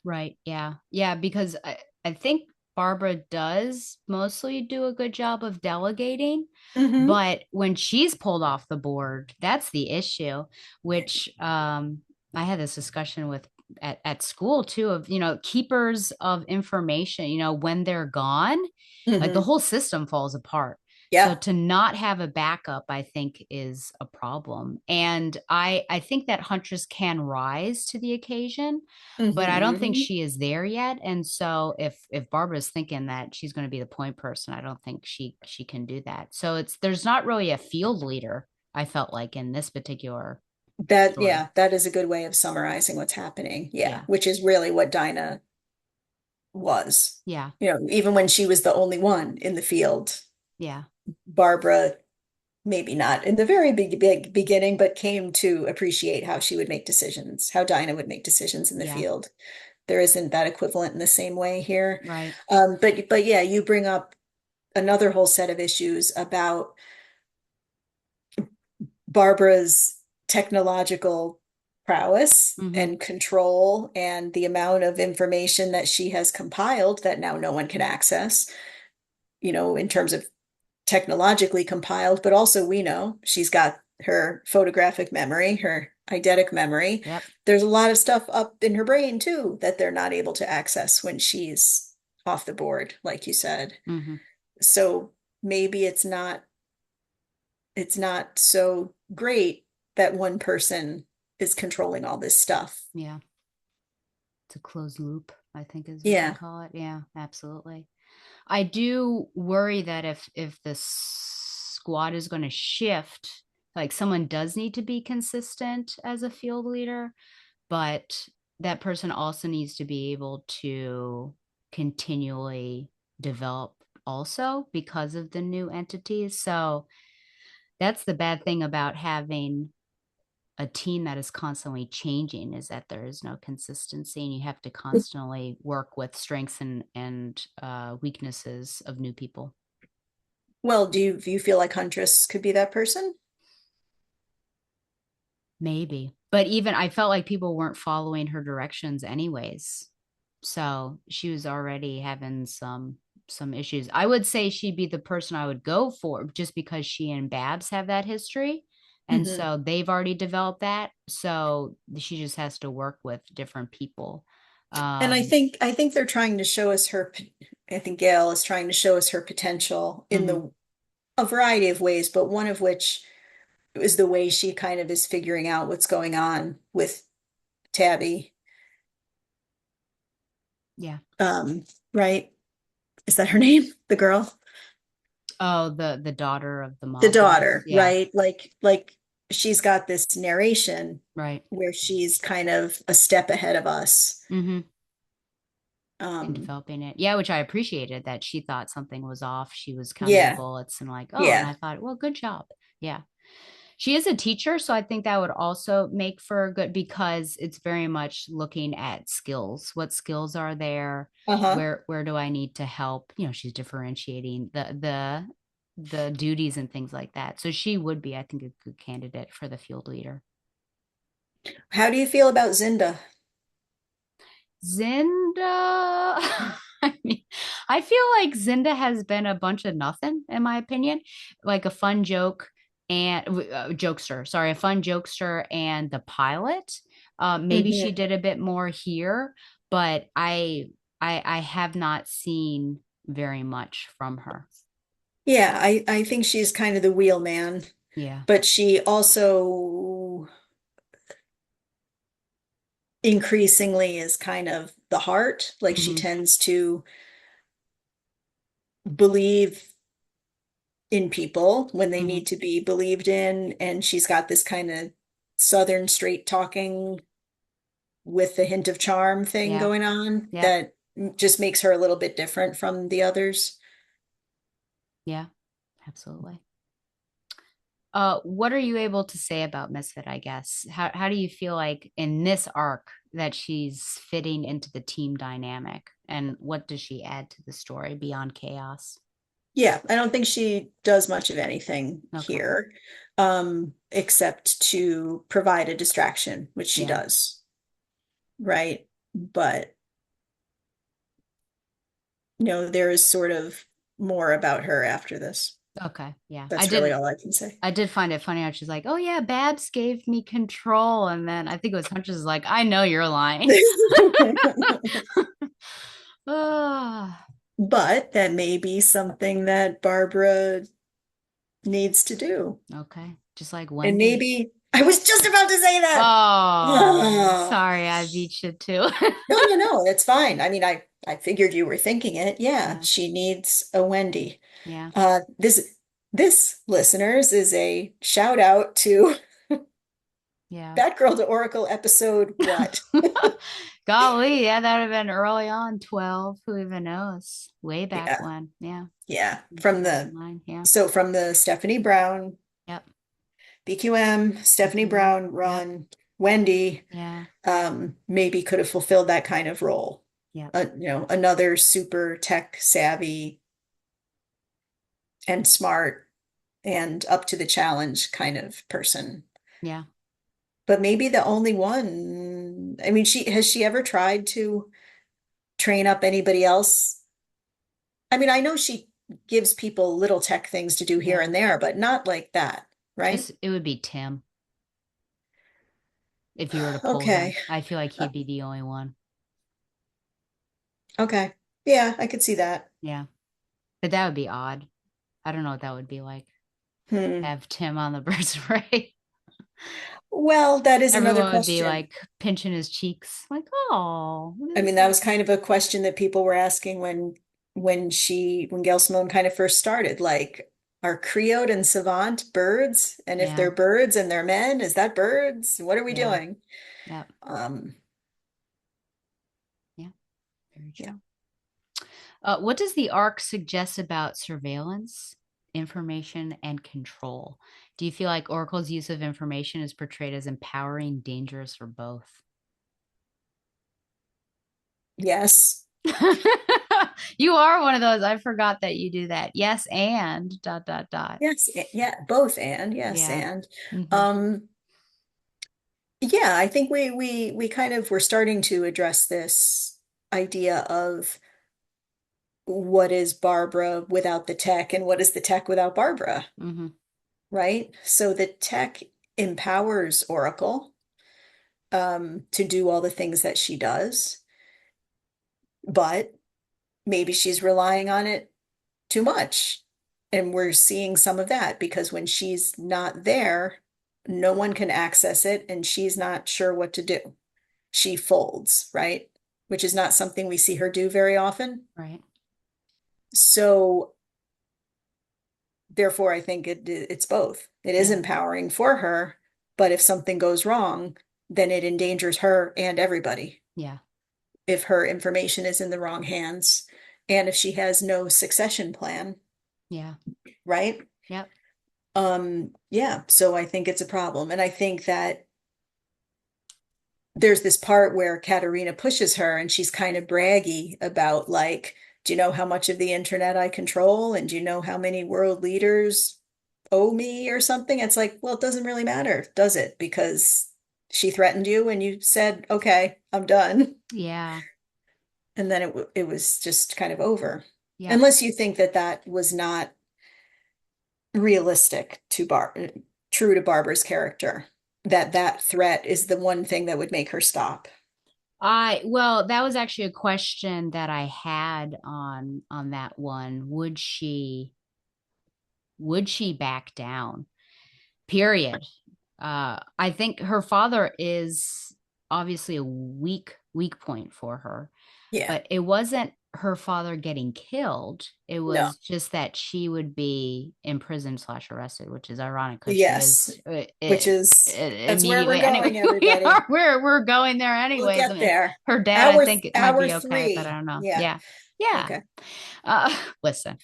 [SPEAKER 1] Right. Yeah. Yeah. Because I think Barbara does mostly do a good job of delegating,
[SPEAKER 2] Hmm.
[SPEAKER 1] but when she's pulled off the board, that's the issue, which I had this discussion with at school too, of, keepers of information, when they're gone, like the
[SPEAKER 2] Hmm.
[SPEAKER 1] whole system falls apart. So
[SPEAKER 2] Yeah.
[SPEAKER 1] to not have a backup, I think, is a problem. And I think that Huntress can rise to the occasion, but I don't think
[SPEAKER 2] Hmm.
[SPEAKER 1] she is there yet. And so if Barbara's thinking that she's going to be the point person, I don't think she can do that. So there's not really a field leader, I felt like, in this particular story.
[SPEAKER 2] Yeah, that is a good way of summarizing what's happening. Yeah,
[SPEAKER 1] Yeah.
[SPEAKER 2] which is really what Dinah was.
[SPEAKER 1] Yeah.
[SPEAKER 2] Even when she was the only one in the field,
[SPEAKER 1] Yeah.
[SPEAKER 2] Barbara, maybe not in the very big beginning, but came to appreciate how she would make decisions, how Dinah would make decisions in the
[SPEAKER 1] Yeah.
[SPEAKER 2] field. There isn't that equivalent in the same way here.
[SPEAKER 1] Right.
[SPEAKER 2] But yeah, you bring up another whole set of issues about Barbara's technological prowess
[SPEAKER 1] Mm-hmm.
[SPEAKER 2] and control, and the amount of information that she has compiled that now no one can access, in terms of technologically compiled, but also we know she's got her photographic memory, her eidetic memory.
[SPEAKER 1] Yep.
[SPEAKER 2] There's a lot of stuff up in her brain too that they're not able to access when she's off the board, like you said.
[SPEAKER 1] Mm-hmm.
[SPEAKER 2] So maybe it's not so great that one person is controlling all this stuff.
[SPEAKER 1] Yeah. It's a closed loop, I think is what they
[SPEAKER 2] Yeah.
[SPEAKER 1] call it. Yeah, absolutely. I do worry that if the squad is going to shift, like someone does need to be consistent as a field leader, but that person also needs to be able to continually develop also because of the new entities. So that's the bad thing about having a team that is constantly changing, is that there is no consistency and you have to constantly work with strengths and weaknesses of new people.
[SPEAKER 2] Well, do you feel like Huntress could be that person?
[SPEAKER 1] Maybe. But even I felt like people weren't following her directions anyways. So she was already having some issues. I would say she'd be the person I would go for just because she and Babs have that history. And
[SPEAKER 2] Mhm.
[SPEAKER 1] so they've already developed that. So she just has to work with different people.
[SPEAKER 2] And I
[SPEAKER 1] Um,
[SPEAKER 2] think I think they're trying to show us her. I think Gail is trying to show us her potential in
[SPEAKER 1] mhm.
[SPEAKER 2] the a variety of ways, but one of which is the way she kind of is figuring out what's going on with Tabby.
[SPEAKER 1] Yeah.
[SPEAKER 2] Um, right? Is that her name? The girl?
[SPEAKER 1] Oh, the daughter of the
[SPEAKER 2] The
[SPEAKER 1] mob boss.
[SPEAKER 2] daughter,
[SPEAKER 1] Yeah.
[SPEAKER 2] right? Like she's got this narration
[SPEAKER 1] Right.
[SPEAKER 2] where she's kind of a step ahead of us.
[SPEAKER 1] Mm-hmm. In
[SPEAKER 2] Um,
[SPEAKER 1] developing it. Yeah, which I appreciated that she thought something was off. She was counting the
[SPEAKER 2] yeah,
[SPEAKER 1] bullets and like, oh, and
[SPEAKER 2] yeah,
[SPEAKER 1] I thought, well, good job. Yeah. She is a teacher, so I think that would also make for a good because it's very much looking at skills. What skills are there?
[SPEAKER 2] uh-huh.
[SPEAKER 1] Where do I need to help? You know, she's differentiating the duties and things like that. So she would be, I think, a good candidate for the field leader.
[SPEAKER 2] How do you feel about Zinda?
[SPEAKER 1] Zinda, I mean, I feel like Zinda has been a bunch of nothing, in my opinion. Like a fun joke and jokester, sorry, a fun jokester and the pilot. Maybe she
[SPEAKER 2] Mhm.
[SPEAKER 1] did a bit more here, but I have not seen very much from her.
[SPEAKER 2] Yeah, I think she's kind of the wheelman,
[SPEAKER 1] Yeah.
[SPEAKER 2] but she also increasingly is kind of the heart. Like she
[SPEAKER 1] Hmm.
[SPEAKER 2] tends to believe in people when they
[SPEAKER 1] Hmm.
[SPEAKER 2] need to be believed in, and she's got this kind of Southern straight talking with the hint of charm thing
[SPEAKER 1] Yeah.
[SPEAKER 2] going on
[SPEAKER 1] Yep.
[SPEAKER 2] that just makes her a little bit different from the others.
[SPEAKER 1] Yeah. Absolutely. What are you able to say about Misfit, I guess? How do you feel like in this arc that she's fitting into the team dynamic? And what does she add to the story beyond chaos?
[SPEAKER 2] Yeah, I don't think she does much of anything
[SPEAKER 1] Okay.
[SPEAKER 2] here, except to provide a distraction, which she
[SPEAKER 1] Yeah.
[SPEAKER 2] does, right? But there is sort of more about her after this.
[SPEAKER 1] Okay. Yeah. I
[SPEAKER 2] That's really
[SPEAKER 1] did
[SPEAKER 2] all I can say.
[SPEAKER 1] I did find it funny how she's like, oh yeah, Babs gave me control. And then I think it was Hunter's like, I know you're lying. Ah,
[SPEAKER 2] But that may be something that Barbara needs to do.
[SPEAKER 1] okay. Just like
[SPEAKER 2] And
[SPEAKER 1] Wendy.
[SPEAKER 2] maybe I was just about to say that.
[SPEAKER 1] Oh,
[SPEAKER 2] Ah.
[SPEAKER 1] sorry, I beat you too.
[SPEAKER 2] No, no, no, that's fine. I mean, I figured you were thinking it. Yeah,
[SPEAKER 1] Yeah.
[SPEAKER 2] she needs a Wendy.
[SPEAKER 1] Yeah.
[SPEAKER 2] This listeners is a shout out to
[SPEAKER 1] Yeah.
[SPEAKER 2] Batgirl to Oracle episode what?
[SPEAKER 1] Golly, yeah, that would have been early on, 12. Who even knows? Way back
[SPEAKER 2] Yeah,
[SPEAKER 1] when. Yeah.
[SPEAKER 2] yeah.
[SPEAKER 1] In
[SPEAKER 2] From the
[SPEAKER 1] 2009. Yeah.
[SPEAKER 2] so from the Stephanie Brown,
[SPEAKER 1] Yep.
[SPEAKER 2] BQM, Stephanie
[SPEAKER 1] BTO.
[SPEAKER 2] Brown
[SPEAKER 1] Yep.
[SPEAKER 2] run, Wendy
[SPEAKER 1] Yeah.
[SPEAKER 2] maybe could have fulfilled that kind of role.
[SPEAKER 1] Yep.
[SPEAKER 2] Another super tech savvy and smart and up to the challenge kind of person.
[SPEAKER 1] Yeah.
[SPEAKER 2] But maybe the only one. I mean, she ever tried to train up anybody else? I mean, I know she gives people little tech things to do here
[SPEAKER 1] Yeah.
[SPEAKER 2] and there, but not like that, right?
[SPEAKER 1] It would be Tim if you were to pull him.
[SPEAKER 2] Okay.
[SPEAKER 1] I feel like
[SPEAKER 2] Uh,
[SPEAKER 1] he'd be the only one.
[SPEAKER 2] Okay. Yeah, I could see that.
[SPEAKER 1] Yeah. But that would be odd. I don't know what that would be like.
[SPEAKER 2] Hmm.
[SPEAKER 1] Have Tim on the birds parade.
[SPEAKER 2] Well, that is another
[SPEAKER 1] Everyone would be
[SPEAKER 2] question.
[SPEAKER 1] like pinching his cheeks, like, oh,
[SPEAKER 2] I
[SPEAKER 1] this
[SPEAKER 2] mean,
[SPEAKER 1] is
[SPEAKER 2] that
[SPEAKER 1] so
[SPEAKER 2] was kind
[SPEAKER 1] cute.
[SPEAKER 2] of a question that people were asking when when Gail Simone kind of first started, like, are Creode and Savant birds? And if
[SPEAKER 1] Yeah.
[SPEAKER 2] they're birds and they're men, is that birds? What are we
[SPEAKER 1] Yeah.
[SPEAKER 2] doing?
[SPEAKER 1] Yeah.
[SPEAKER 2] Um,
[SPEAKER 1] Yeah. Very
[SPEAKER 2] yeah.
[SPEAKER 1] true. What does the arc suggest about surveillance, information, and control? Do you feel like Oracle's use of information is portrayed as empowering, dangerous, or both?
[SPEAKER 2] Yes.
[SPEAKER 1] You are one of those. I forgot that you do that. Yes, and dot dot dot.
[SPEAKER 2] Yes. Yeah. Both and yes
[SPEAKER 1] Yeah.
[SPEAKER 2] and.
[SPEAKER 1] Hmm.
[SPEAKER 2] Um, yeah, I think we kind of we're starting to address this idea of what is Barbara without the tech and what is the tech without Barbara,
[SPEAKER 1] Hmm.
[SPEAKER 2] right? So the tech empowers Oracle to do all the things that she does, but maybe she's relying on it too much. And we're seeing some of that because when she's not there, no one can access it and she's not sure what to do. She folds, right? Which is not something we see her do very often.
[SPEAKER 1] Right.
[SPEAKER 2] So therefore, I think it's both. It is
[SPEAKER 1] Yeah.
[SPEAKER 2] empowering for her, but if something goes wrong, then it endangers her and everybody
[SPEAKER 1] Yeah.
[SPEAKER 2] if her information is in the wrong hands and if she has no succession plan,
[SPEAKER 1] Yeah.
[SPEAKER 2] right?
[SPEAKER 1] Yep.
[SPEAKER 2] Yeah, so I think it's a problem. And I think that there's this part where Katerina pushes her and she's kind of braggy about like, do you know how much of the internet I control? And do you know how many world leaders owe me or something? It's like, well, it doesn't really matter, does it? Because she threatened you and you said, okay, I'm done.
[SPEAKER 1] Yeah.
[SPEAKER 2] And then it was just kind of over.
[SPEAKER 1] Yep.
[SPEAKER 2] Unless you think that that was not realistic to true to Barbara's character, that that threat is the one thing that would make her stop.
[SPEAKER 1] Well, that was actually a question that I had on that one. Would she back down? Period. I think her father is obviously a weak point for her,
[SPEAKER 2] Yeah.
[SPEAKER 1] but it wasn't her father getting killed. It
[SPEAKER 2] No.
[SPEAKER 1] was just that she would be imprisoned slash arrested, which is ironic because she
[SPEAKER 2] Yes.
[SPEAKER 1] is
[SPEAKER 2] Which is that's where we're
[SPEAKER 1] immediately anyway.
[SPEAKER 2] going,
[SPEAKER 1] We
[SPEAKER 2] everybody.
[SPEAKER 1] are we're going there
[SPEAKER 2] We'll
[SPEAKER 1] anyways. I
[SPEAKER 2] get
[SPEAKER 1] mean,
[SPEAKER 2] there.
[SPEAKER 1] her dad, I
[SPEAKER 2] Hour
[SPEAKER 1] think it might
[SPEAKER 2] hour
[SPEAKER 1] be okay, but I
[SPEAKER 2] three.
[SPEAKER 1] don't know.
[SPEAKER 2] Yeah.
[SPEAKER 1] Yeah, yeah.
[SPEAKER 2] Okay.
[SPEAKER 1] Uh, listen,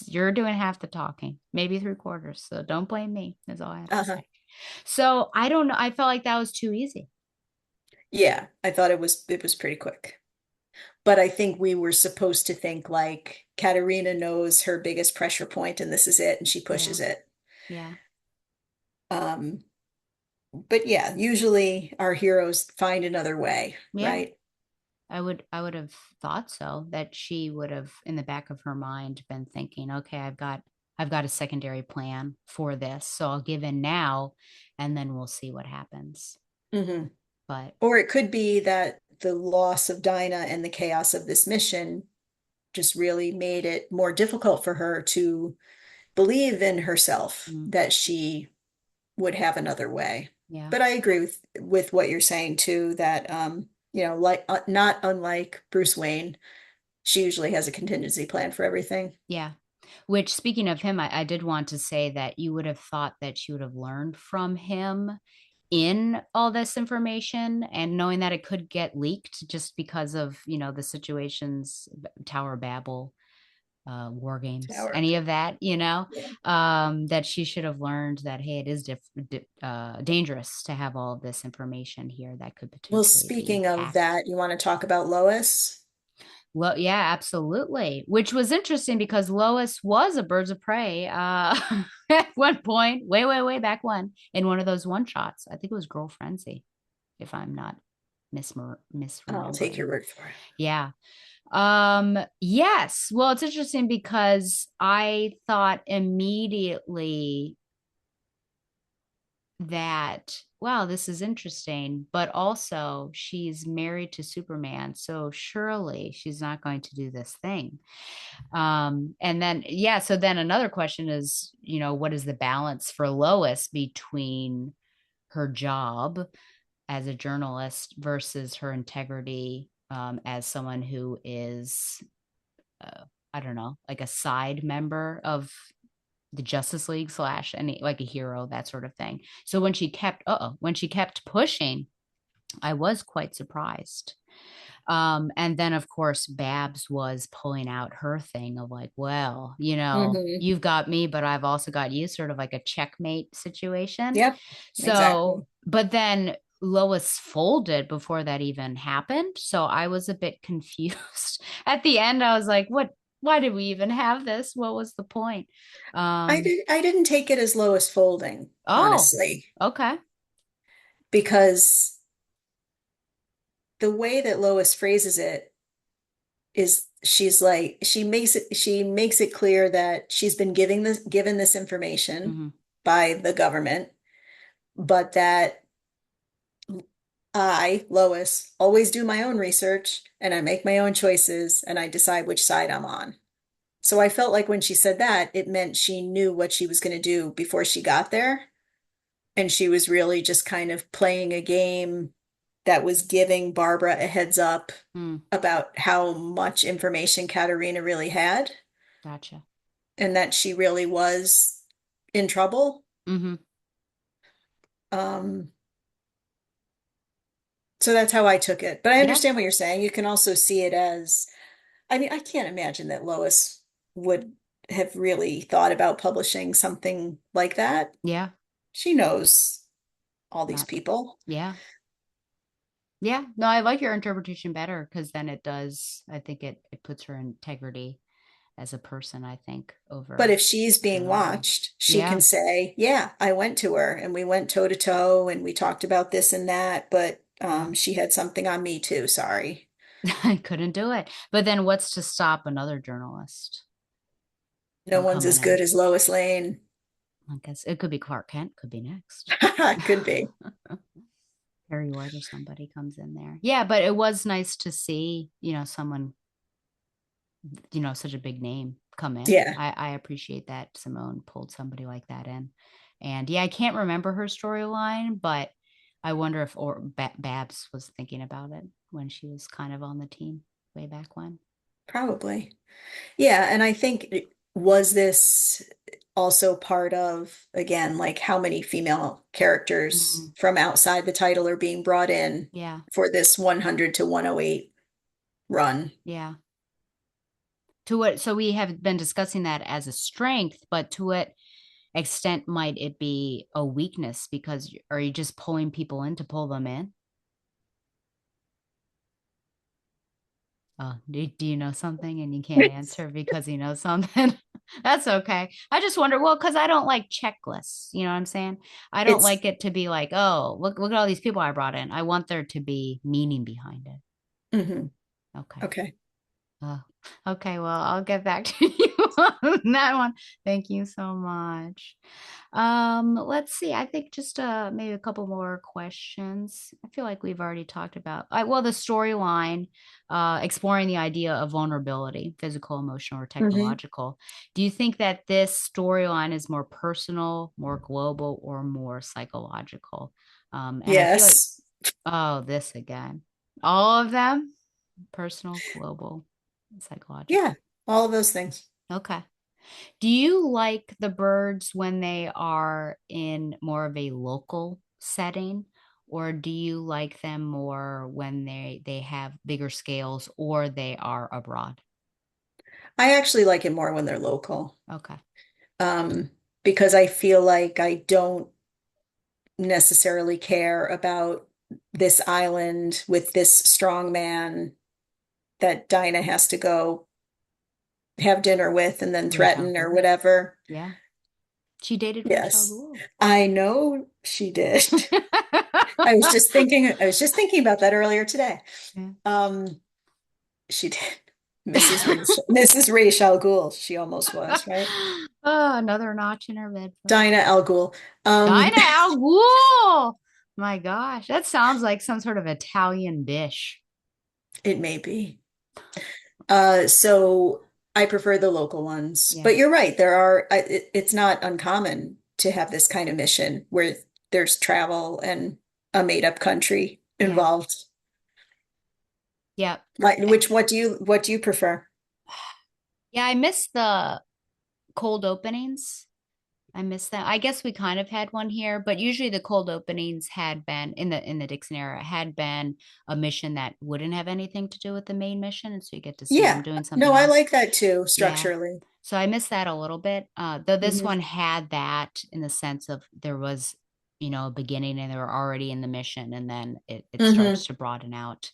[SPEAKER 1] you're doing half the talking, maybe three quarters. So don't blame me. Is all I have to
[SPEAKER 2] Uh-huh.
[SPEAKER 1] say. So I don't know. I felt like that was too easy.
[SPEAKER 2] Yeah, I thought it was pretty quick. But I think we were supposed to think like Katerina knows her biggest pressure point and this is it and she
[SPEAKER 1] Yeah,
[SPEAKER 2] pushes it.
[SPEAKER 1] yeah,
[SPEAKER 2] Um, but yeah, usually our heroes find another way,
[SPEAKER 1] yeah.
[SPEAKER 2] right?
[SPEAKER 1] I would have thought so, that she would have in the back of her mind been thinking, okay, I've got a secondary plan for this. So I'll give in now and then we'll see what happens.
[SPEAKER 2] Hmm.
[SPEAKER 1] But
[SPEAKER 2] Or it could be that the loss of Dinah and the chaos of this mission just really made it more difficult for her to believe in herself
[SPEAKER 1] mm,
[SPEAKER 2] that she would have another way.
[SPEAKER 1] yeah.
[SPEAKER 2] But I agree with what you're saying too, that like not unlike Bruce Wayne, she usually has a contingency plan for everything.
[SPEAKER 1] Yeah. Which, speaking of him, I did want to say that you would have thought that she would have learned from him in all this information and knowing that it could get leaked just because of, the situations, Tower of Babel, war games,
[SPEAKER 2] Tower.
[SPEAKER 1] any of that,
[SPEAKER 2] Yeah.
[SPEAKER 1] that she should have learned that, hey, it is dangerous to have all of this information here that could
[SPEAKER 2] Well,
[SPEAKER 1] potentially be
[SPEAKER 2] speaking of
[SPEAKER 1] hacked.
[SPEAKER 2] that, you want to talk about Lois?
[SPEAKER 1] Well, yeah, absolutely. Which was interesting because Lois was a Birds of Prey at one point, way, way, way back when, in one of those one shots. I think it was Girl Frenzy, if I'm not
[SPEAKER 2] I'll take
[SPEAKER 1] misremembering.
[SPEAKER 2] your word for it.
[SPEAKER 1] Yeah. Yes. Well, it's interesting because I thought immediately that, wow, this is interesting, but also she's married to Superman, so surely she's not going to do this thing. And then, yeah, so then another question is, what is the balance for Lois between her job as a journalist versus her integrity as someone who is I don't know, like a side member of the Justice League slash any like a hero, that sort of thing. So when she kept pushing, I was quite surprised. And then of course Babs was pulling out her thing of like, well,
[SPEAKER 2] Hmm.
[SPEAKER 1] you've got me, but I've also got you, sort of like a checkmate situation.
[SPEAKER 2] Yep,
[SPEAKER 1] So,
[SPEAKER 2] exactly.
[SPEAKER 1] but then Lois folded before that even happened. So I was a bit confused. At the end, I was like, what, why did we even have this? What was the point? Um,
[SPEAKER 2] I didn't take it as Lois folding,
[SPEAKER 1] oh,
[SPEAKER 2] honestly,
[SPEAKER 1] okay.
[SPEAKER 2] because the way that Lois phrases it is she's like she makes it clear that she's been given this information
[SPEAKER 1] Hmm.
[SPEAKER 2] by the government, but that I, Lois, always do my own research and I make my own choices and I decide which side I'm on. So I felt like when she said that, it meant she knew what she was going to do before she got there. And she was really just kind of playing a game that was giving Barbara a heads up
[SPEAKER 1] Mm,
[SPEAKER 2] about how much information Katerina really had
[SPEAKER 1] gotcha.
[SPEAKER 2] and that she really was in trouble.
[SPEAKER 1] Hmm.
[SPEAKER 2] Um, so that's how I took it. But I
[SPEAKER 1] Yeah.
[SPEAKER 2] understand what you're saying. You can also see it as, I mean, I can't imagine that Lois would have really thought about publishing something like that.
[SPEAKER 1] Yeah.
[SPEAKER 2] She knows all these
[SPEAKER 1] Not,
[SPEAKER 2] people.
[SPEAKER 1] yeah. Yeah, no, I like your interpretation better because then it does, I think it puts her integrity as a person, I think,
[SPEAKER 2] But
[SPEAKER 1] over
[SPEAKER 2] if she's being
[SPEAKER 1] journalism.
[SPEAKER 2] watched, she can
[SPEAKER 1] Yeah,
[SPEAKER 2] say, yeah, I went to her and we went toe to toe and we talked about this and that, but
[SPEAKER 1] yeah.
[SPEAKER 2] she had something on me too. Sorry.
[SPEAKER 1] I couldn't do it. But then what's to stop another journalist
[SPEAKER 2] No
[SPEAKER 1] from
[SPEAKER 2] one's
[SPEAKER 1] coming
[SPEAKER 2] as good
[SPEAKER 1] in?
[SPEAKER 2] as Lois Lane.
[SPEAKER 1] I guess it could be Clark Kent, could be next.
[SPEAKER 2] Could be.
[SPEAKER 1] Harry White or somebody comes in there. Yeah, but it was nice to see, someone, such a big name come in.
[SPEAKER 2] Yeah,
[SPEAKER 1] I appreciate that Simone pulled somebody like that in. And yeah, I can't remember her storyline, but I wonder if Babs was thinking about it when she was kind of on the team way back when.
[SPEAKER 2] probably. Yeah, and I think was this also part of, again, like how many female characters
[SPEAKER 1] Mm,
[SPEAKER 2] from outside the title are being brought in
[SPEAKER 1] yeah,
[SPEAKER 2] for this 100 to 108 run?
[SPEAKER 1] yeah. To what? So we have been discussing that as a strength, but to what extent might it be a weakness? Because are you just pulling people in to pull them in? Oh, do you know something and you can't answer because you know something? That's okay. I just wonder, well, because I don't like checklists. You know what I'm saying? I don't
[SPEAKER 2] It's
[SPEAKER 1] like it to be like, oh, look at all these people I brought in. I want there to be meaning behind it.
[SPEAKER 2] mhm.
[SPEAKER 1] Okay.
[SPEAKER 2] Okay.
[SPEAKER 1] Oh, okay. Well, I'll get back to you on that one. Thank you so much. Let's see. I think just maybe a couple more questions. I feel like we've already talked about well, the storyline, exploring the idea of vulnerability, physical, emotional, or
[SPEAKER 2] Hmm.
[SPEAKER 1] technological. Do you think that this storyline is more personal, more global, or more psychological? And I feel like,
[SPEAKER 2] Yes.
[SPEAKER 1] oh, this again. All of them, personal, global,
[SPEAKER 2] Yeah.
[SPEAKER 1] psychological.
[SPEAKER 2] All of those things.
[SPEAKER 1] Okay. Do you like the birds when they are in more of a local setting, or do you like them more when they have bigger scales or they are abroad?
[SPEAKER 2] I actually like it more when they're local.
[SPEAKER 1] Okay.
[SPEAKER 2] Um, because I feel like I don't necessarily care about this island with this strong man that Dinah has to go have dinner with and then
[SPEAKER 1] Ra's al
[SPEAKER 2] threaten or
[SPEAKER 1] Ghul.
[SPEAKER 2] whatever.
[SPEAKER 1] Yeah. She dated Ra's al
[SPEAKER 2] Yes,
[SPEAKER 1] Ghul.
[SPEAKER 2] I know she did. I was just thinking about that earlier today.
[SPEAKER 1] Yeah.
[SPEAKER 2] Um, she did. Mrs. Ra's al Ghul, she almost was, right?
[SPEAKER 1] Oh, another notch in her bedbook.
[SPEAKER 2] Dinah al Ghul. Um,
[SPEAKER 1] Dinah Al Ghul. My gosh, that sounds like some sort of Italian dish.
[SPEAKER 2] it may be. So I prefer the local ones,
[SPEAKER 1] Yeah.
[SPEAKER 2] but you're right. It's not uncommon to have this kind of mission where there's travel and a made up country
[SPEAKER 1] Yeah.
[SPEAKER 2] involved.
[SPEAKER 1] Yeah.
[SPEAKER 2] Like, what do you prefer?
[SPEAKER 1] Yeah, I miss the cold openings. I miss that. I guess we kind of had one here, but usually the cold openings had been in the Dixon era had been a mission that wouldn't have anything to do with the main mission, and so you get to see them
[SPEAKER 2] Yeah.
[SPEAKER 1] doing
[SPEAKER 2] No,
[SPEAKER 1] something
[SPEAKER 2] I
[SPEAKER 1] else.
[SPEAKER 2] like that too,
[SPEAKER 1] Yeah.
[SPEAKER 2] structurally.
[SPEAKER 1] So I miss that a little bit. Though this
[SPEAKER 2] Hmm.
[SPEAKER 1] one had that in the sense of there was, a beginning and they were already in the mission, and then it starts
[SPEAKER 2] Hmm.
[SPEAKER 1] to broaden out.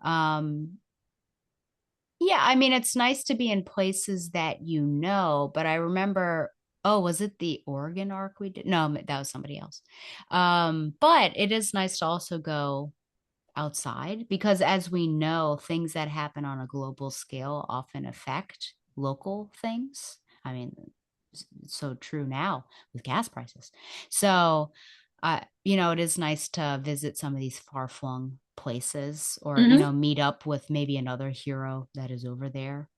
[SPEAKER 1] Um, yeah, I mean, it's nice to be in places that but I remember, oh, was it the Oregon arc we did? No, that was somebody else. But it is nice to also go outside because, as we know, things that happen on a global scale often affect local things. I mean, it's so true now with gas prices. So, it is nice to visit some of these far-flung places or,
[SPEAKER 2] Hmm.
[SPEAKER 1] meet up with maybe another hero that is over there,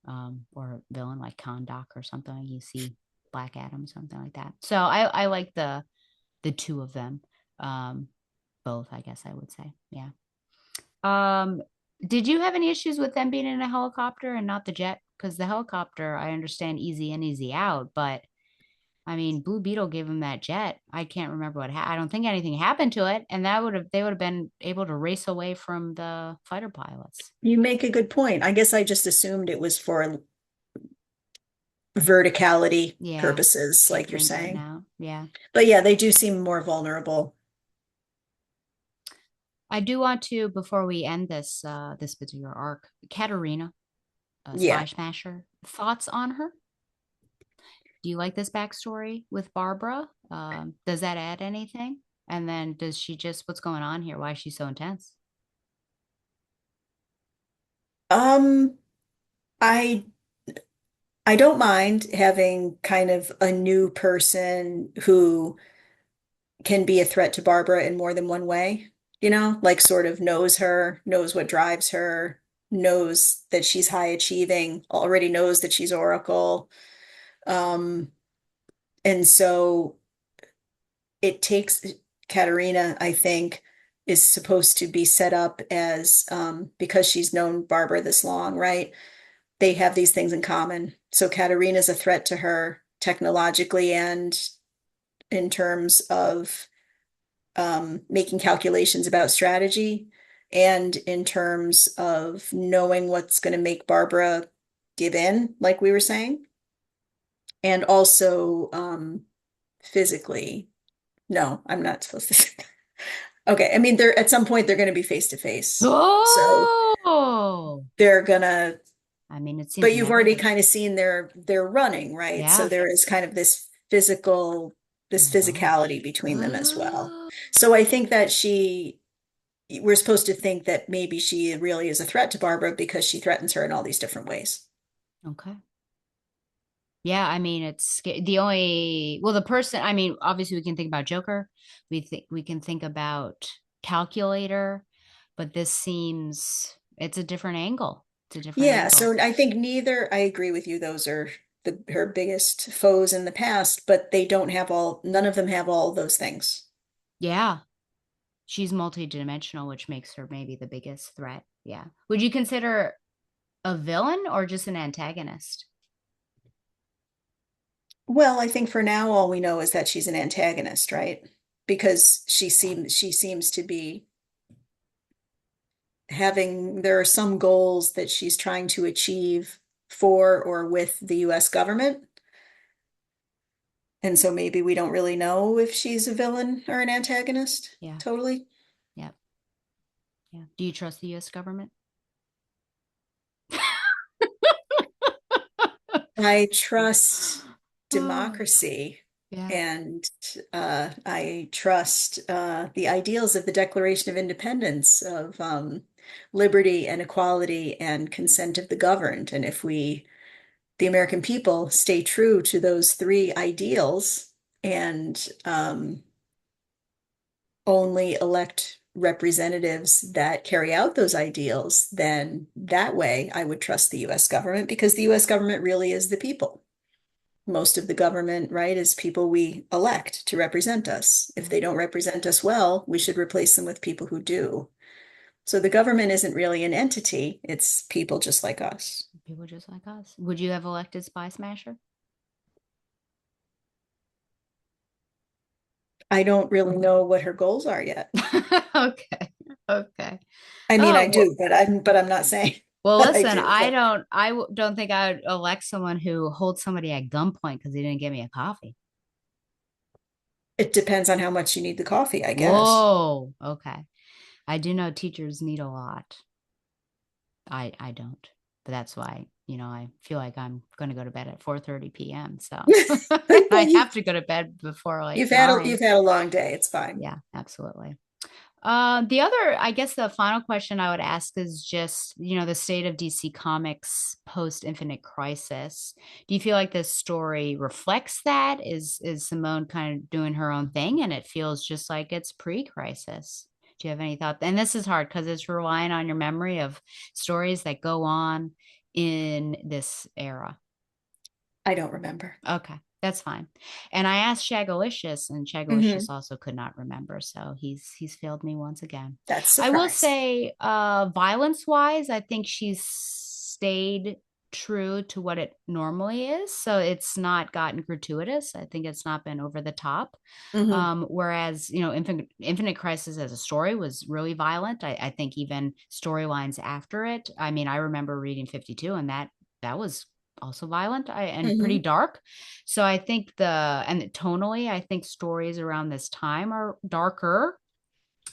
[SPEAKER 1] or a villain like Kondak or something. Like you see Black Adam, something like that. So I like the two of them. Um, both, I guess I would say. Yeah. Um, did you have any issues with them being in a helicopter and not the jet? Because the helicopter, I understand easy in, easy out, but I mean, Blue Beetle gave him that jet. I can't remember I don't think anything happened to it, and they would have been able to race away from the fighter pilots.
[SPEAKER 2] You make a good point. I guess I just assumed it was for verticality
[SPEAKER 1] Yeah,
[SPEAKER 2] purposes, like you're
[SPEAKER 1] tapering getting
[SPEAKER 2] saying.
[SPEAKER 1] out. Yeah.
[SPEAKER 2] But yeah, they do seem more vulnerable.
[SPEAKER 1] I do want to, before we end this particular arc, Katarina,
[SPEAKER 2] Yeah.
[SPEAKER 1] Spy Smasher, thoughts on her? Do you like this backstory with Barbara? Does that add anything? And then does she just, what's going on here? Why is she so intense?
[SPEAKER 2] Um, I I don't mind having kind of a new person who can be a threat to Barbara in more than one way, like sort of knows her, knows what drives her, knows that she's high achieving, already knows that she's Oracle. Um, and so it takes Katarina, I think, is supposed to be set up as because she's known Barbara this long, right? They have these things in common. So Katarina's a threat to her technologically and in terms of making calculations about strategy and in terms of knowing what's going to make Barbara give in, like we were saying, and also physically. No, I'm not supposed to say that. Okay, I mean, they're at some point they're going to be face to face. So
[SPEAKER 1] Oh,
[SPEAKER 2] they're gonna,
[SPEAKER 1] I mean, it seems
[SPEAKER 2] but you've already
[SPEAKER 1] inevitable.
[SPEAKER 2] kind of seen their running, right? So
[SPEAKER 1] Yeah.
[SPEAKER 2] there is kind of this
[SPEAKER 1] Oh.
[SPEAKER 2] physicality between them as well.
[SPEAKER 1] Oh.
[SPEAKER 2] So I think that we're supposed to think that maybe she really is a threat to Barbara because she threatens her in all these different ways.
[SPEAKER 1] Okay. Yeah, I mean, the only, well, the person, I mean, obviously we can think about Joker. We can think about Calculator, but this seems, it's a different angle. It's a different
[SPEAKER 2] Yeah,
[SPEAKER 1] angle.
[SPEAKER 2] so I think neither, I agree with you, those are her biggest foes in the past, but none of them have all those things.
[SPEAKER 1] Yeah. She's multidimensional, which makes her maybe the biggest threat. Yeah. Would you consider a villain or just an antagonist?
[SPEAKER 2] Well, I think for now, all we know is that she's an antagonist, right? Because she seems to be there are some goals that she's trying to achieve for or with the US government. And so maybe we don't really know if she's a villain or an antagonist,
[SPEAKER 1] Yeah.
[SPEAKER 2] totally.
[SPEAKER 1] Yeah. Yeah. Do you trust the US government?
[SPEAKER 2] I trust
[SPEAKER 1] Oh,
[SPEAKER 2] democracy
[SPEAKER 1] yeah.
[SPEAKER 2] and I trust the ideals of the Declaration of Independence of liberty and equality and consent of the governed. And if the American people, stay true to those three ideals and only elect representatives that carry out those ideals, then that way I would trust the US government because the US government really is the people. Most of the government, right, is people we elect to represent us. If
[SPEAKER 1] Yeah.
[SPEAKER 2] they don't represent us well, we should replace them with people who do. So the government isn't really an entity. It's people just like us.
[SPEAKER 1] People just like us. Would you have elected Spy Smasher?
[SPEAKER 2] I don't really know what her goals are yet.
[SPEAKER 1] Okay. Okay.
[SPEAKER 2] I mean, I
[SPEAKER 1] Oh, well,
[SPEAKER 2] do, but I'm not saying
[SPEAKER 1] well,
[SPEAKER 2] that I
[SPEAKER 1] listen,
[SPEAKER 2] do.
[SPEAKER 1] I
[SPEAKER 2] So
[SPEAKER 1] don't, don't think I would elect someone who holds somebody at gunpoint because he didn't get me a coffee.
[SPEAKER 2] it depends on how much you need the coffee, I guess.
[SPEAKER 1] Whoa. Okay. I do know teachers need a lot. I don't. But that's why, I feel like I'm going to go to bed at 4:30 p.m. So
[SPEAKER 2] Well,
[SPEAKER 1] I have to go to bed before like
[SPEAKER 2] you've
[SPEAKER 1] 9.
[SPEAKER 2] had a long day. It's fine.
[SPEAKER 1] Yeah, absolutely. The other, I guess the final question I would ask is just, the state of DC Comics post Infinite Crisis. Do you feel like this story reflects that? Is Simone kind of doing her own thing and it feels just like it's pre-crisis? Do you have any thoughts? And this is hard because it's relying on your memory of stories that go on in this era.
[SPEAKER 2] I don't remember.
[SPEAKER 1] Okay, that's fine. And I asked Shagalicious, and
[SPEAKER 2] Hmm.
[SPEAKER 1] Shagalicious also could not remember, so he's failed me once again.
[SPEAKER 2] That's
[SPEAKER 1] I will
[SPEAKER 2] surprising.
[SPEAKER 1] say, violence wise, I think she's stayed true to what it normally is, so it's not gotten gratuitous. I think it's not been over the top.
[SPEAKER 2] Hmm.
[SPEAKER 1] Whereas Infinite Crisis as a story was really violent. I think even storylines after it. I mean, I remember reading 52, and that was also violent and pretty
[SPEAKER 2] Hmm.
[SPEAKER 1] dark. So I think tonally, I think stories around this time are darker.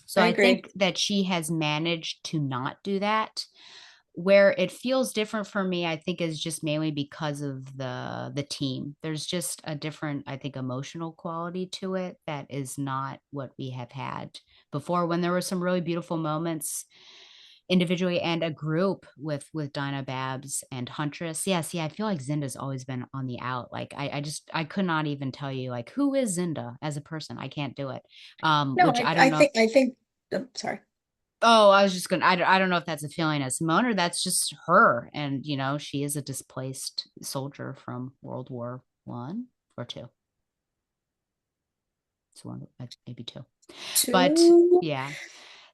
[SPEAKER 1] So
[SPEAKER 2] I
[SPEAKER 1] I
[SPEAKER 2] agree.
[SPEAKER 1] think that she has managed to not do that. Where it feels different for me, I think, is just mainly because of the team. There's just a different, I think, emotional quality to it that is not what we have had before. When there were some really beautiful moments individually and a group with Dinah Babs and Huntress. Yeah, see, I feel like Zinda's always been on the out. Like I could not even tell you like who is Zinda as a person. I can't do it.
[SPEAKER 2] No,
[SPEAKER 1] Which I don't know.
[SPEAKER 2] I think, I'm sorry.
[SPEAKER 1] Oh, I was just gonna. I don't know if that's a feeling as Simone or that's just her. And she is a displaced soldier from World War I or two. So one, maybe two. But
[SPEAKER 2] Two.
[SPEAKER 1] yeah,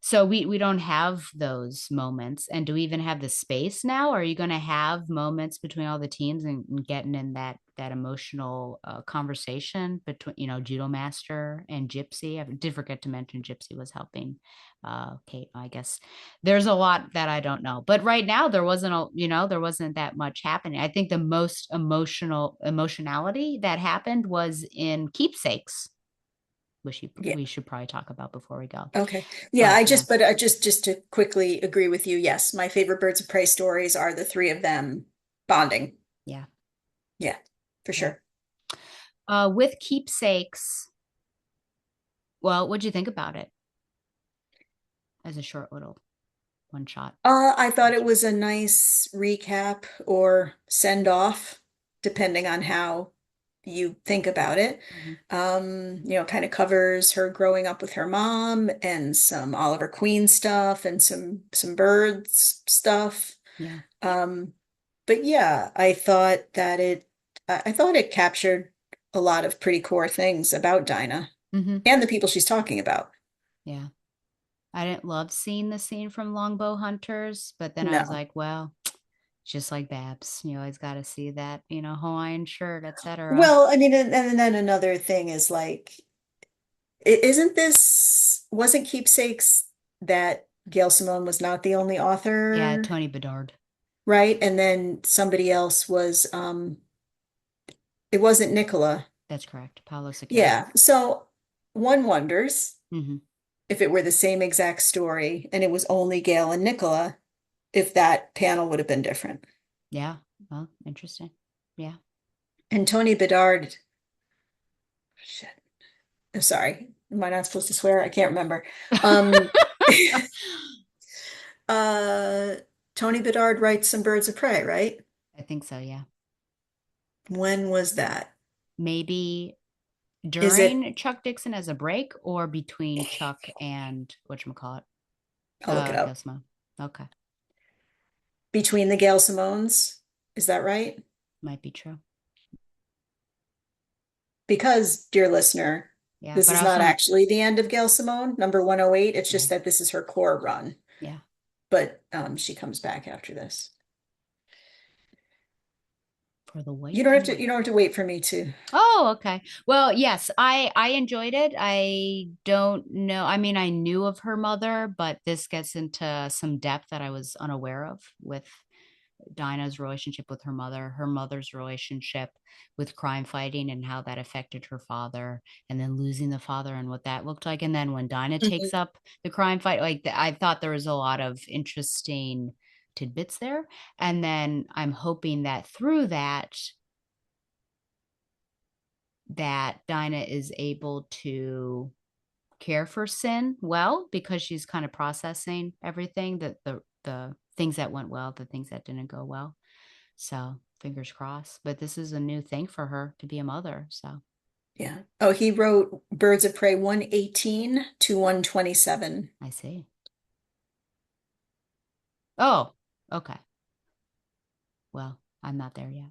[SPEAKER 1] so we don't have those moments. And do we even have the space now? Are you going to have moments between all the teams and getting in that emotional conversation between Judo Master and Gypsy? I did forget to mention Gypsy was helping Kate. I guess there's a lot that I don't know, but right now there wasn't that much happening. I think the most emotionality that happened was in Keepsakes, which
[SPEAKER 2] Yeah.
[SPEAKER 1] we should probably talk about before we go.
[SPEAKER 2] Okay. Yeah,
[SPEAKER 1] But yeah,
[SPEAKER 2] but I just to quickly agree with you. Yes, my favorite Birds of Prey stories are the three of them bonding.
[SPEAKER 1] yeah,
[SPEAKER 2] Yeah, for
[SPEAKER 1] yeah.
[SPEAKER 2] sure.
[SPEAKER 1] With Keepsakes, well, what'd you think about it as a short little one shot?
[SPEAKER 2] I thought it was a nice recap or send off, depending on how you think about it.
[SPEAKER 1] Mhm.
[SPEAKER 2] Kind of covers her growing up with her mom and some Oliver Queen stuff and some birds stuff.
[SPEAKER 1] Yeah.
[SPEAKER 2] Um, but yeah, I thought it captured a lot of pretty core things about Dinah
[SPEAKER 1] Hmm.
[SPEAKER 2] and the people she's talking about.
[SPEAKER 1] Yeah. I didn't love seeing the scene from Longbow Hunters, but then I was
[SPEAKER 2] No.
[SPEAKER 1] like, well, just like Babs, you always got to see that, Hawaiian shirt, etc.
[SPEAKER 2] Well, I mean, and then another thing is like, isn't wasn't Keepsakes that Gail Simone was not the only
[SPEAKER 1] Yeah,
[SPEAKER 2] author,
[SPEAKER 1] Tony Bedard.
[SPEAKER 2] right? And then somebody else it wasn't Nicola.
[SPEAKER 1] That's correct. Paulo Siqueira.
[SPEAKER 2] Yeah. So one wonders
[SPEAKER 1] Hmm.
[SPEAKER 2] if it were the same exact story and it was only Gail and Nicola, if that panel would have been different.
[SPEAKER 1] Yeah. Well, interesting. Yeah.
[SPEAKER 2] And Tony Bedard, shit, I'm sorry. Am I not supposed to swear? I can't remember. Um, uh, Tony Bedard writes some Birds of Prey, right?
[SPEAKER 1] I think so. Yeah.
[SPEAKER 2] When was that?
[SPEAKER 1] Maybe
[SPEAKER 2] Is it?
[SPEAKER 1] during Chuck Dixon as a break or between Chuck and whatchamacallit?
[SPEAKER 2] I'll look it up.
[SPEAKER 1] Gosmo. Okay.
[SPEAKER 2] Between the Gail Simones, is that right?
[SPEAKER 1] Might be true.
[SPEAKER 2] Because, dear listener,
[SPEAKER 1] Yeah.
[SPEAKER 2] this
[SPEAKER 1] But I
[SPEAKER 2] is not
[SPEAKER 1] also,
[SPEAKER 2] actually the end of Gail Simone, number 108. It's just
[SPEAKER 1] right.
[SPEAKER 2] that this is her core run.
[SPEAKER 1] Yeah.
[SPEAKER 2] but she comes back after this.
[SPEAKER 1] For the
[SPEAKER 2] You
[SPEAKER 1] white
[SPEAKER 2] don't have to,
[SPEAKER 1] one.
[SPEAKER 2] you don't have to wait for me to.
[SPEAKER 1] Oh, okay. Well, yes, I enjoyed it. I don't know. I mean, I knew of her mother, but this gets into some depth that I was unaware of with Dinah's relationship with her mother's relationship with crime fighting and how that affected her father, and then losing the father and what that looked like. And then when Dinah takes
[SPEAKER 2] Mhm.
[SPEAKER 1] up the crime fight, like I thought there was a lot of interesting tidbits there. And then I'm hoping that through that Dinah is able to care for Sin well because she's kind of processing everything that the things that went well, the things that didn't go well. So fingers crossed. But this is a new thing for her to be a mother. So
[SPEAKER 2] Yeah. Oh, he wrote Birds of Prey 118 to 127.
[SPEAKER 1] I see. Oh, okay. Well, I'm not there yet.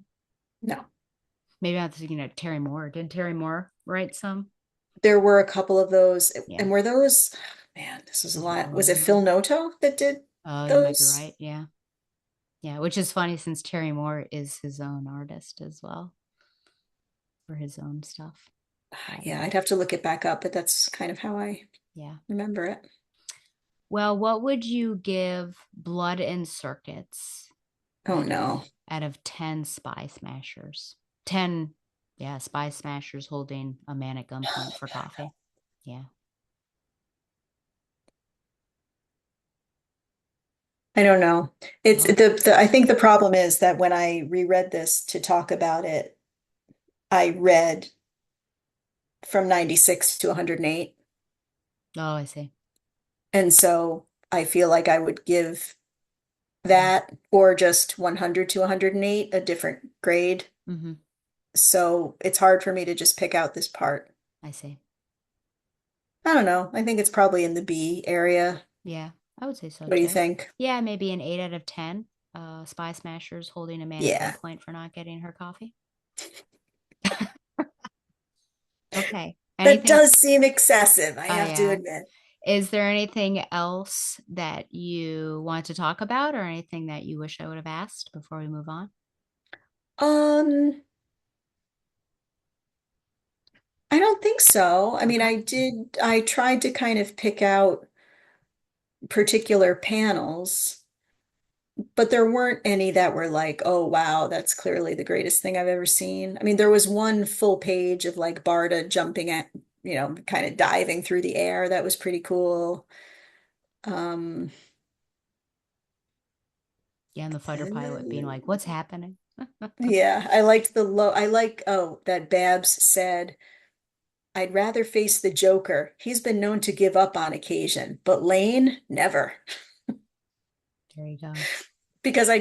[SPEAKER 2] No,
[SPEAKER 1] Maybe I'm thinking of Terry Moore. Did Terry Moore write some?
[SPEAKER 2] there were a couple of those.
[SPEAKER 1] Yeah.
[SPEAKER 2] And were those, man, this was a
[SPEAKER 1] Was it
[SPEAKER 2] lot. Was it
[SPEAKER 1] Grogu?
[SPEAKER 2] Phil Noto that did
[SPEAKER 1] Oh, you might be
[SPEAKER 2] those?
[SPEAKER 1] right. Yeah. Yeah. Which is funny since Terry Moore is his own artist as well for his own stuff. But
[SPEAKER 2] Yeah, I'd have to look it back up, but that's kind of how I
[SPEAKER 1] yeah.
[SPEAKER 2] remember it.
[SPEAKER 1] Well, what would you give Blood and Circuits
[SPEAKER 2] Oh no.
[SPEAKER 1] out of 10 spy smashers? 10, yeah, spy smashers holding a man at gunpoint for coffee. Yeah.
[SPEAKER 2] I don't know. It's
[SPEAKER 1] Well,
[SPEAKER 2] the I think the problem is that when I reread this to talk about it, I read from 96 to 108.
[SPEAKER 1] oh, I see.
[SPEAKER 2] And so I feel like I would give
[SPEAKER 1] Yeah.
[SPEAKER 2] that or just 100 to 108 a different grade.
[SPEAKER 1] Mm-hmm.
[SPEAKER 2] So it's hard for me to just pick out this part.
[SPEAKER 1] I see.
[SPEAKER 2] I don't know. I think it's probably in the B area.
[SPEAKER 1] Yeah, I would say so
[SPEAKER 2] What do you
[SPEAKER 1] too.
[SPEAKER 2] think?
[SPEAKER 1] Yeah, maybe an 8 out of 10. Spy smashers holding a man at
[SPEAKER 2] Yeah,
[SPEAKER 1] gunpoint for not getting her coffee. Okay.
[SPEAKER 2] that
[SPEAKER 1] Anything?
[SPEAKER 2] does seem excessive, I have to
[SPEAKER 1] Yeah.
[SPEAKER 2] admit.
[SPEAKER 1] Is there anything else that you want to talk about or anything that you wish I would have asked before we move on?
[SPEAKER 2] Um, I don't think so. I mean,
[SPEAKER 1] Okay.
[SPEAKER 2] I tried to kind of pick out particular panels, but there weren't any that were like, oh, wow, that's clearly the greatest thing I've ever seen. I mean, there was one full page of like Barda jumping at, kind of diving through the air. That was pretty cool. Um,
[SPEAKER 1] Yeah, and the fighter pilot being like,
[SPEAKER 2] uh,
[SPEAKER 1] what's happening?
[SPEAKER 2] yeah, I like, oh, that Babs said, I'd rather face the Joker. He's been known to give up on occasion, but Lane, never.
[SPEAKER 1] There you go.
[SPEAKER 2] Because I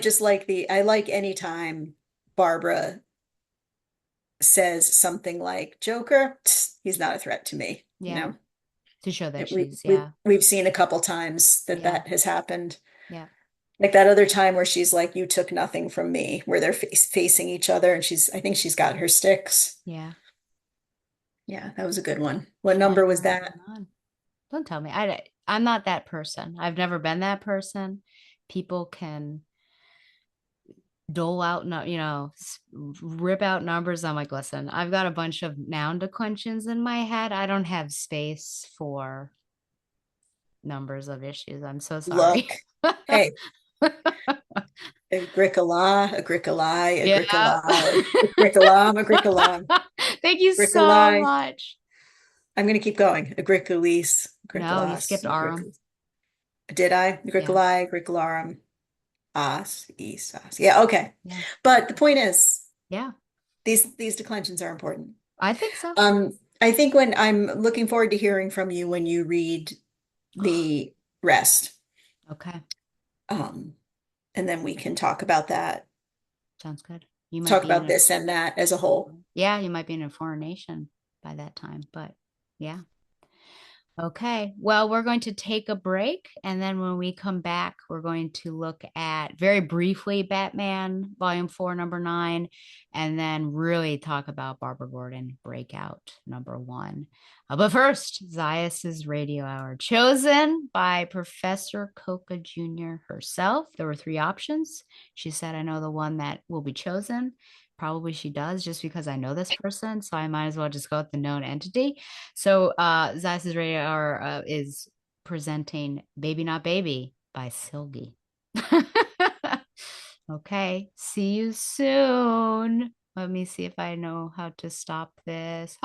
[SPEAKER 2] like anytime Barbara says something like Joker, he's not a threat to me.
[SPEAKER 1] Yeah. To show that she's, yeah,
[SPEAKER 2] We've seen a couple times that
[SPEAKER 1] yeah,
[SPEAKER 2] that has happened.
[SPEAKER 1] yeah,
[SPEAKER 2] Like that other time where she's like, "You took nothing from me," where they're facing each other, and I think she's got her sticks.
[SPEAKER 1] yeah.
[SPEAKER 2] Yeah, that was a good one. What
[SPEAKER 1] She might
[SPEAKER 2] number
[SPEAKER 1] have
[SPEAKER 2] was
[SPEAKER 1] more
[SPEAKER 2] that?
[SPEAKER 1] going on. Don't tell me. I'm not that person. I've never been that person. People can dole out, no, rip out numbers. I'm like, listen, I've got a bunch of noun declensions in my head. I don't have space for numbers of issues. I'm so sorry.
[SPEAKER 2] Look, hey, Agricola, Agricolai,
[SPEAKER 1] Yeah.
[SPEAKER 2] Agricola, Agricolam, Agricolam,
[SPEAKER 1] Thank you so
[SPEAKER 2] Agricolai.
[SPEAKER 1] much.
[SPEAKER 2] I'm going to keep going. Agricolis,
[SPEAKER 1] No, you
[SPEAKER 2] Agricolas,
[SPEAKER 1] skipped Arum.
[SPEAKER 2] Did I?
[SPEAKER 1] Yeah.
[SPEAKER 2] Agricolai, Agricolarum, As, East, As. Yeah, okay.
[SPEAKER 1] Yeah.
[SPEAKER 2] But the point is,
[SPEAKER 1] Yeah.
[SPEAKER 2] these declensions are important.
[SPEAKER 1] I think so.
[SPEAKER 2] I think when I'm looking forward to hearing from you when you read the rest.
[SPEAKER 1] Okay.
[SPEAKER 2] Um, and then we can talk about that,
[SPEAKER 1] Sounds good. You might
[SPEAKER 2] talk
[SPEAKER 1] be in
[SPEAKER 2] about
[SPEAKER 1] a
[SPEAKER 2] this and that as a whole.
[SPEAKER 1] yeah, you might be in a foreign nation by that time, but yeah. Okay, well, we're going to take a break. And then when we come back, we're going to look at very briefly Batman Volume 4, number 9, and then really talk about Barbara Gordon Breakout, number 1. But first, Zaius's Radio Hour, chosen by Professor Cocca Jr. herself. There were 3 options. She said, I know the one that will be chosen. Probably she does just because I know this person. So I might as well just go with the known entity. So Zaius's Radio Hour is presenting Baby Not Baby by Silgi. Okay, see you soon. Let me see if I know how to stop this.